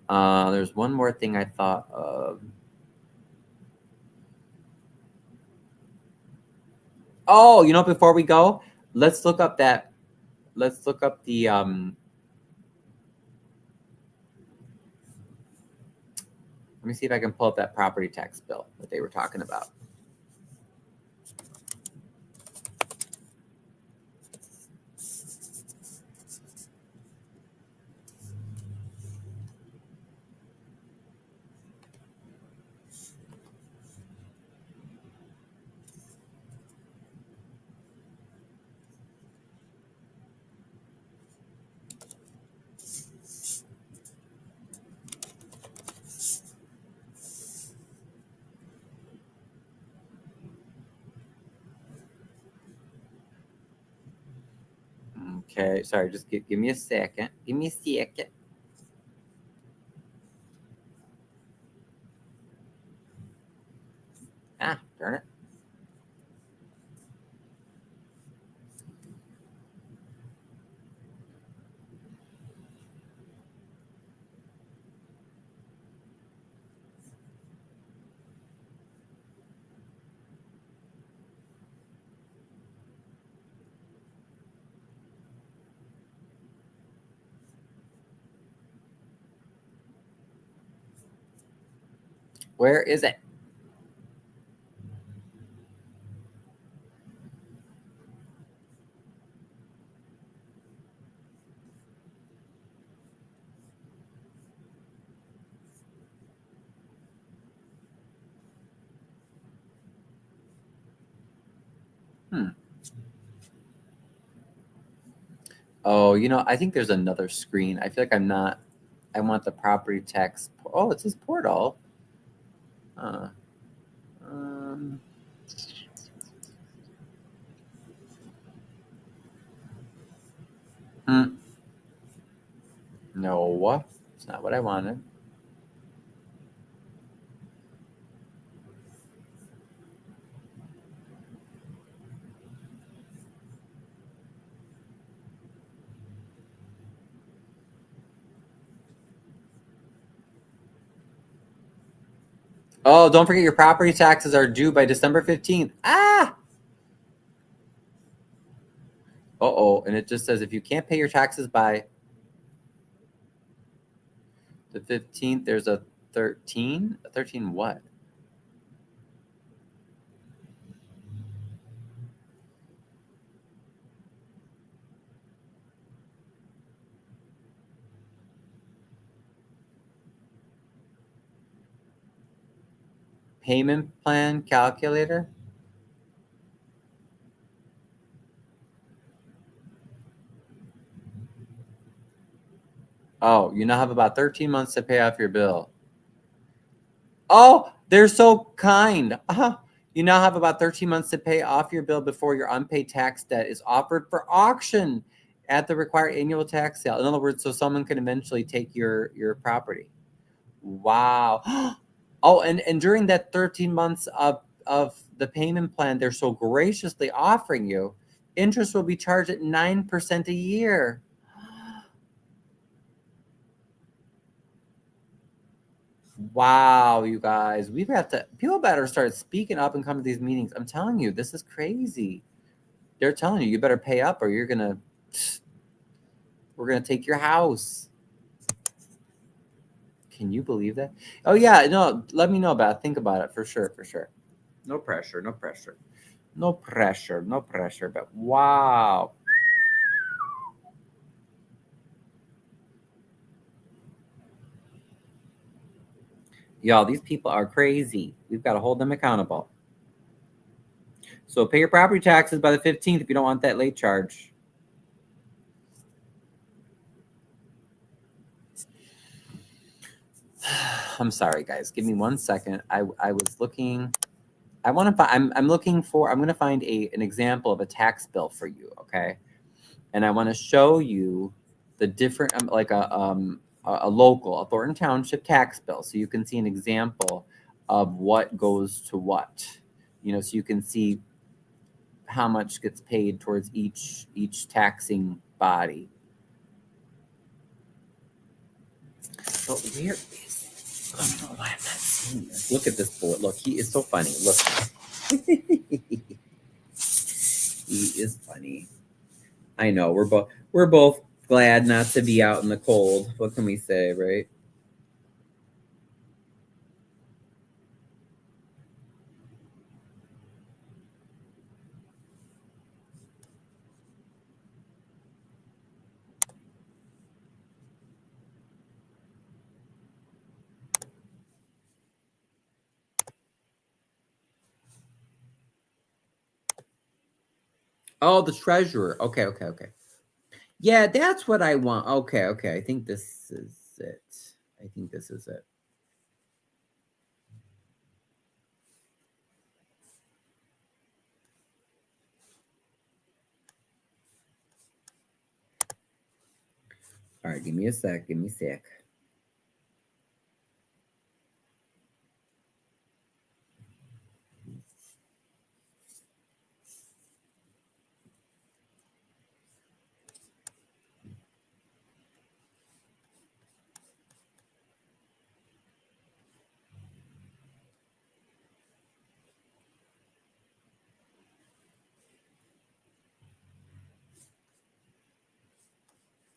There's one more thing I thought of. Oh, before we go, let's look up the let me see if I can pull up that property tax bill that they were talking about. Okay, sorry, just give me a second. Give me a second. Ah, darn it. Where is it? Oh, I think there's another screen. I feel like I'm not. I want the property tax. Oh, it says portal. No, it's not what I wanted. Oh, don't forget your property taxes are due by December 15th. Ah! Uh-oh, and it just says if you can't pay your taxes by the 15th, there's a 13. A 13 what? Payment plan calculator? Oh, you now have about 13 months to pay off your bill. Oh, they're so kind. You now have about 13 months to pay off your bill before your unpaid tax debt is offered for auction at the required annual tax sale. In other words, so someone can eventually take your property. Wow. Oh, and during that 13 months of the payment plan, they're so graciously offering you, interest will be charged at 9% a year. Wow, you guys, people better start speaking up and come to these meetings. I'm telling you, this is crazy. They're telling you better pay up or we're gonna take your house. Can you believe that? Oh yeah, no, let me know about it. Think about it for sure. No pressure, but wow. Y'all, these people are crazy. We've got to hold them accountable. So pay your property taxes by the 15th if you don't want that late charge. I'm sorry, guys. Give me 1 second. I was looking. I want to find. I'm looking for. I'm going to find an example of a tax bill for you. Okay, and I want to show you the different, like a local, a Thornton Township tax bill, so you can see an example of what goes to what. You know, so you can see how much gets paid towards each taxing body. But where is? I don't know why I'm not seeing this. Look at this boy. Look, he is so funny. Look, he is funny. I know we're both glad not to be out in the cold. What can we say, right? Oh, the treasurer. Okay. Yeah, that's what I want. Okay. I think this is it. All right, give me a sec.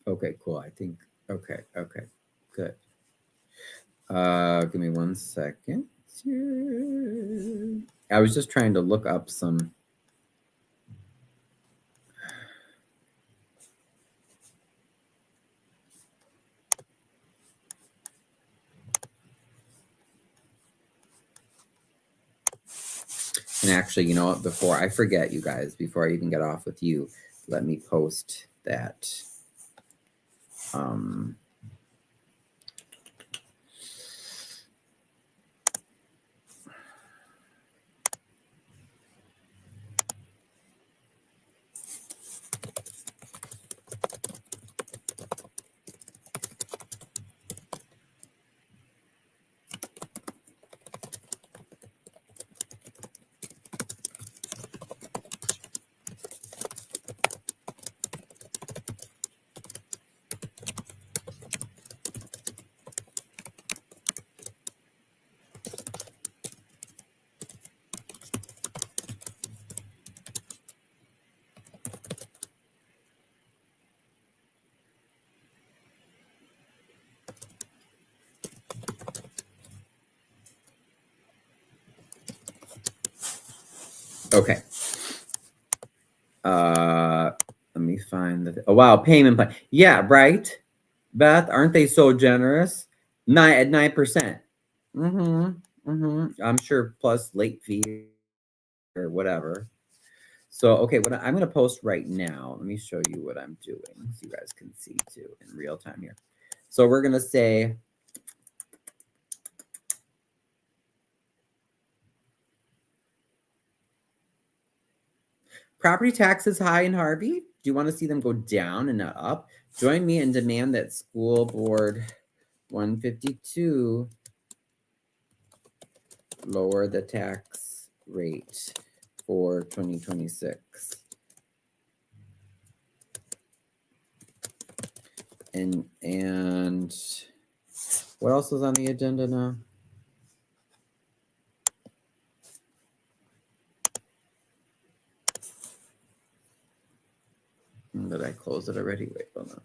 Okay, cool. I think, okay, good. Give me 1 second. I was just trying to look up some. And actually, you know what? Before I forget, you guys, before I even get off with you, let me post that. Okay. Let me find the. Oh wow, payment plan. Yeah, right. Beth, aren't they so generous? 9%. I'm sure plus late fee or whatever. So okay, what I'm going to post right now. Let me show you what I'm doing, so you guys can see too in real time here. So we're going to say. Property taxes high in Harvey. Do you want to see them go down and not up? Join me and demand that school board 152 lower the tax rate for 2026. And what else is on the agenda now? Did I close it already? Wait, hold on.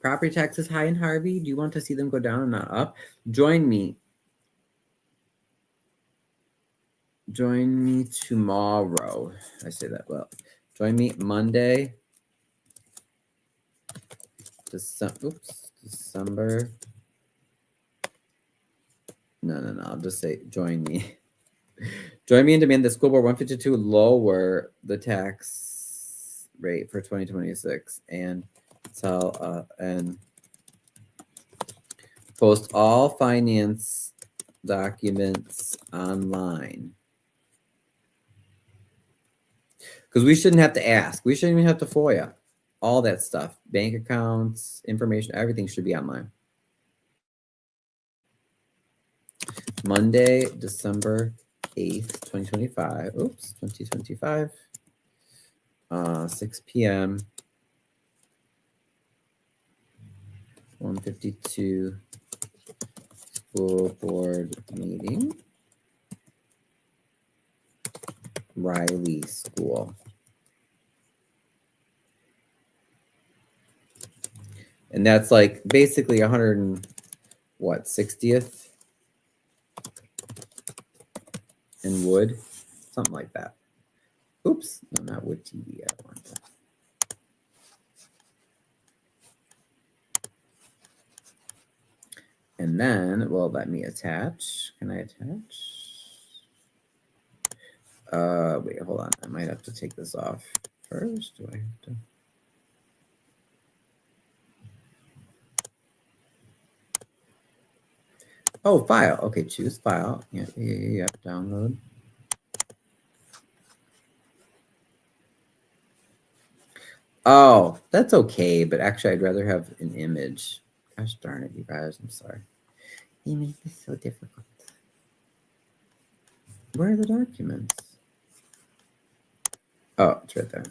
Property taxes high in Harvey. Do you want to see them go down and not up? Join me. Join me tomorrow. I say that well. Join me Monday, December. No. I'll just say join me. Join me and demand the school board 152 lower the tax rate for 2026 and and post all finance documents online. Because we shouldn't have to ask. We shouldn't even have to FOIA. All that stuff, bank accounts, information, everything should be online. Monday, December 8th, 2025. Oops, 2025. 6 p.m. 152 school board meeting. Riley School. And that's like basically 60th in Wood, something like that. Oops, no, not Wood TV. I want that. And then, well, let me attach. Can I attach? Wait, hold on. I might have to take this off first. Do I have to? Oh, file. Okay, choose file. Yeah. Download. Oh, that's okay. But actually, I'd rather have an image. Gosh darn it, you guys. I'm sorry. You make this so difficult. Where are the documents? Oh, it's right there.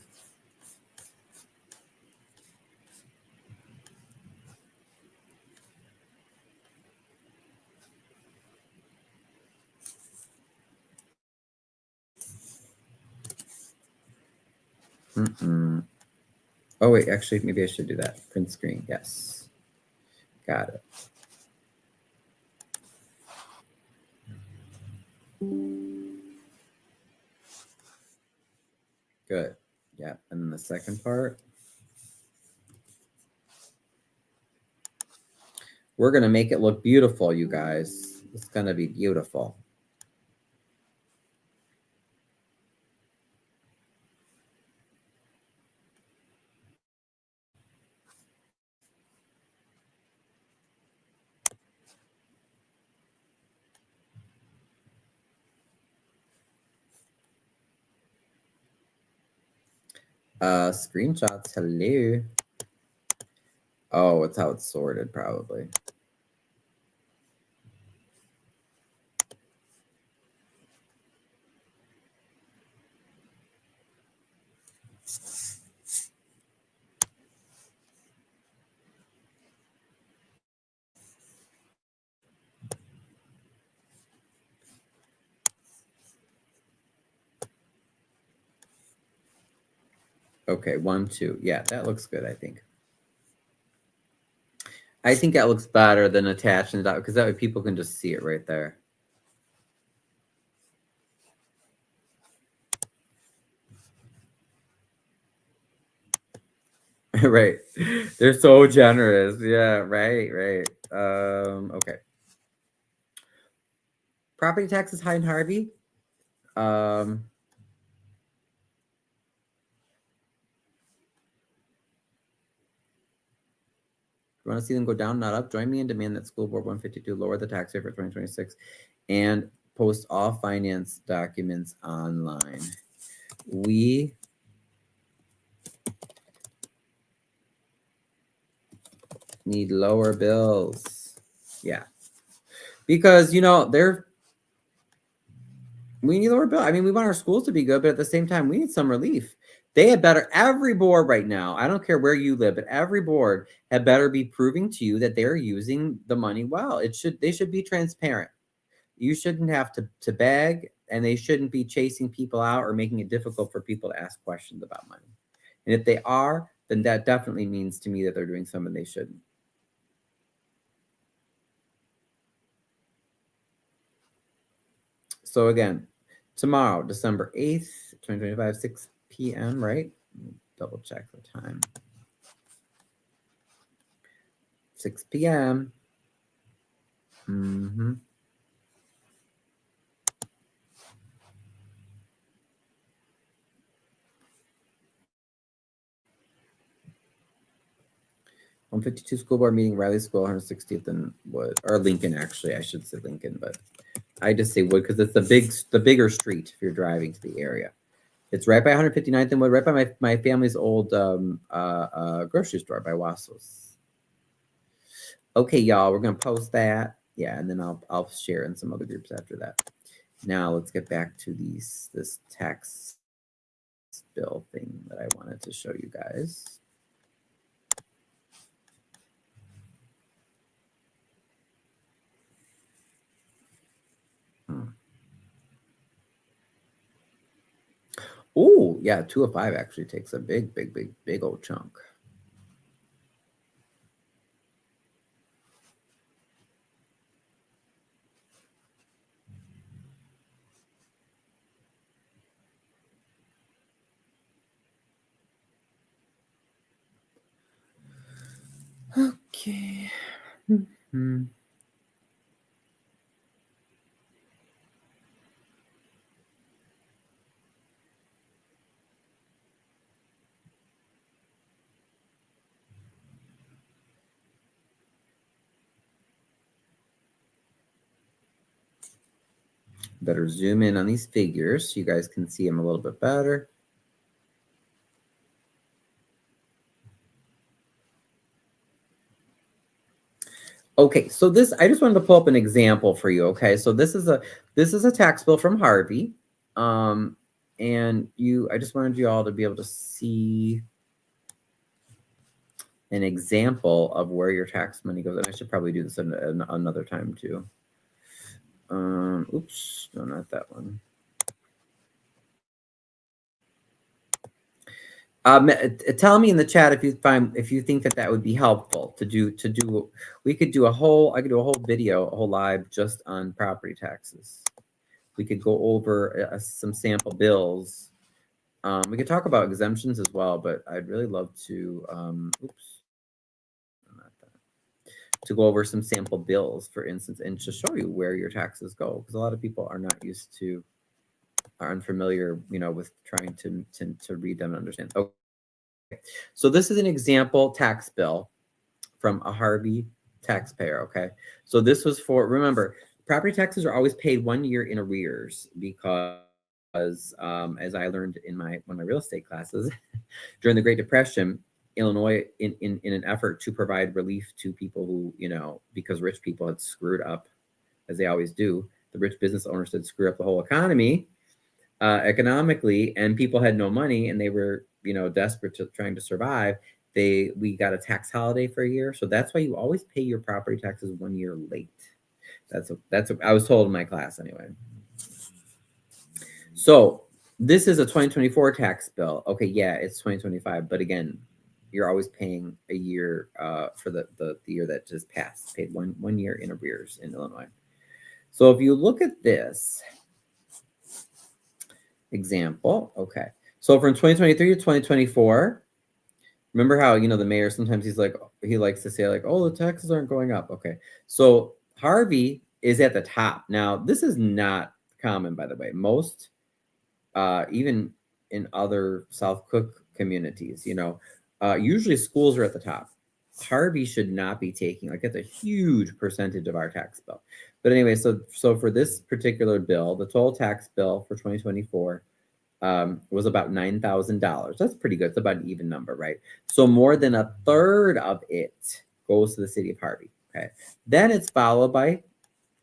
Oh, wait, actually, maybe I should do that. Print screen. Yes. Got it. Good. Yeah. And then the second part. We're going to make it look beautiful, you guys. It's going to be beautiful. Screenshots. Hello. Oh, it's how it's sorted, probably. Okay, 1, 2. Yeah, that looks good, I think. I think that looks better than attaching it out because that way people can just see it right there. Right. They're so generous. Yeah, right. Okay. Property taxes high in Harvey. you want to see them go down, not up? Join me in demand that School Board 152 lower the tax rate for 2026 and post all finance documents online. We need lower bills. Yeah. Because, we need lower bill. I mean, we want our schools to be good, but at the same time, we need some relief. They had better, every board right now, I don't care where you live, but every board had better be proving to you that they're using the money well. They should be transparent. You shouldn't have to beg, and they shouldn't be chasing people out or making it difficult for people to ask questions about money. And if they are, then that definitely means to me that they're doing something they shouldn't. So again, tomorrow, December 8th, 2025, 6 p.m., right? Double check the time. 6 p.m. Mm-hmm. On 52 school board meeting, Riley School, 160th and Wood, or Lincoln, actually, I should say Lincoln, but I just say Wood because it's the bigger street if you're driving to the area. It's right by 159th and Wood, right by my family's old grocery store by Wassos. Okay, y'all, we're gonna post that. Yeah, and then I'll share in some other groups after that. Now let's get back to this tax bill thing that I wanted to show you guys. Oh, yeah, 205 actually takes a big old chunk. Okay. Mm-hmm. Better zoom in on these figures so you guys can see them a little bit better. Okay, so this, I just wanted to pull up an example for you. Okay, so this is a tax bill from Harvey, and I just wanted you all to be able to see an example of where your tax money goes. And I should probably do this another time too. Oops, no, not that one. Tell me in the chat if you think that would be helpful to do. I could do a whole video, a whole live just on property taxes. We could go over some sample bills. We could talk about exemptions as well, but I'd really love to. To go over some sample bills, for instance, and to show you where your taxes go, because a lot of people are not used to, are unfamiliar, with trying to read them and understand. Okay, so this is an example tax bill from a Harvey taxpayer. Okay, so this was for, remember, property taxes are always paid 1 year in arrears because, as I learned in one of my real estate classes during the Great Depression, Illinois, in an effort to provide relief to people who, because rich people had screwed up, as they always do, the rich business owners had screwed up the whole economy economically, and people had no money, and they were, desperate to trying to survive. We got a tax holiday for a year, so that's why you always pay your property taxes 1 year late. That's what I was told in my class anyway. So this is a 2024 tax bill. Okay, yeah, it's 2025, but again, you're always paying a year for the year that just passed, paid one year in arrears in Illinois. So if you look at this example, okay, so from 2023 to 2024, remember how, the mayor, sometimes he likes to say like, oh, the taxes aren't going up. Okay, so Harvey is at the top. Now, this is not common, by the way. Most, even in other South Cook communities, usually schools are at the top. Harvey should not be taking, like, it's a huge percentage of our tax bill. But anyway, so for this particular bill, the total tax bill for 2024 was about $9,000. That's pretty good. It's about an even number, right? So more than a third of it goes to the city of Harvey. Okay. Then it's followed by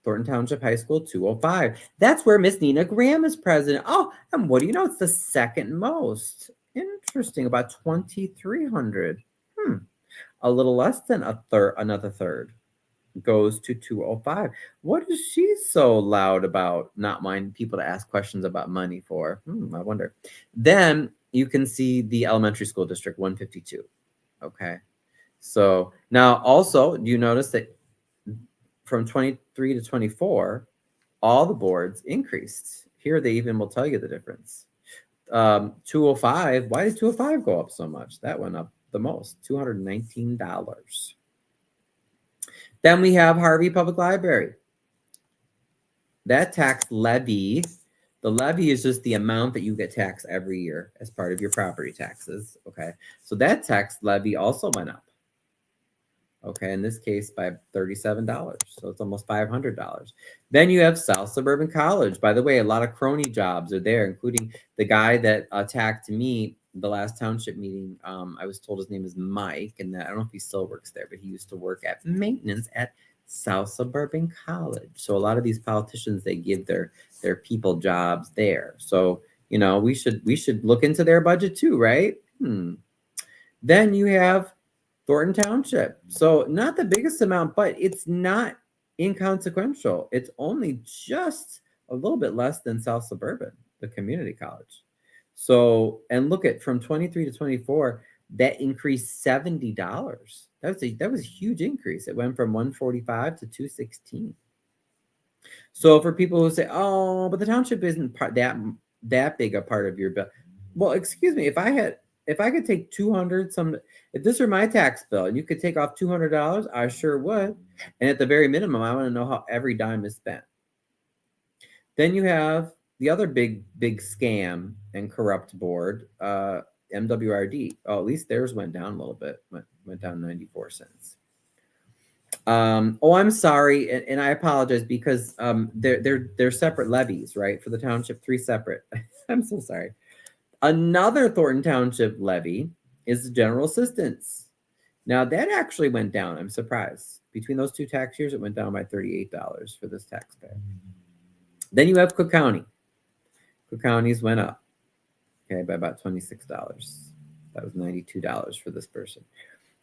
Thornton Township High School 205. That's where Miss Nina Graham is president. Oh, and what do you know? It's the second most. Interesting, about 2,300. A little less than a third, another third goes to 205. What is she so loud about not minding people to ask questions about money for? I wonder. Then you can see the elementary school district 152. Okay. So now also, do you notice that from 23 to 24, all the boards increased? Here they even will tell you the difference. 205, why did 205 go up so much? That went up the most, $219. Then we have Harvey Public Library. That tax levy, the levy is just the amount that you get taxed every year as part of your property taxes. Okay, so that tax levy also went up. Okay, in this case by $37, so it's almost $500. Then you have South Suburban College. By the way, a lot of crony jobs are there, including the guy that attacked me the last township meeting. I was told his name is Mike, and I don't know if he still works there, but he used to work at maintenance at South Suburban College. So a lot of these politicians, they give their people jobs there. So, you know, we should look into their budget too, right? Then you have Thornton Township. So not the biggest amount, but it's not inconsequential. It's only just a little bit less than South Suburban, the community college. So, and look at from 23 to 24, that increased $70. That was a huge increase. It went from 145 to 216. So for people who say, oh, but the township isn't that big a part of your bill. Well, excuse me, if I could take 200 if this were my tax bill and you could take off $200, I sure would. And at the very minimum, I want to know how every dime is spent. Then you have the other big scam and corrupt board, MWRD. Oh, at least theirs went down a little bit. Went down 94 cents. Oh, I'm sorry, and I apologize because they're separate levies, right? For the township, 3 separate. I'm so sorry. Another Thornton Township levy is the general assistance. Now that actually went down. I'm surprised. Between those 2 tax years, it went down by $38 for this taxpayer. Then you have Cook County. Cook County's went up, okay, by about $26. That was $92 for this person.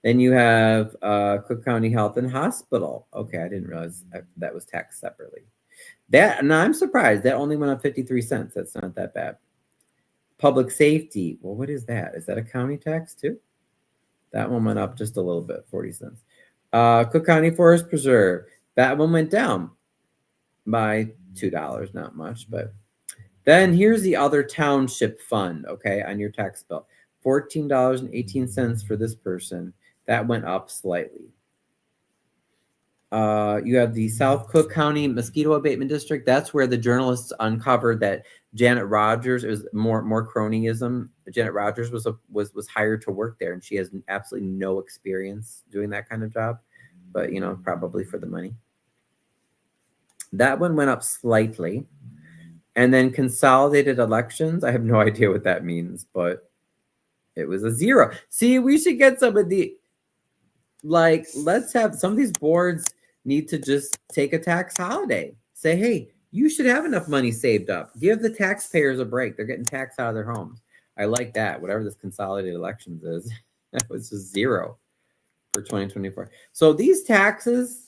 Then you have Cook County Health and Hospital. Okay, I didn't realize that was taxed separately. Now I'm surprised. That only went up 53 cents. That's not that bad. Public safety. Well, what is that? Is that a county tax too? That one went up just a little bit, 40 cents. Cook County Forest Preserve. That one went down by $2, not much, but then here's the other township fund, okay, on your tax bill. $14.18 for this person. That went up slightly. You have the South Cook County Mosquito Abatement District. That's where the journalists uncovered that Janet Rogers, it was more cronyism. Janet Rogers was hired to work there, and she has absolutely no experience doing that kind of job, but you know, probably for the money. That one went up slightly. And then consolidated elections, I have no idea what that means, but it was a 0. See, we should get some of the, like, let's have some of these boards need to just take a tax holiday. Say, hey, you should have enough money saved up. Give the taxpayers a break. They're getting taxed out of their homes. I like that. Whatever this consolidated elections is, that was just 0 for 2024. So these taxes,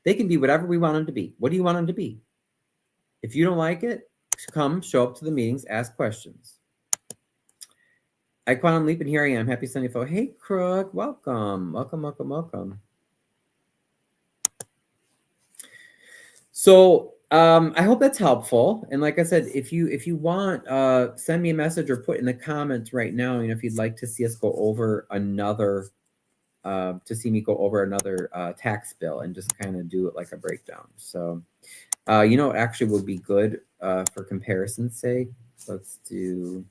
they can be whatever we want them to be. What do you want them to be? If you don't like it, come show up to the meetings, ask questions. I Quantum Leap, and here I am. Happy Sunday, folks. Hey, Crook, welcome. Welcome. So I hope that's helpful. And like I said, if you want, send me a message or put in the comments right now, you know, if you'd like to see us go over another tax bill and just kind of do it like a breakdown. So, you know, it actually would be good for comparison's sake. Let's do.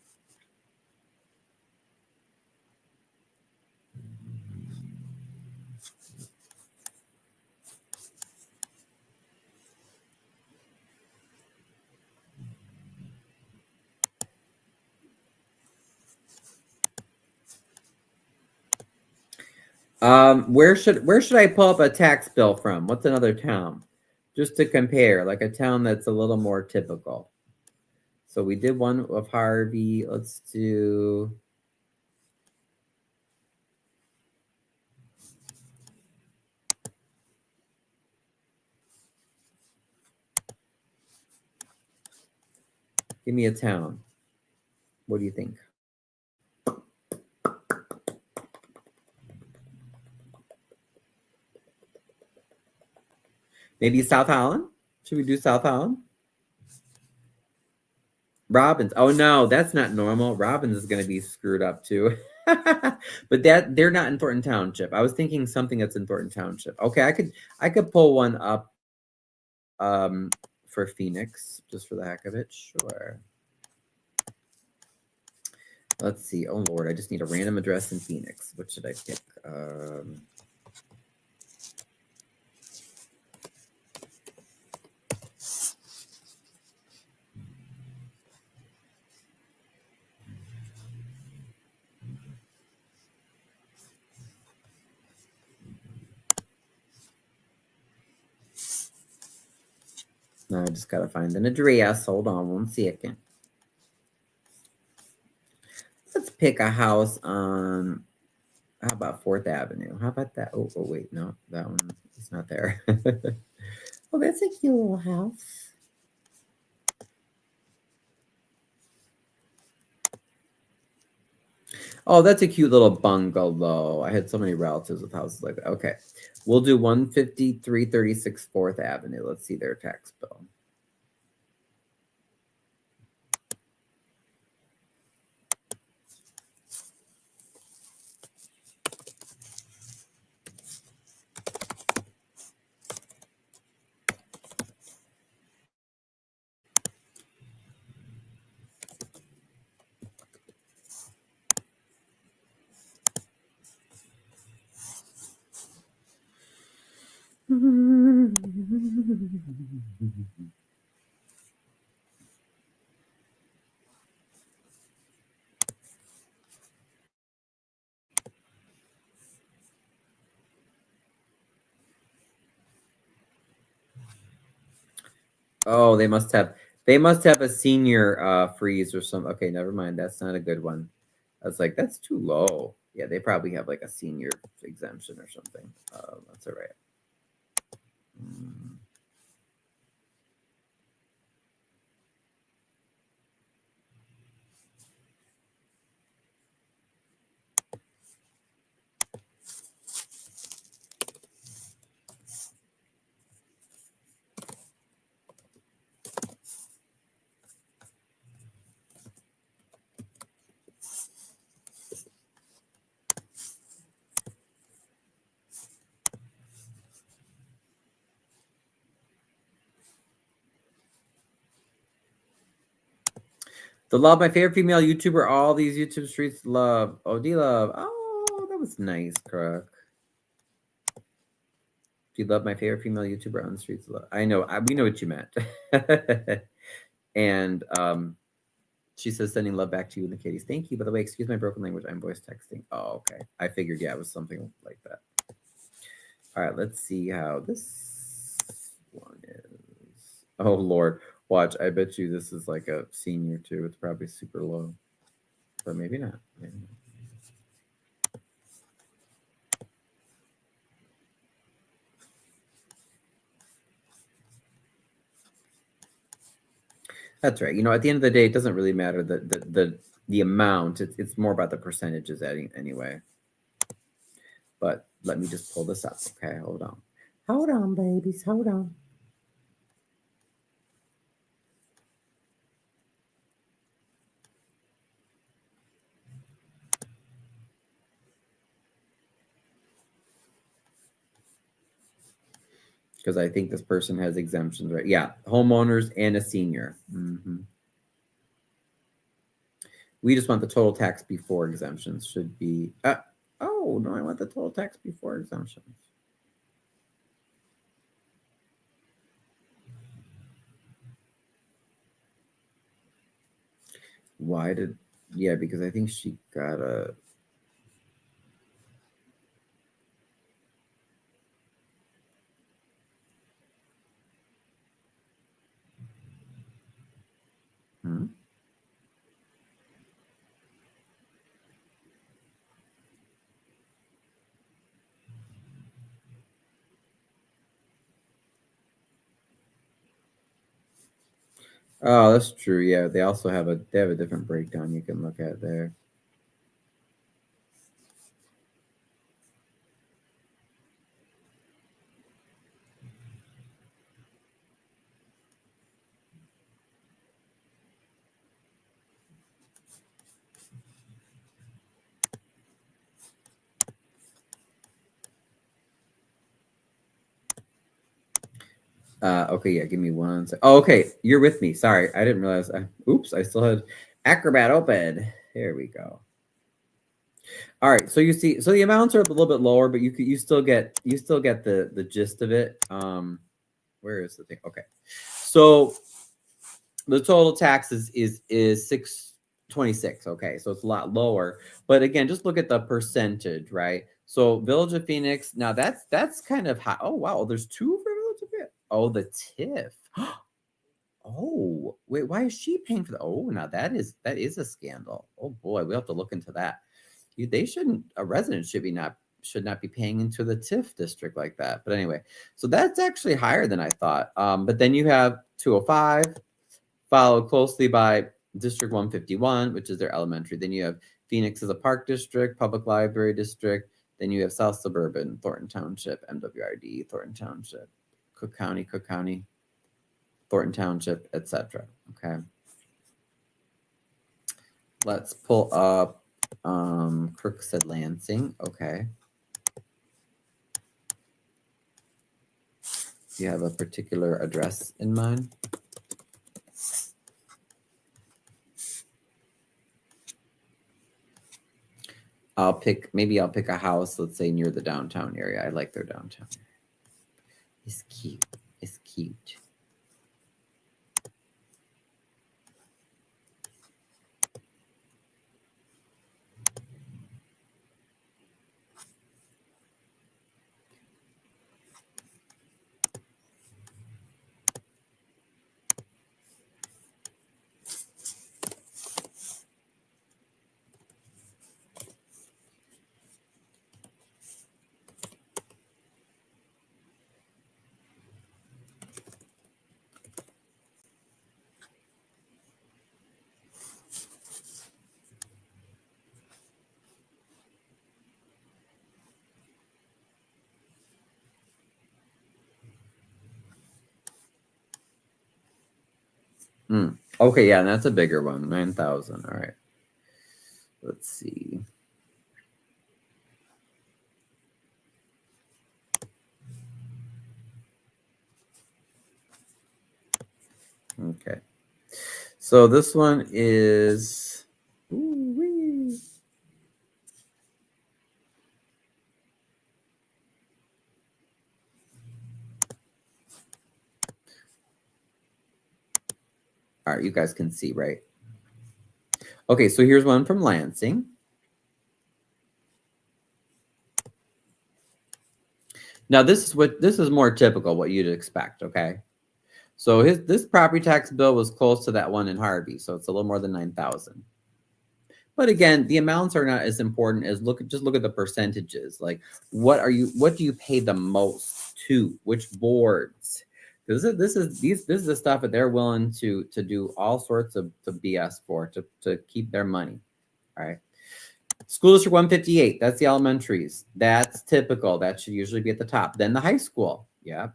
Where should I pull up a tax bill from? What's another town? Just to compare, like a town that's a little more typical. So we did one of Harvey. Let's do. Give me a town. What do you think? Maybe South Holland? Should we do South Holland? Robbins. Oh no, that's not normal. Robbins is going to be screwed up too. But they're not in Thornton Township. I was thinking something that's in Thornton Township. Okay, I could pull one up for Phoenix just for the heck of it. Sure. Let's see. Oh Lord, I just need a random address in Phoenix. What should I pick? No, I just gotta find an address. Hold on one second. Let's pick a house on, how about 4th Avenue? How about that? Oh wait, no, that one is not there. Oh, that's a cute little house. Oh, that's a cute little bungalow. I had so many relatives with houses like that. Okay, we'll do 15336 4th Avenue. Let's see their tax bill. Oh, they must have a senior freeze or something. Okay, never mind. That's not a good one. I was like, that's too low. Yeah, they probably have like a senior exemption or something. That's all right. The love, my favorite female YouTuber, all these YouTube streets love. Oh, D love. Oh, that was nice, Crook. Do you love my favorite female YouTuber on the streets love? I know, we know what you meant. And she says, sending love back to you and the kitties. Thank you. By the way, excuse my broken language. I'm voice texting. Oh, okay. I figured, yeah, it was something like that. All right, let's see how this one is. Oh, Lord. Watch, I bet you this is like a senior too. It's probably super low, but maybe not. Maybe not. That's right. You know, at the end of the day, it doesn't really matter the amount. It's more about the percentages anyway. But let me just pull this up. Okay, hold on. Hold on, babies. Hold on. Because I think this person has exemptions, right? Yeah, homeowners and a senior. We just want the total tax before exemptions should be. Oh no, I want the total tax before exemptions. Why did? Yeah, because I think she got a. Oh, that's true. Yeah, they also have a different breakdown you can look at there. Okay, yeah, give me one sec. Oh, okay, you're with me. Sorry, I didn't realize. Oops, I still had Acrobat open. There we go. All right, so you see, so the amounts are a little bit lower, but you still get the gist of it. Where is the thing? Okay, so the total taxes is 626. Okay, so it's a lot lower, but again, just look at the percentage, right? So Village of Phoenix, now that's kind of high. Oh wow, there's two for Village of Phoenix. Oh, the TIF. Oh, wait, why is she paying for the? Oh, now that is a scandal. Oh boy, we have to look into that. They shouldn't. A resident should not be paying into the TIF district like that. But anyway, so that's actually higher than I thought. But then you have 205, followed closely by District 151, which is their elementary. Then you have Phoenix as a park district, public library district. Then you have South Suburban, Thornton Township, MWRD, Thornton Township, Cook County, Thornton Township, etc. Okay. Let's pull up Crookston Lansing. Okay. Do you have a particular address in mind? Maybe I'll pick a house, let's say near the downtown area. I like their downtown. It's cute. It's cute. Okay, yeah, and that's a bigger one, 9,000. All right. Let's see. Okay. So this one is ooh-wee. All right, you guys can see, right? Okay, so here's one from Lansing. Now this is more typical what you'd expect, okay? So this property tax bill was close to that one in Harvey, so it's a little more than 9,000. But again, the amounts are not as important as look at the percentages. Like what do you pay the most to? Which boards? This is the stuff that they're willing to do all sorts of BS for to keep their money. All right. School District 158, that's the elementaries. That's typical. That should usually be at the top. Then the high school. Yep.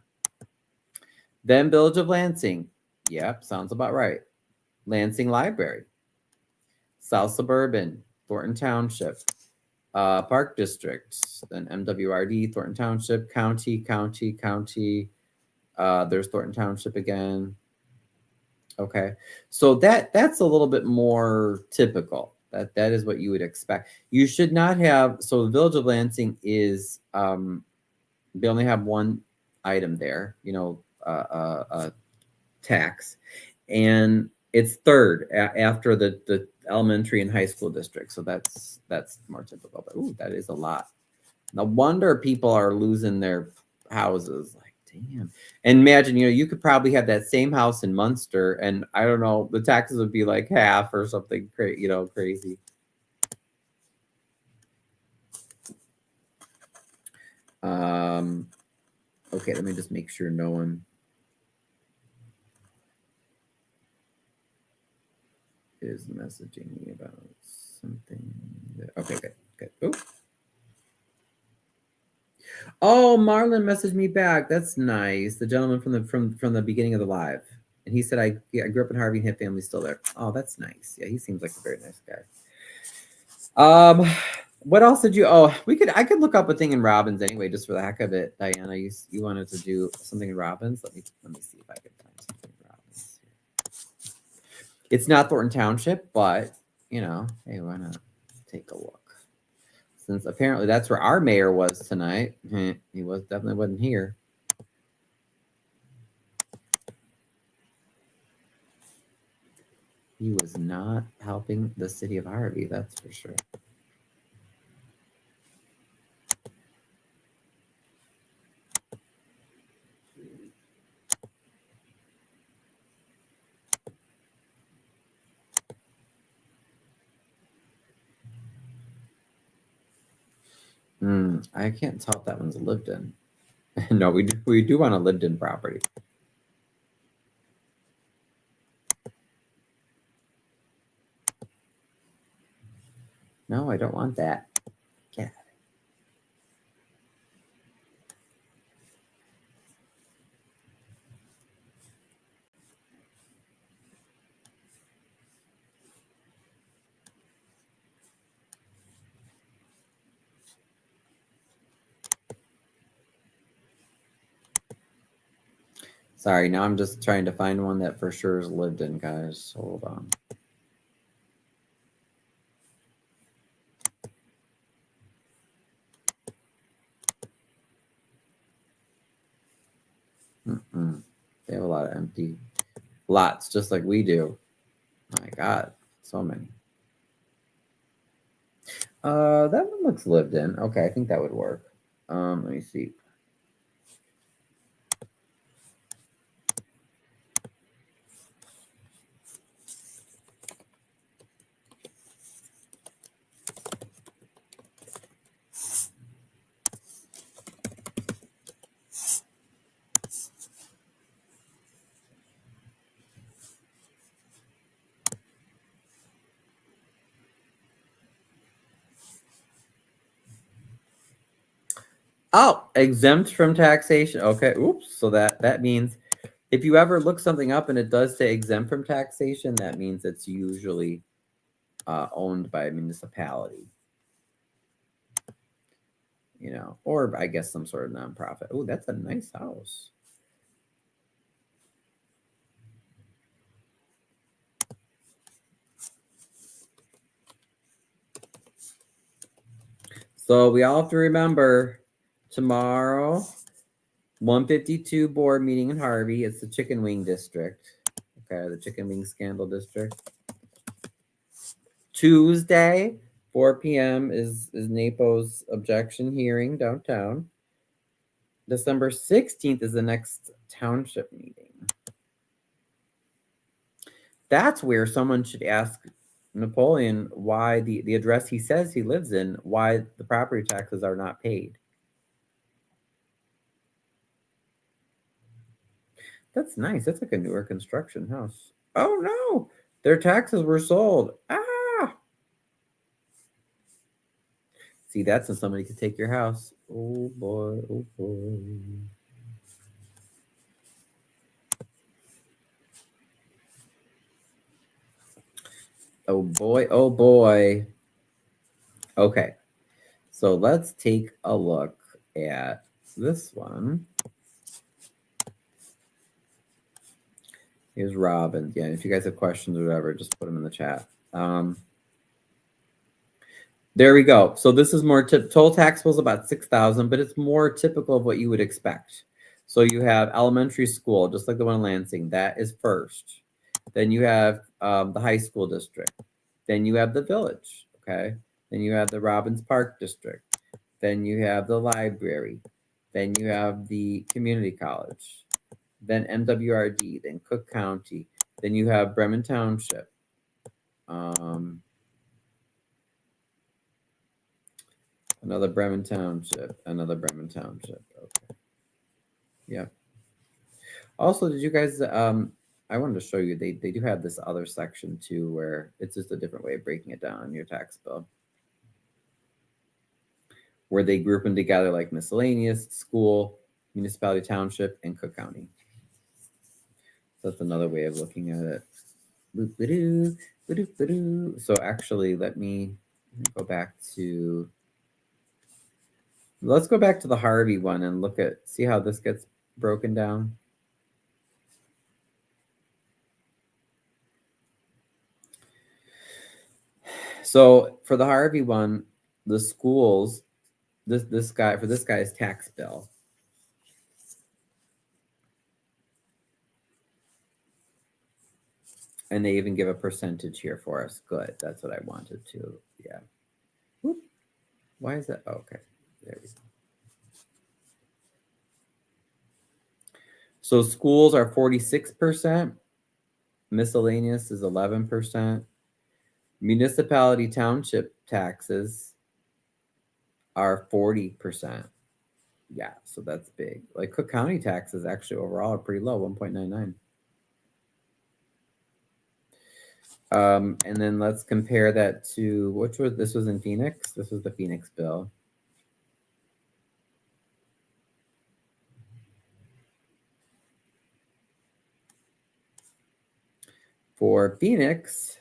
Then Village of Lansing. Yep, sounds about right. Lansing Library. South Suburban, Thornton Township, Park District, then MWRD, Thornton Township, County. There's Thornton Township again. Okay, so that's a little bit more typical. That is what you would expect. You should not have. So the Village of Lansing is they only have one item there. Tax, and it's third after the elementary and high school district. So that's more typical. But ooh, that is a lot. No wonder people are losing their houses. Like, damn. And imagine, you could probably have that same house in Munster, and I don't know, the taxes would be like half or something crazy. Okay, let me just make sure no one. is messaging me about something. Okay, good. Oop. Oh, Marlon messaged me back. That's nice. The gentleman from the beginning of the live, and he said I grew up in Harvey and his family's still there. Oh, that's nice. Yeah, he seems like a very nice guy. What else did you? Oh, I could look up a thing in Robbins anyway, just for the heck of it. Diana, you wanted to do something in Robbins? Let me see if I can find something in Robbins. It's not Thornton Township, but hey, why not take a look? Since apparently that's where our mayor was tonight. He definitely wasn't here. He was not helping the city of Harvey, that's for sure. I can't tell if that one's lived in. No, we do want a lived in property. No, I don't want that. Get out of it. Sorry, now I'm just trying to find one that for sure is lived in, guys. Hold on. They have a lot of empty lots, just like we do. My God, so many. That one looks lived in. Okay, I think that would work. Let me see. Oh, exempt from taxation. Okay. Oops. So that means if you ever look something up and it does say exempt from taxation, that means it's usually owned by a municipality. Or I guess some sort of nonprofit. Oh, that's a nice house. So we all have to remember tomorrow, 152 board meeting in Harvey. It's the chicken wing district. Okay, the chicken wing scandal district. Tuesday, 4 p.m. is NAPO's objection hearing downtown. December 16th is the next township meeting. That's where someone should ask Napoleon why the address he says he lives in, why the property taxes are not paid. That's nice. That's like a newer construction house. Oh no, their taxes were sold. Ah. See, that's when somebody could take your house. Oh boy, oh boy. Oh boy, oh boy. Okay, so let's take a look at this one. Here's Robin. Yeah, if you guys have questions or whatever, just put them in the chat. There we go. So this is more total taxable is about 6,000, but it's more typical of what you would expect. So you have elementary school, just like the one in Lansing, that is first. Then you have the high school district. Then you have the village, okay? Then you have the Robbins Park district. Then you have the library. Then you have the community college. Then MWRD, then Cook County. Then you have Bremen Township. Another Bremen Township. Another Bremen Township. Okay. Yeah. Also, did you guys, I I wanted to show you, they do have this other section too, where it's just a different way of breaking it down on your tax bill, where they group them together like miscellaneous, school, municipality, township, and Cook County. So that's another way of looking at it. Boop-ba-doo, ba-doo-ba-doo. So actually, let me go back to, let's go back to the Harvey one and look at, see how this gets broken down. So for the Harvey one, the schools, this guy's tax bill. And they even give a percentage here for us. Good. That's what I wanted to. Yeah. Whoop. Why is that? Oh, okay. There we go. So schools are 46%. Miscellaneous is 11%. Municipality township taxes are 40%. Yeah, so that's big. Like Cook County taxes actually overall are pretty low, 1.99. And then let's compare that to, this was in Phoenix. This was the Phoenix bill. For Phoenix,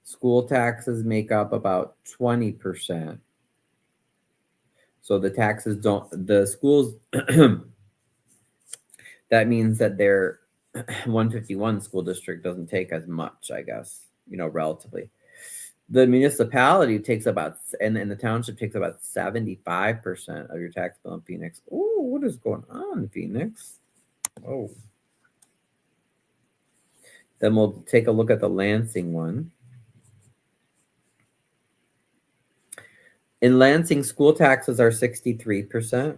school taxes make up about 20%. So the taxes the schools, that means that their 151 school district doesn't take as much, I guess, relatively. The municipality takes about, and the township takes about 75% of your tax bill in Phoenix. Oh, what is going on in Phoenix? Oh. Then we'll take a look at the Lansing one. In Lansing, school taxes are 63%.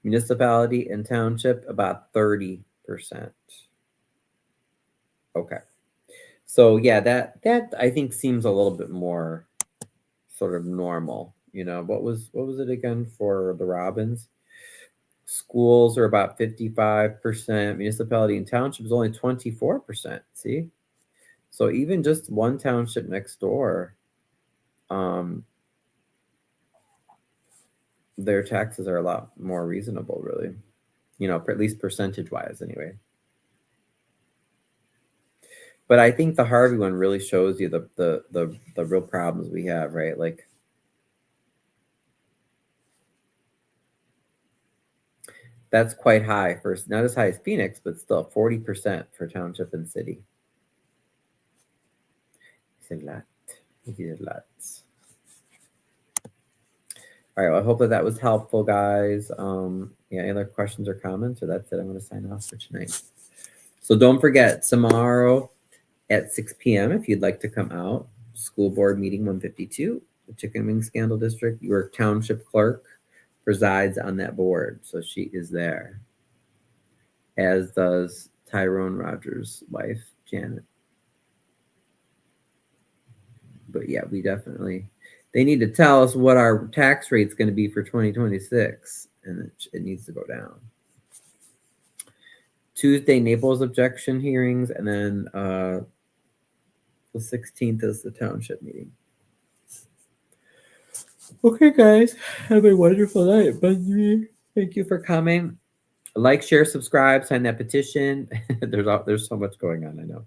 Municipality and township, about 30%. Okay. So yeah, that I think seems a little bit more sort of normal. What was it again for the Robins? Schools are about 55%. Municipality and township is only 24%. See? So even just one township next door, their taxes are a lot more reasonable, really. At least percentage-wise, anyway. But I think the Harvey one really shows you the real problems we have, right? Like, that's quite high for, not as high as Phoenix, but still 40% for township and city. It's a lot. He did lots. All right, well, I hope that was helpful, guys. Yeah, any other questions or comments? Or that's it. I'm going to sign off for tonight. So don't forget, tomorrow at 6 p.m., if you'd like to come out, school board meeting 152, the Chicken Wing Scandal District. Your township clerk resides on that board, so she is there, as does Tyrone Rogers' wife, Janet. But yeah, they need to tell us what our tax rate's going to be for 2026, and it needs to go down. Tuesday, Naples objection hearings, and then the 16th is the township meeting. Okay, guys, have a wonderful night. Thank you for coming. Like, share, subscribe, sign that petition. There's so much going on, I know.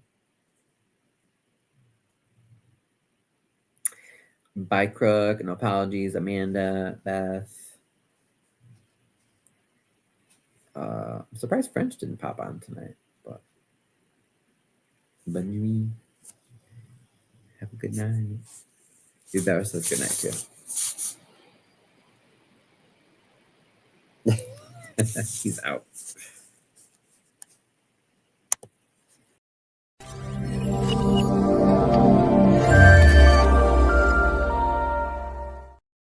Bye, Crook, and apologies, Amanda, Beth. I'm surprised French didn't pop on tonight, but Bienvenue. Have a good night. Dude, that was such a good night too. He's out.